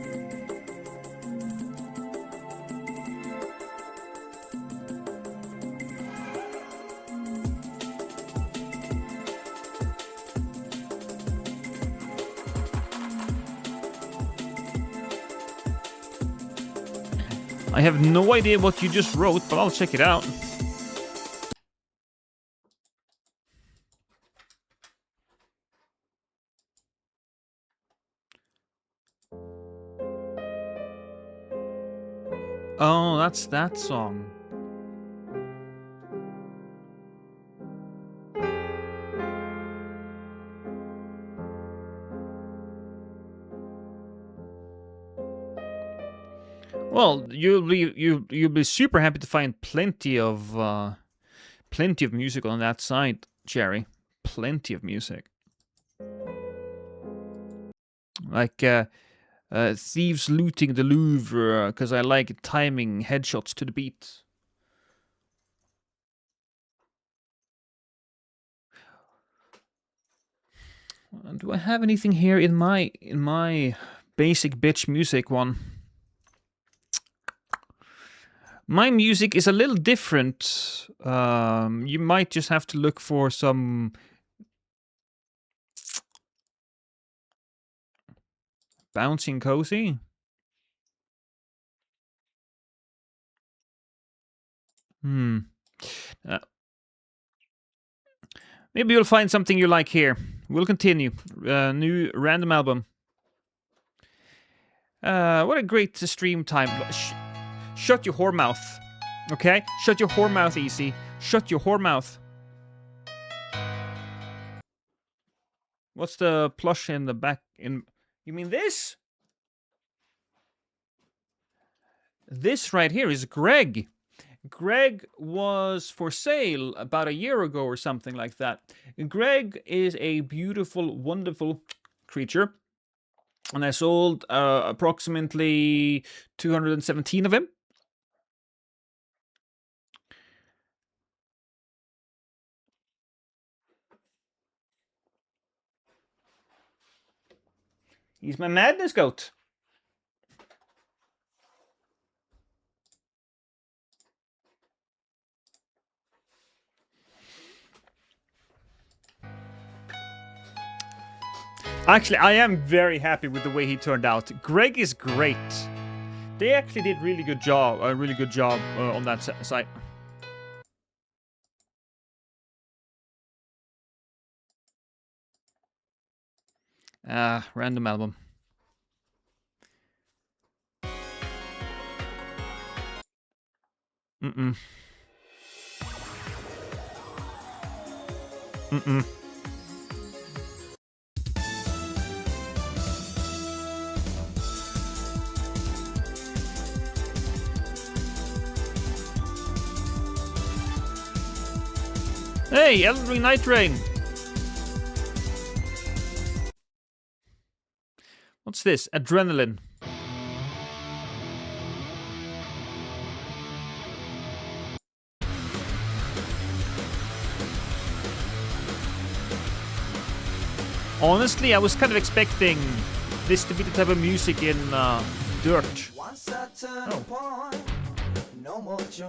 I have no idea what you just wrote, but I'll check it out. Oh, that's that song. Well, you'll be super happy to find plenty of music on that site, Jerry. Plenty of music. Like thieves looting the Louvre because I like timing headshots to the beat. Do I have anything here in my basic bitch music one? My music is a little different. You might just have to look for some bouncing cozy. Maybe you'll find something you like here. We'll continue. New random album. What a great stream time. Shut your whore mouth. Okay? Shut your whore mouth, Easy. Shut your whore mouth. What's the plush in the back? You mean this? This right here is Greg. Greg was for sale about a year ago or something like that. Greg is a beautiful, wonderful creature. And I sold approximately 217 of him. He's my madness goat. Actually, I am very happy with the way he turned out. Greg is great. They actually did a really good job on that site. Random album. Mm-mm. Mm-mm. Hey, Elden Ring Night Rain. What's this? Adrenaline. Honestly, I was kind of expecting this to be the type of music in Dirt. Oh. No more joy.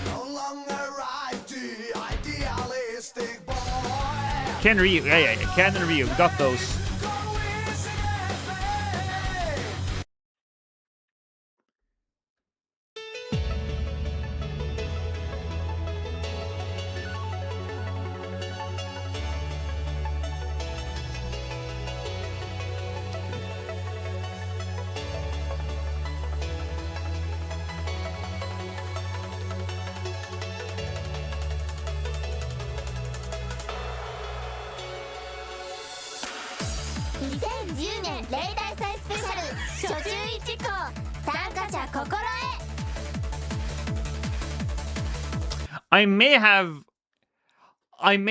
No longer ride the idealistic boy. Ken Ryu, yeah, Ken and Ryu, got those. 例題祭スペシャル初注意事項参加者心得 I may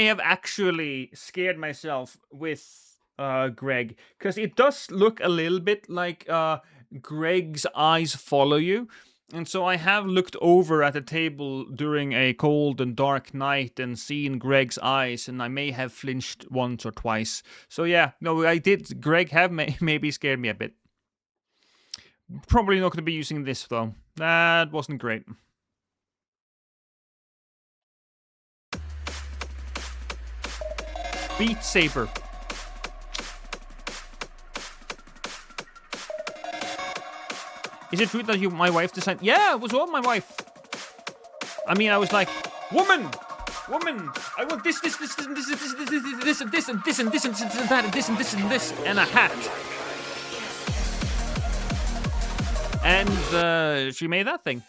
have actually scared myself with Greg, because it does look a little bit like Greg's eyes follow you. And so I have looked over at the table during a cold and dark night and seen Greg's eyes, and I may have flinched once or twice. So yeah, no, I did. Greg have maybe scared me a bit. Probably not going to be using this though. That wasn't great. Beat Saber. Is it true that my wife designed? Yeah, it was all my wife. I mean, I was like, woman, I want this, and this, and this, and this, and this, and this, and this, and that, and this, and this, and this, and a hat. And she made that thing.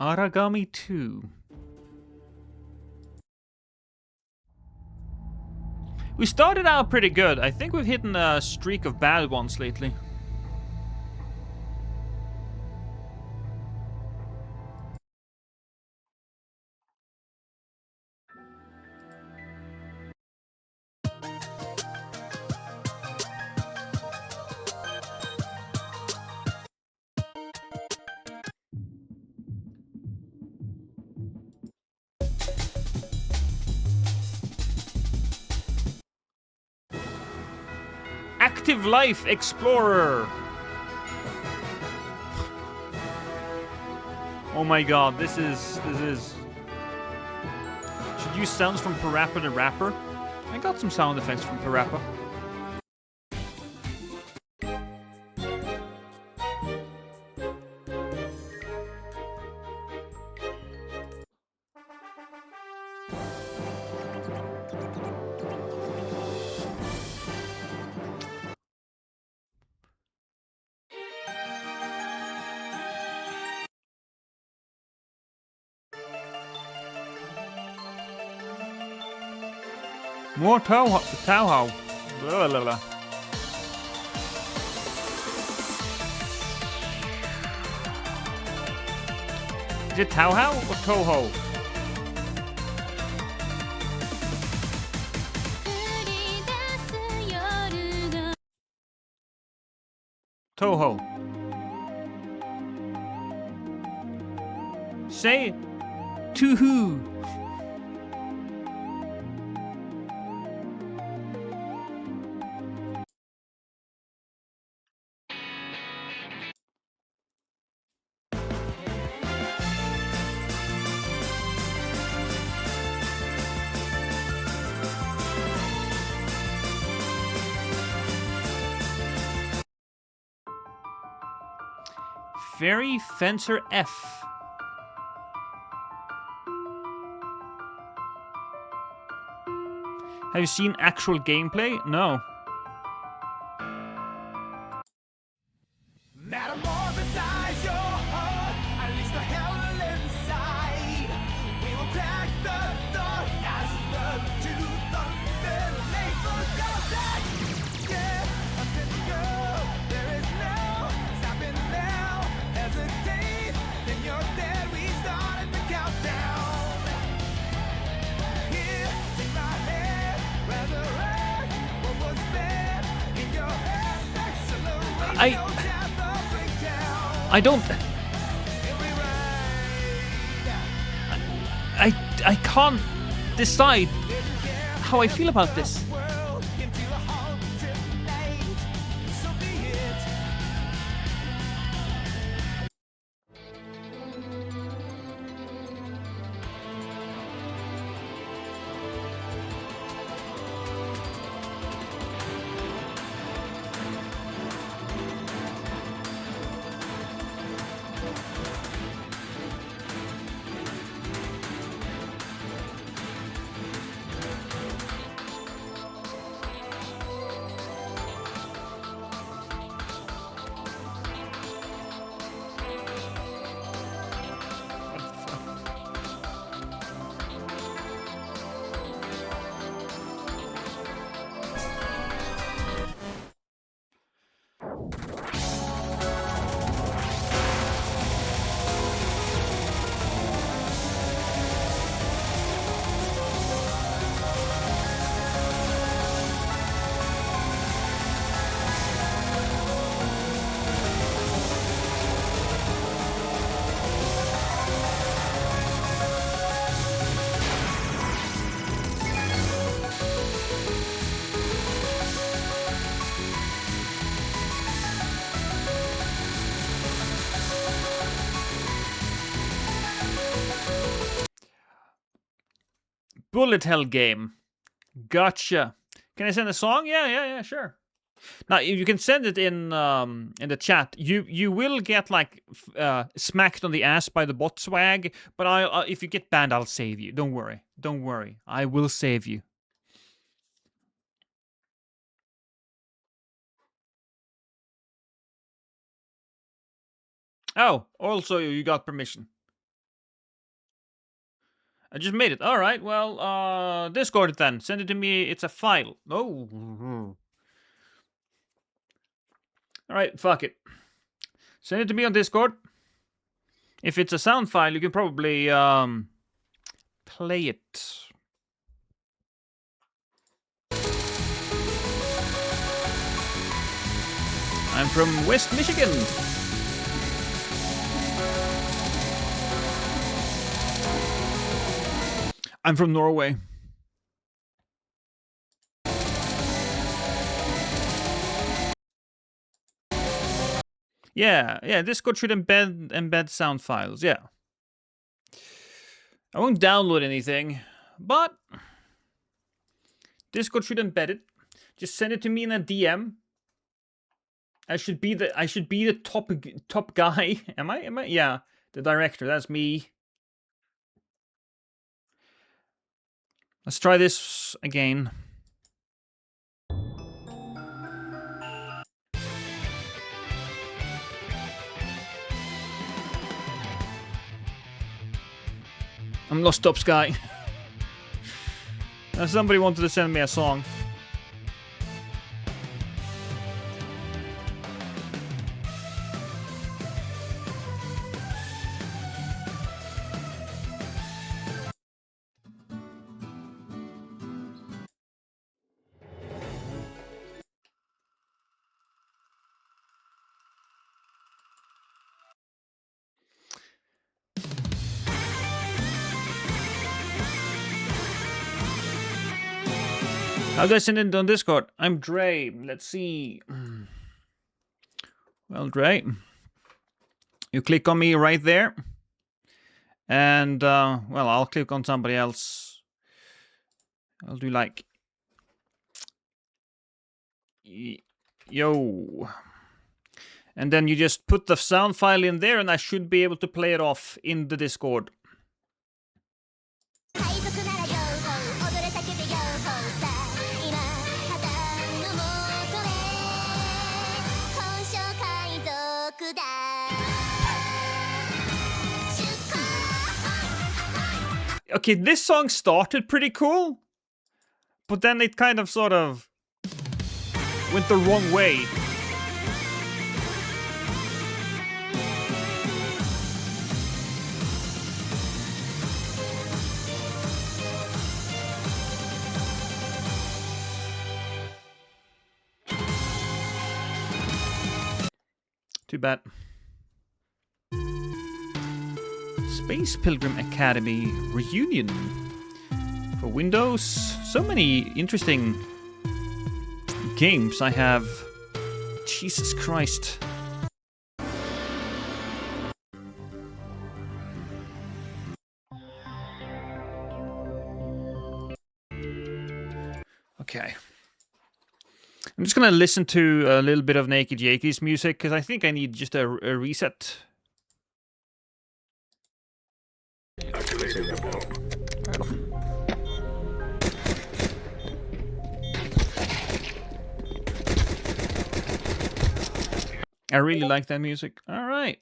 Aragami 2. We started out pretty good. I think we've hit a streak of bad ones lately. Active Life Explorer. Oh my god, this is... Should use sounds from Parappa the Rapper. I got some sound effects from Parappa. More Touhou. Blah, blah, blah. Is it Touhou or Toho? Toho. Say Tuhu. Fairy Fencer F. Have you seen actual gameplay? No. Metamorphosize your heart, at least the hell inside. We will crack the door as the two thunder labor goes back. Yeah, up in the girl, there is no stopping now. Hesitate, then you're dead. We started the countdown. Here, take my hand, resurrect what was there in your head. Accelerate. I don't... I can't decide how I feel about this. bullet hell game. Gotcha. Can I send a song? Yeah, sure. Now you can send it in the chat. You will get like smacked on the ass by the bot swag, but if you get banned, I'll save you. Don't worry. I will save you. Oh, also you got permission. I just made it. All right. Well, Discord it then. Send it to me. It's a file. Oh. All right. Fuck it. Send it to me on Discord. If it's a sound file, you can probably play it. I'm from West Michigan. I'm from Norway. Yeah, Discord should embed sound files, yeah. I won't download anything, but Discord should embed it. Just send it to me in a DM. I should be the top guy. Am I? Yeah, the director, that's me. Let's try this again. I'm Lost Top Sky. Somebody wanted to send me a song. How do I send it on Discord? I'm Dre. Let's see. Well, Dre, you click on me right there. And, well, I'll click on somebody else. I'll do like... Yo. And then you just put the sound file in there and I should be able to play it off in the Discord. Okay, this song started pretty cool, but then it kind of sort of went the wrong way. Too bad. Space Pilgrim Academy Reunion for Windows. So many interesting games I have. Jesus Christ. Okay. I'm just gonna listen to a little bit of Naked Yakey's music because I think I need just a reset. I really like that music. All right.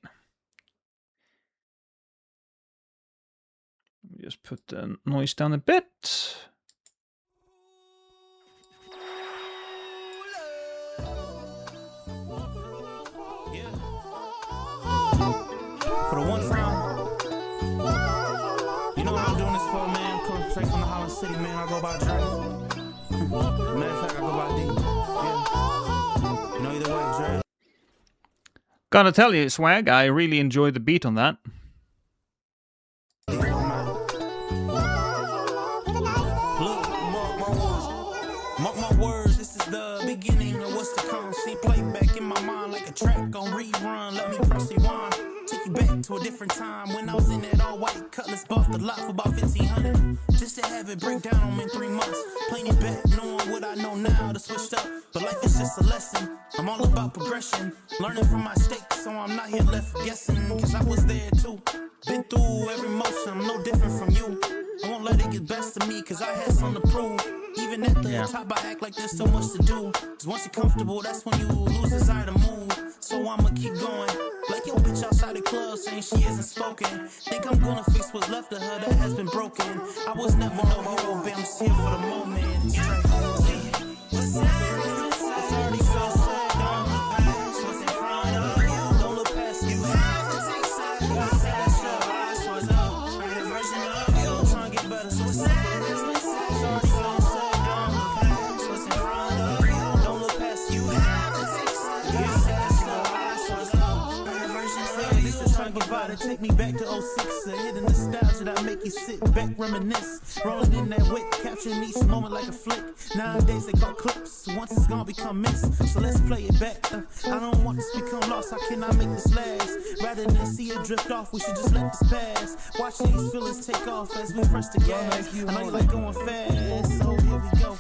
Let me just put the noise down a bit. For the one time. You know what I'm doing this for, man? Come straight from the Holland City, man. I go by Dre. Matter of fact, I go by D. Yeah. You know, either way, Dre. Gotta tell you, Swag, I really enjoyed the beat on that. Mark my words, this is the beginning of what's to come. See, play back in my mind like a track on rerun. Let me press rewind. Take you back to a different time when I was in that all white Cutlass, bought the lot for about 1,500. Just to have it break down on me in 3 months. Playing it back, knowing what I know now to switch up. But life is just a lesson. I'm all about progression, learning from my mistakes, so I'm not here left guessing. Cause I was there too. Been through every motion, I'm no different from you. I won't let it get best of me, cause I had something to prove. Even at the top, I act like there's so much to do. Cause once you're comfortable, that's when you lose desire to move. So I'ma keep going. Like your bitch outside the club saying she isn't spoken. Think I'm gonna fix what's left of her that has been broken. I was never no hero, but I'm just here for the moment. It's already so sad, don't look past what's in front of you. Don't look past you. Have to take sides. Gotta set your eyes towards up. Bring a version of you. Trying to get better. So it's already so sad, don't look past what's in front of you. Don't look past you. Have to take sides. Gotta set your eyes towards up. Bring a version of you. This is trying to provide and take me back to 06. A hidden nostalgia that make you sit back, reminisce. Rolling in that whip, capturing each moment like a flick. Nowadays they call clips. Once it's gone, become missed. So let's play it back. I don't want this to become lost. How can I make this last? Rather than see it drift off, we should just let this pass. Watch these feelings take off as we press the gas. I know you like going fast, so here we go.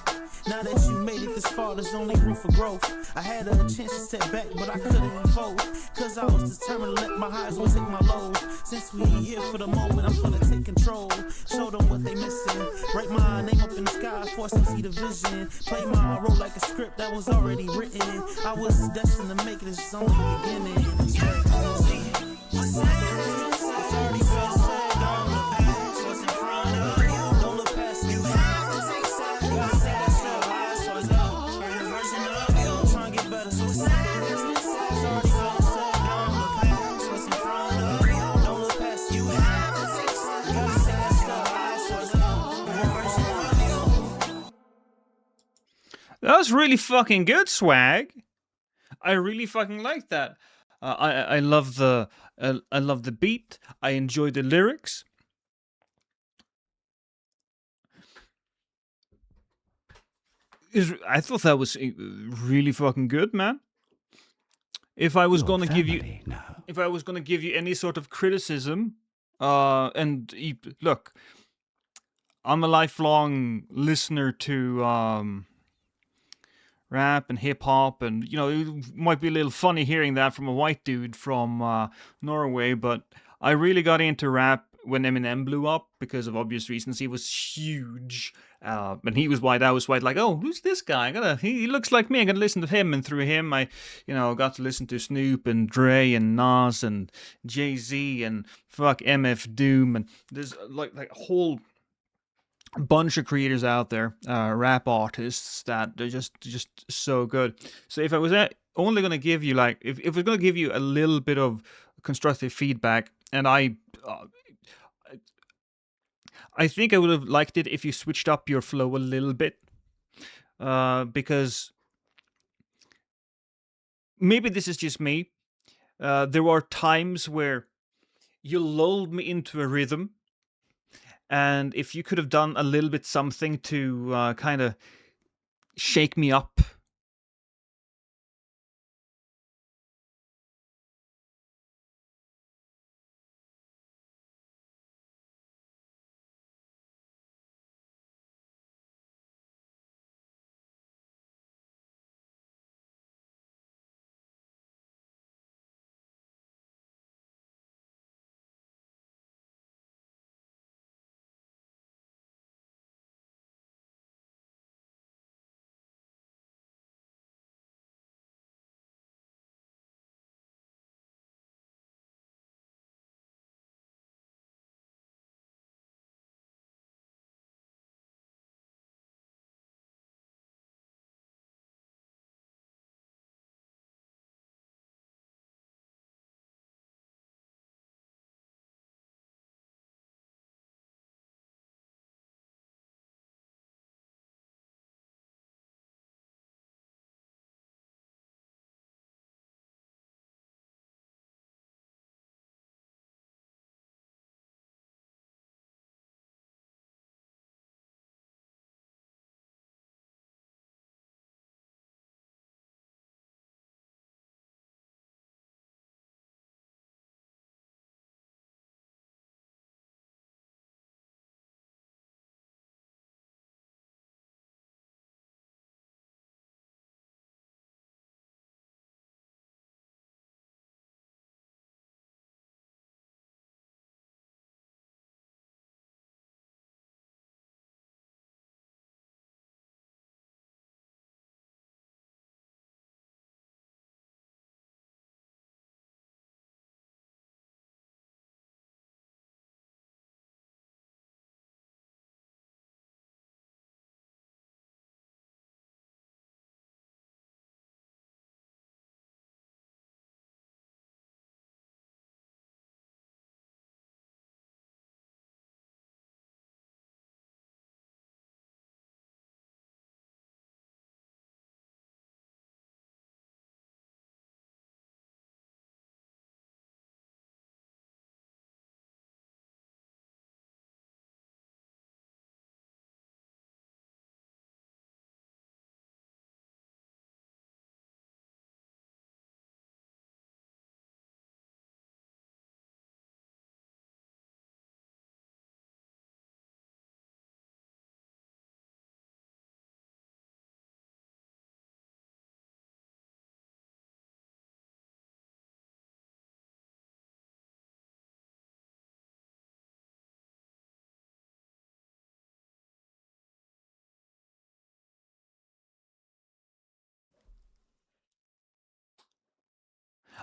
Now that you made it this far, there's only room for growth. I had a chance to step back, but I couldn't fold. Cause I was determined to let my highs will take my lows. Since we here for the moment, I'm gonna take control. Show them what they missing. Write my name up in the sky, force them see the vision. Play my role like a script that was already written. I was destined to make it, this is only the beginning. It's already so sad, don't look past what's in front of you. Don't look past you. Have to take sides. Gotta set your eyes towards up. Bring a version of you. Trying to get better. So it's already so sad, don't look past what's in front of you. Don't look past you. Have to take sides. Gotta set your eyes towards up. Bring a version of you. That was really fucking good, Swag. I really fucking like that. I love the beat. I enjoy the lyrics. I thought that was really fucking good, man. If I was gonna give you any sort of criticism, look, I'm a lifelong listener to rap and hip hop, and it might be a little funny hearing that from a white dude from Norway, but I really got into rap when Eminem blew up because of obvious reasons. He was huge, and he was white. I was white. Like, oh, who's this guy? He looks like me. I'm gonna listen to him, and through him, I, got to listen to Snoop and Dre and Nas and Jay-Z and fuck MF Doom, and there's like a whole bunch of creators out there, rap artists that they're just so good. So if I was only going to give you if I was going to give you a little bit of constructive feedback, and I think I would have liked it if you switched up your flow a little bit, because maybe this is just me. There were times where you lulled me into a rhythm. And if you could have done a little bit something to kind of shake me up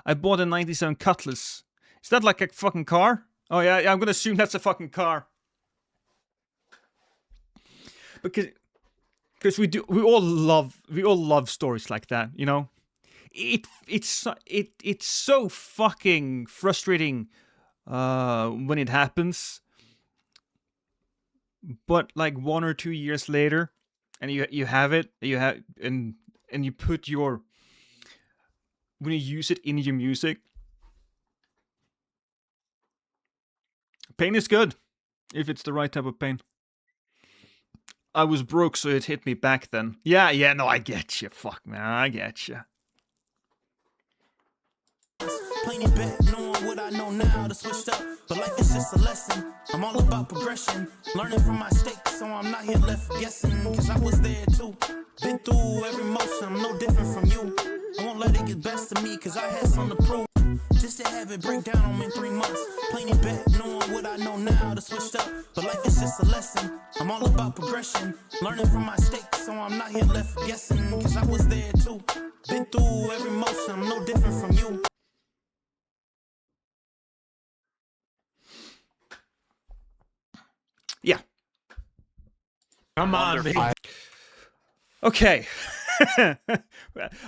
I bought a 97 Cutlass. Is that like a fucking car? Oh yeah, I'm gonna assume that's a fucking car. Because we all love stories like that, you know? It's so fucking frustrating when it happens. But like 1 or 2 years later, and you have it, and you put your, when you use it in your music, pain is good if it's the right type of pain. I was broke, so it hit me back then. Yeah, no, I get you. Fuck, man, I get you. Plenty bet, knowing what I know now to switch up. But life is just a lesson. I'm all about progression. Learning from my mistakes, so I'm not here left guessing. Cause I was there too. Been through every motion, I'm no different from you. I won't let it get best of me, cause I had something to prove. Just to have it break down on me in 3 months. Plenty bet, knowing what I know now to switch up. But life is just a lesson. I'm all about progression. Learning from my mistakes, so I'm not here left guessing. Cause I was there too. Been through every motion, I'm no different from you. Yeah. Come on, baby. Okay. A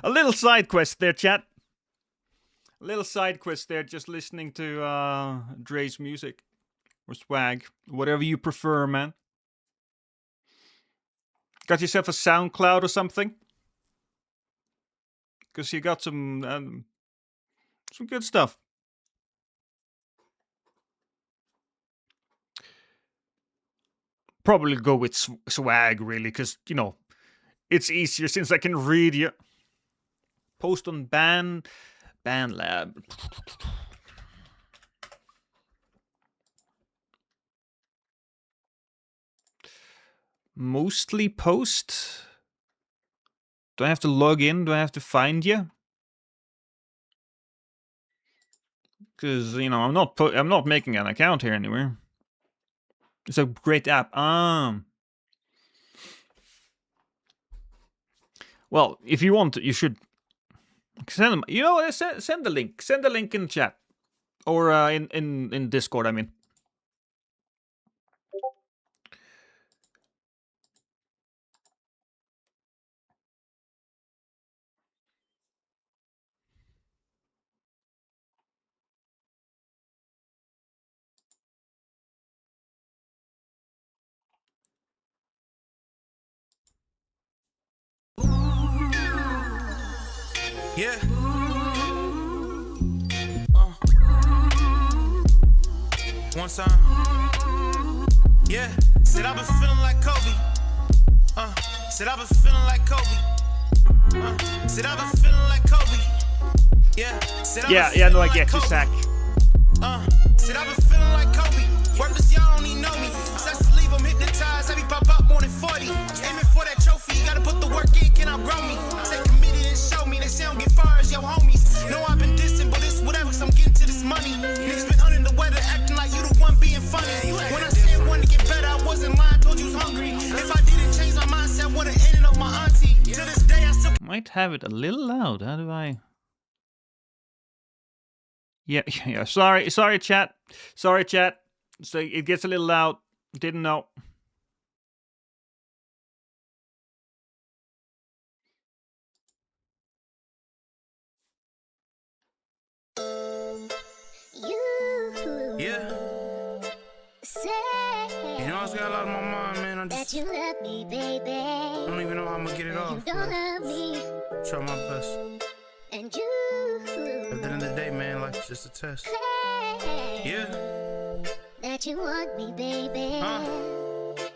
little side quest there, chat. A little side quest there, just listening to Dre's music. Or swag. Whatever you prefer, man. Got yourself a SoundCloud or something? Because you got some good stuff. Probably go with swag, really, because, you know, it's easier since I can read you. Post on BandLab. Mostly post. Do I have to log in? Do I have to find you? Because, you know, I'm not making an account here anywhere. It's a great app. Well, if you want, you should send them. You know, send the link. Send the link in chat or in Discord. I mean. Yeah. One time. Yeah. Said I've been feeling like Kobe. Said I've been feeling like Kobe. Said I've been feeling like Kobe. Yeah. Said I've been yeah, no, I feeling get like you, Kobe. Zach. Said I've been feeling like Kobe. Worthless, y'all don't even know me. Obsessed to leave them hypnotized. Every pop up more than 40. Aiming for that trophy. Gotta put the work in, can outgrow me. Say committed and show me. They say don't get far as your homies. Know I've been distant, but it's whatever, cause I'm getting to this money. Niggas been under the weather, acting like you the one being funny. When I said I wanted to get better, I wasn't lying, told you was hungry. If I didn't change my mindset, I would've ended up my auntie. To this day, I still Might have it a little loud. How do I? Yeah. Sorry, chat. Sorry, chat. So it gets a little loud. Didn't know. Yeah. You know I just got a lot on my mind, man. I just, You love me, baby. I don't even know how I'm gonna get it off. You don't love me, Try my best. and you At the end of the day, man, life's just a test. say Yeah. that you want me, baby,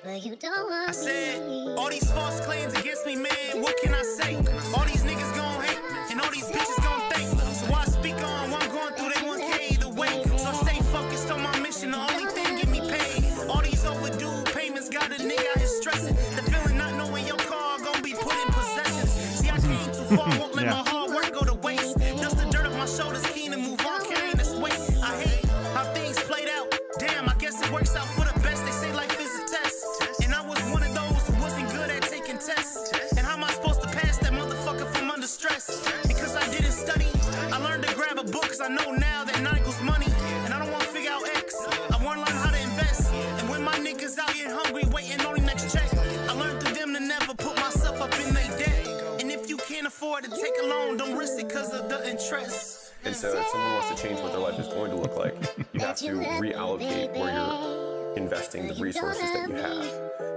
but you don't want I said, me. all these false claims against me, man, what can I say? All these niggas gon' hate, and all these bitches gon' think. So I speak on what I'm going through, they won't care either way. So I stay focused on my mission, the only thing get me paid. All these overdue payments got a nigga out here stressing. The feeling not knowing your car gon' be put in possession. See, I came too far, won't let my hard work go to waste. Dust the dirt off my shoulders, keen to move on, carrying this weight. I hate how things played out. Damn, I guess it works out for the best. They say life is a test. And I was one of those who wasn't good at taking tests. And how am I supposed to pass that motherfucker from under stress? Because I didn't study, I learned to grab a the book cause I know now that 9 equals money. And I don't wanna figure out X. I wanna learn how to invest. And when my niggas out here hungry, waiting on the next check, I learned through them to never put myself up in their debt. And if you can't afford to take a loan, don't risk it cause of the interest. And so if someone wants to change what their life is going to look like, you have to reallocate where you're investing the resources that you have.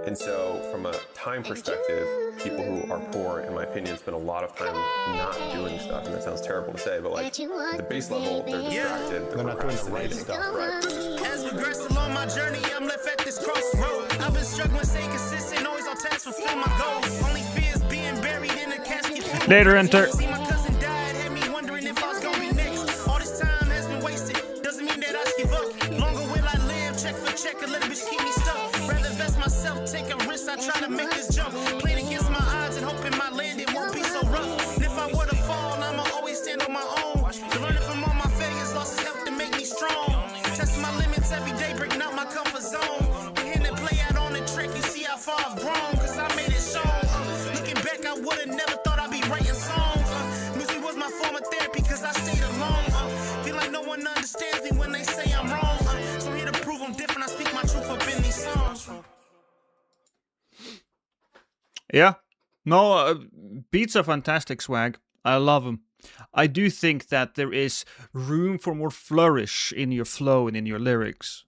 And so from a time perspective, people who are poor, in my opinion, spend a lot of time not doing stuff. And that sounds terrible to say, but like at the base level, they're distracted, they're not doing the right stuff, right? As we progress along my journey, I'm left at this crossroad. I've been struggling, staying consistent, always on task, fulfill my goals. Only fears being buried in a casket. Later, enter. See my cousin died, had me wondering if I was gonna be next. All this time has been wasted, doesn't mean that I should give up. Longer will I live, check for check, a little bitch keep me stuck. Rather invest myself, take a risk, I try to make this jump. Playing against my odds and hoping my landing won't be so rough. And if I were to fall, I'ma always stand on my own. Learning from all my failures, losses help to make me strong. Testing my limits every day, breaking out my comfort zone. We're hitting it play out on the trick, you see how far I've grown, cause I made it shown. Looking back, I would've never thought I'd be writing songs. Music was my form of therapy, cause I stayed alone. Feel like no one understands me when they say I'm wrong. So I'm here to prove I'm different, I speak my truth up in these songs. Yeah. No, beats are fantastic, Swag. I love them. I do think that there is room for more flourish in your flow and in your lyrics.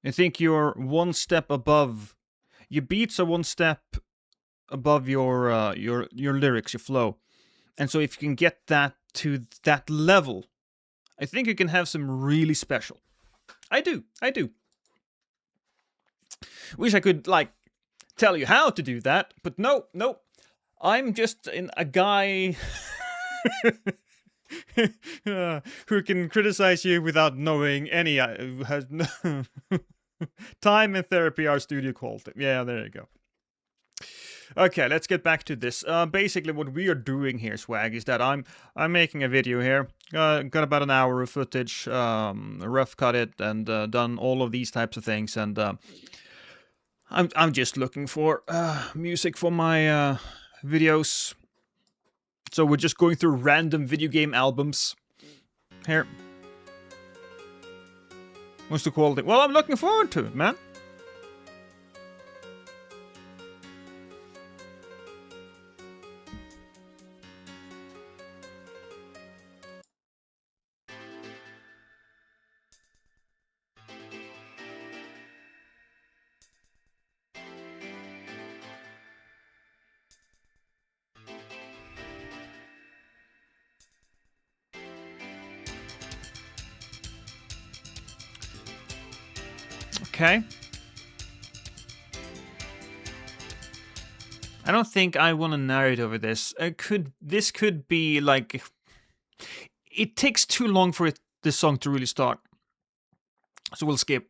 I think you're one step above. Your beats are one step above your lyrics, your flow. And so if you can get that to that level, I think you can have some really special. I do. Wish I could, like, tell you how to do that, but no. I'm just a guy who can criticize you without knowing any. Who has time and therapy are studio quality. Yeah, there you go. Okay, let's get back to this. Basically, what we are doing here, Swag, is that I'm making a video here. Got about an hour of footage, rough cut it, and done all of these types of things. And I'm just looking for music for my videos. So we're just going through random video game albums here. What's the quality? Well, I'm looking forward to it, man. Okay. I don't think I want to narrate over this. This could be like, it takes too long for this song to really start. So we'll skip.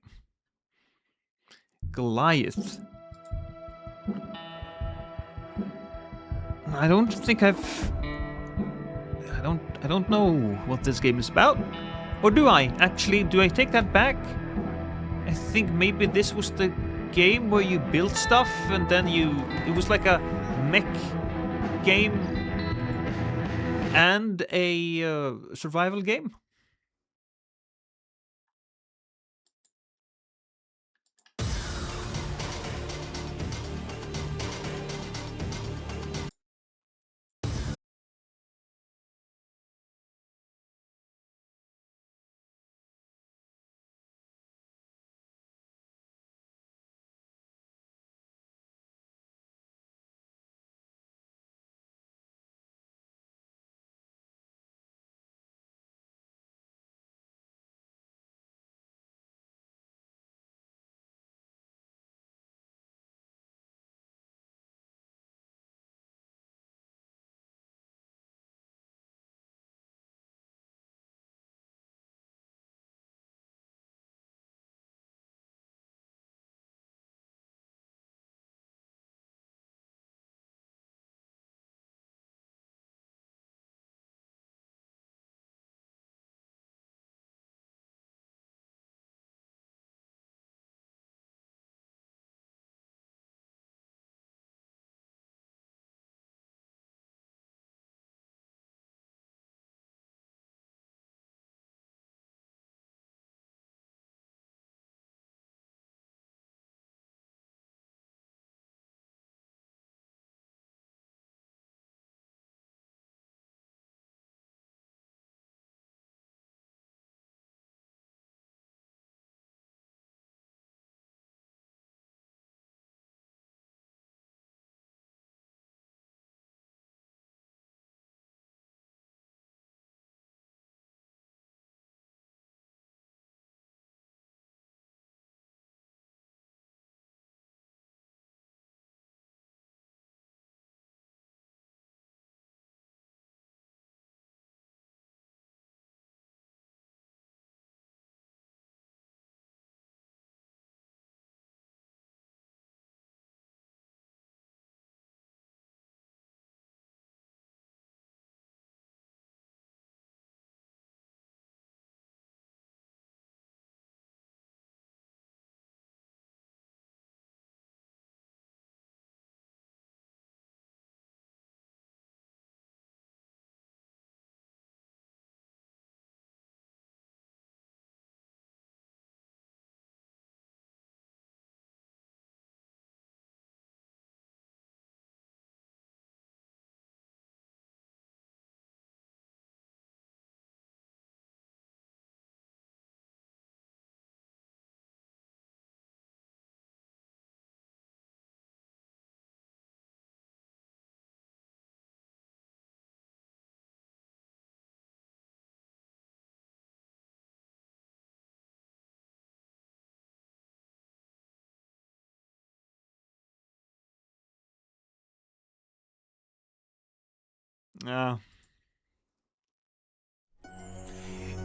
Goliath. I don't think I don't know what this game is about. Or do I? Actually, do I take that back? I think maybe this was the game where you built stuff and then it was like a mech game and a survival game.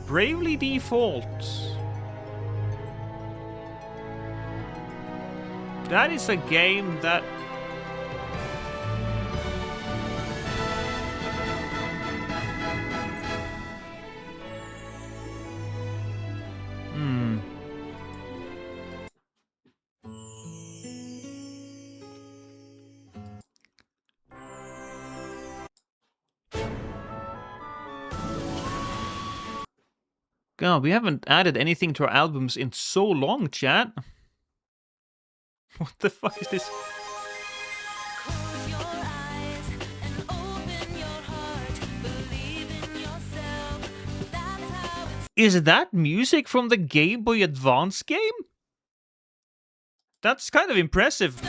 Bravely Default. That is a game that... God, we haven't added anything to our albums in so long, chat. What the fuck is this? Is that music from the Game Boy Advance game? That's kind of impressive.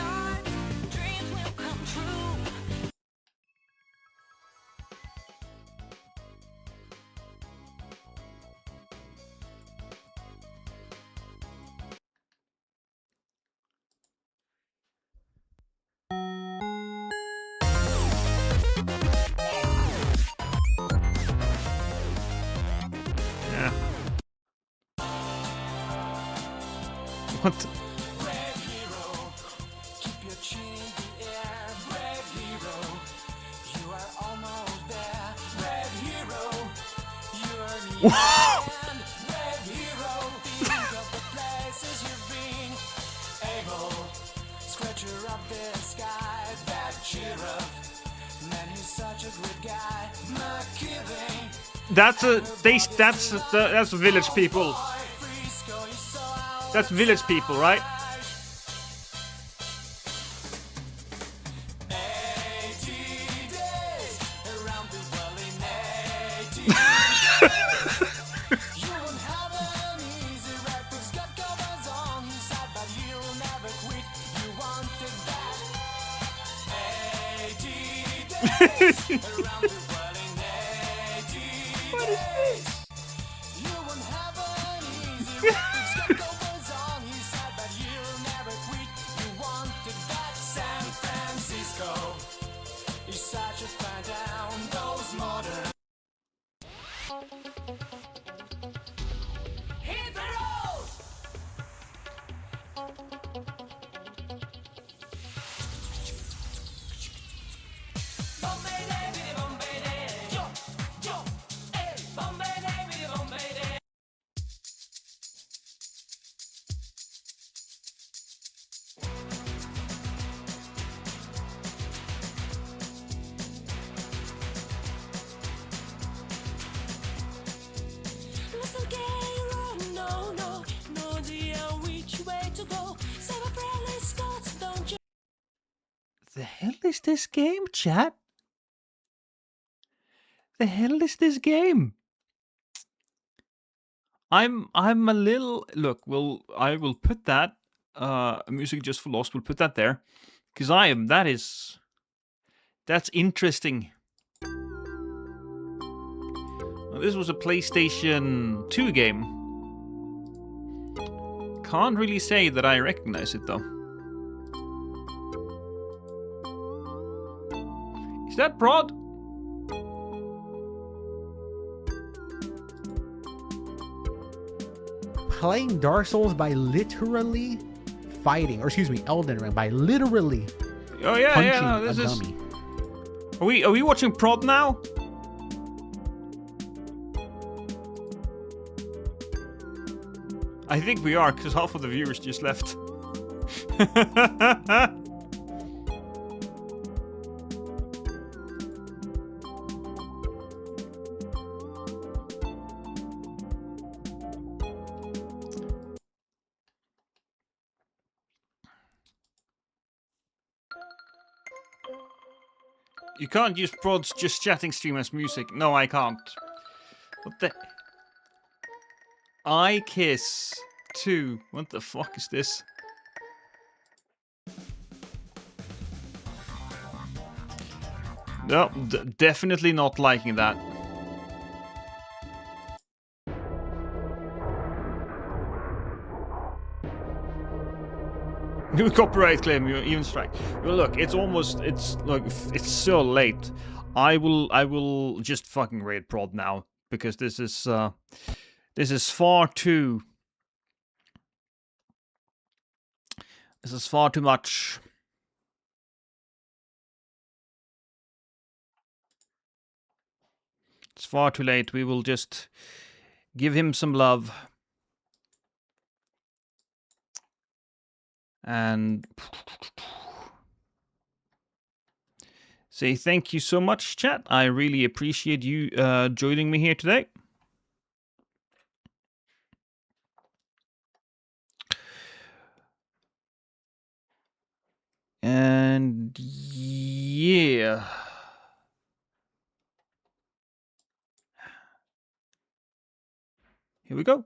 Yeah. What? That's village people. That's village people, right? What is this? The hell is this game, chat? The hell is this game? I'm a little look. I will put that music just for Lost. We'll put that there because that's interesting. Well, this was a PlayStation 2 game. Can't really say that I recognize it though. Is that Prod? Playing Dark Souls by literally fighting, or excuse me, Elden Ring by literally punching no, a dummy. Are we watching Prod now? I think we are, because half of the viewers just left. You can't use Prod's just chatting stream as music. No, I can't. What the... I Kiss 2. What the fuck is this? No, definitely not liking that. Copyright claim, you even strike. Well, look, it's so late. I will just fucking raid prod now, because this is far too much. It's far too late. We will just give him some love. And say thank you so much, chat. I really appreciate you joining me here today. And yeah. Here we go.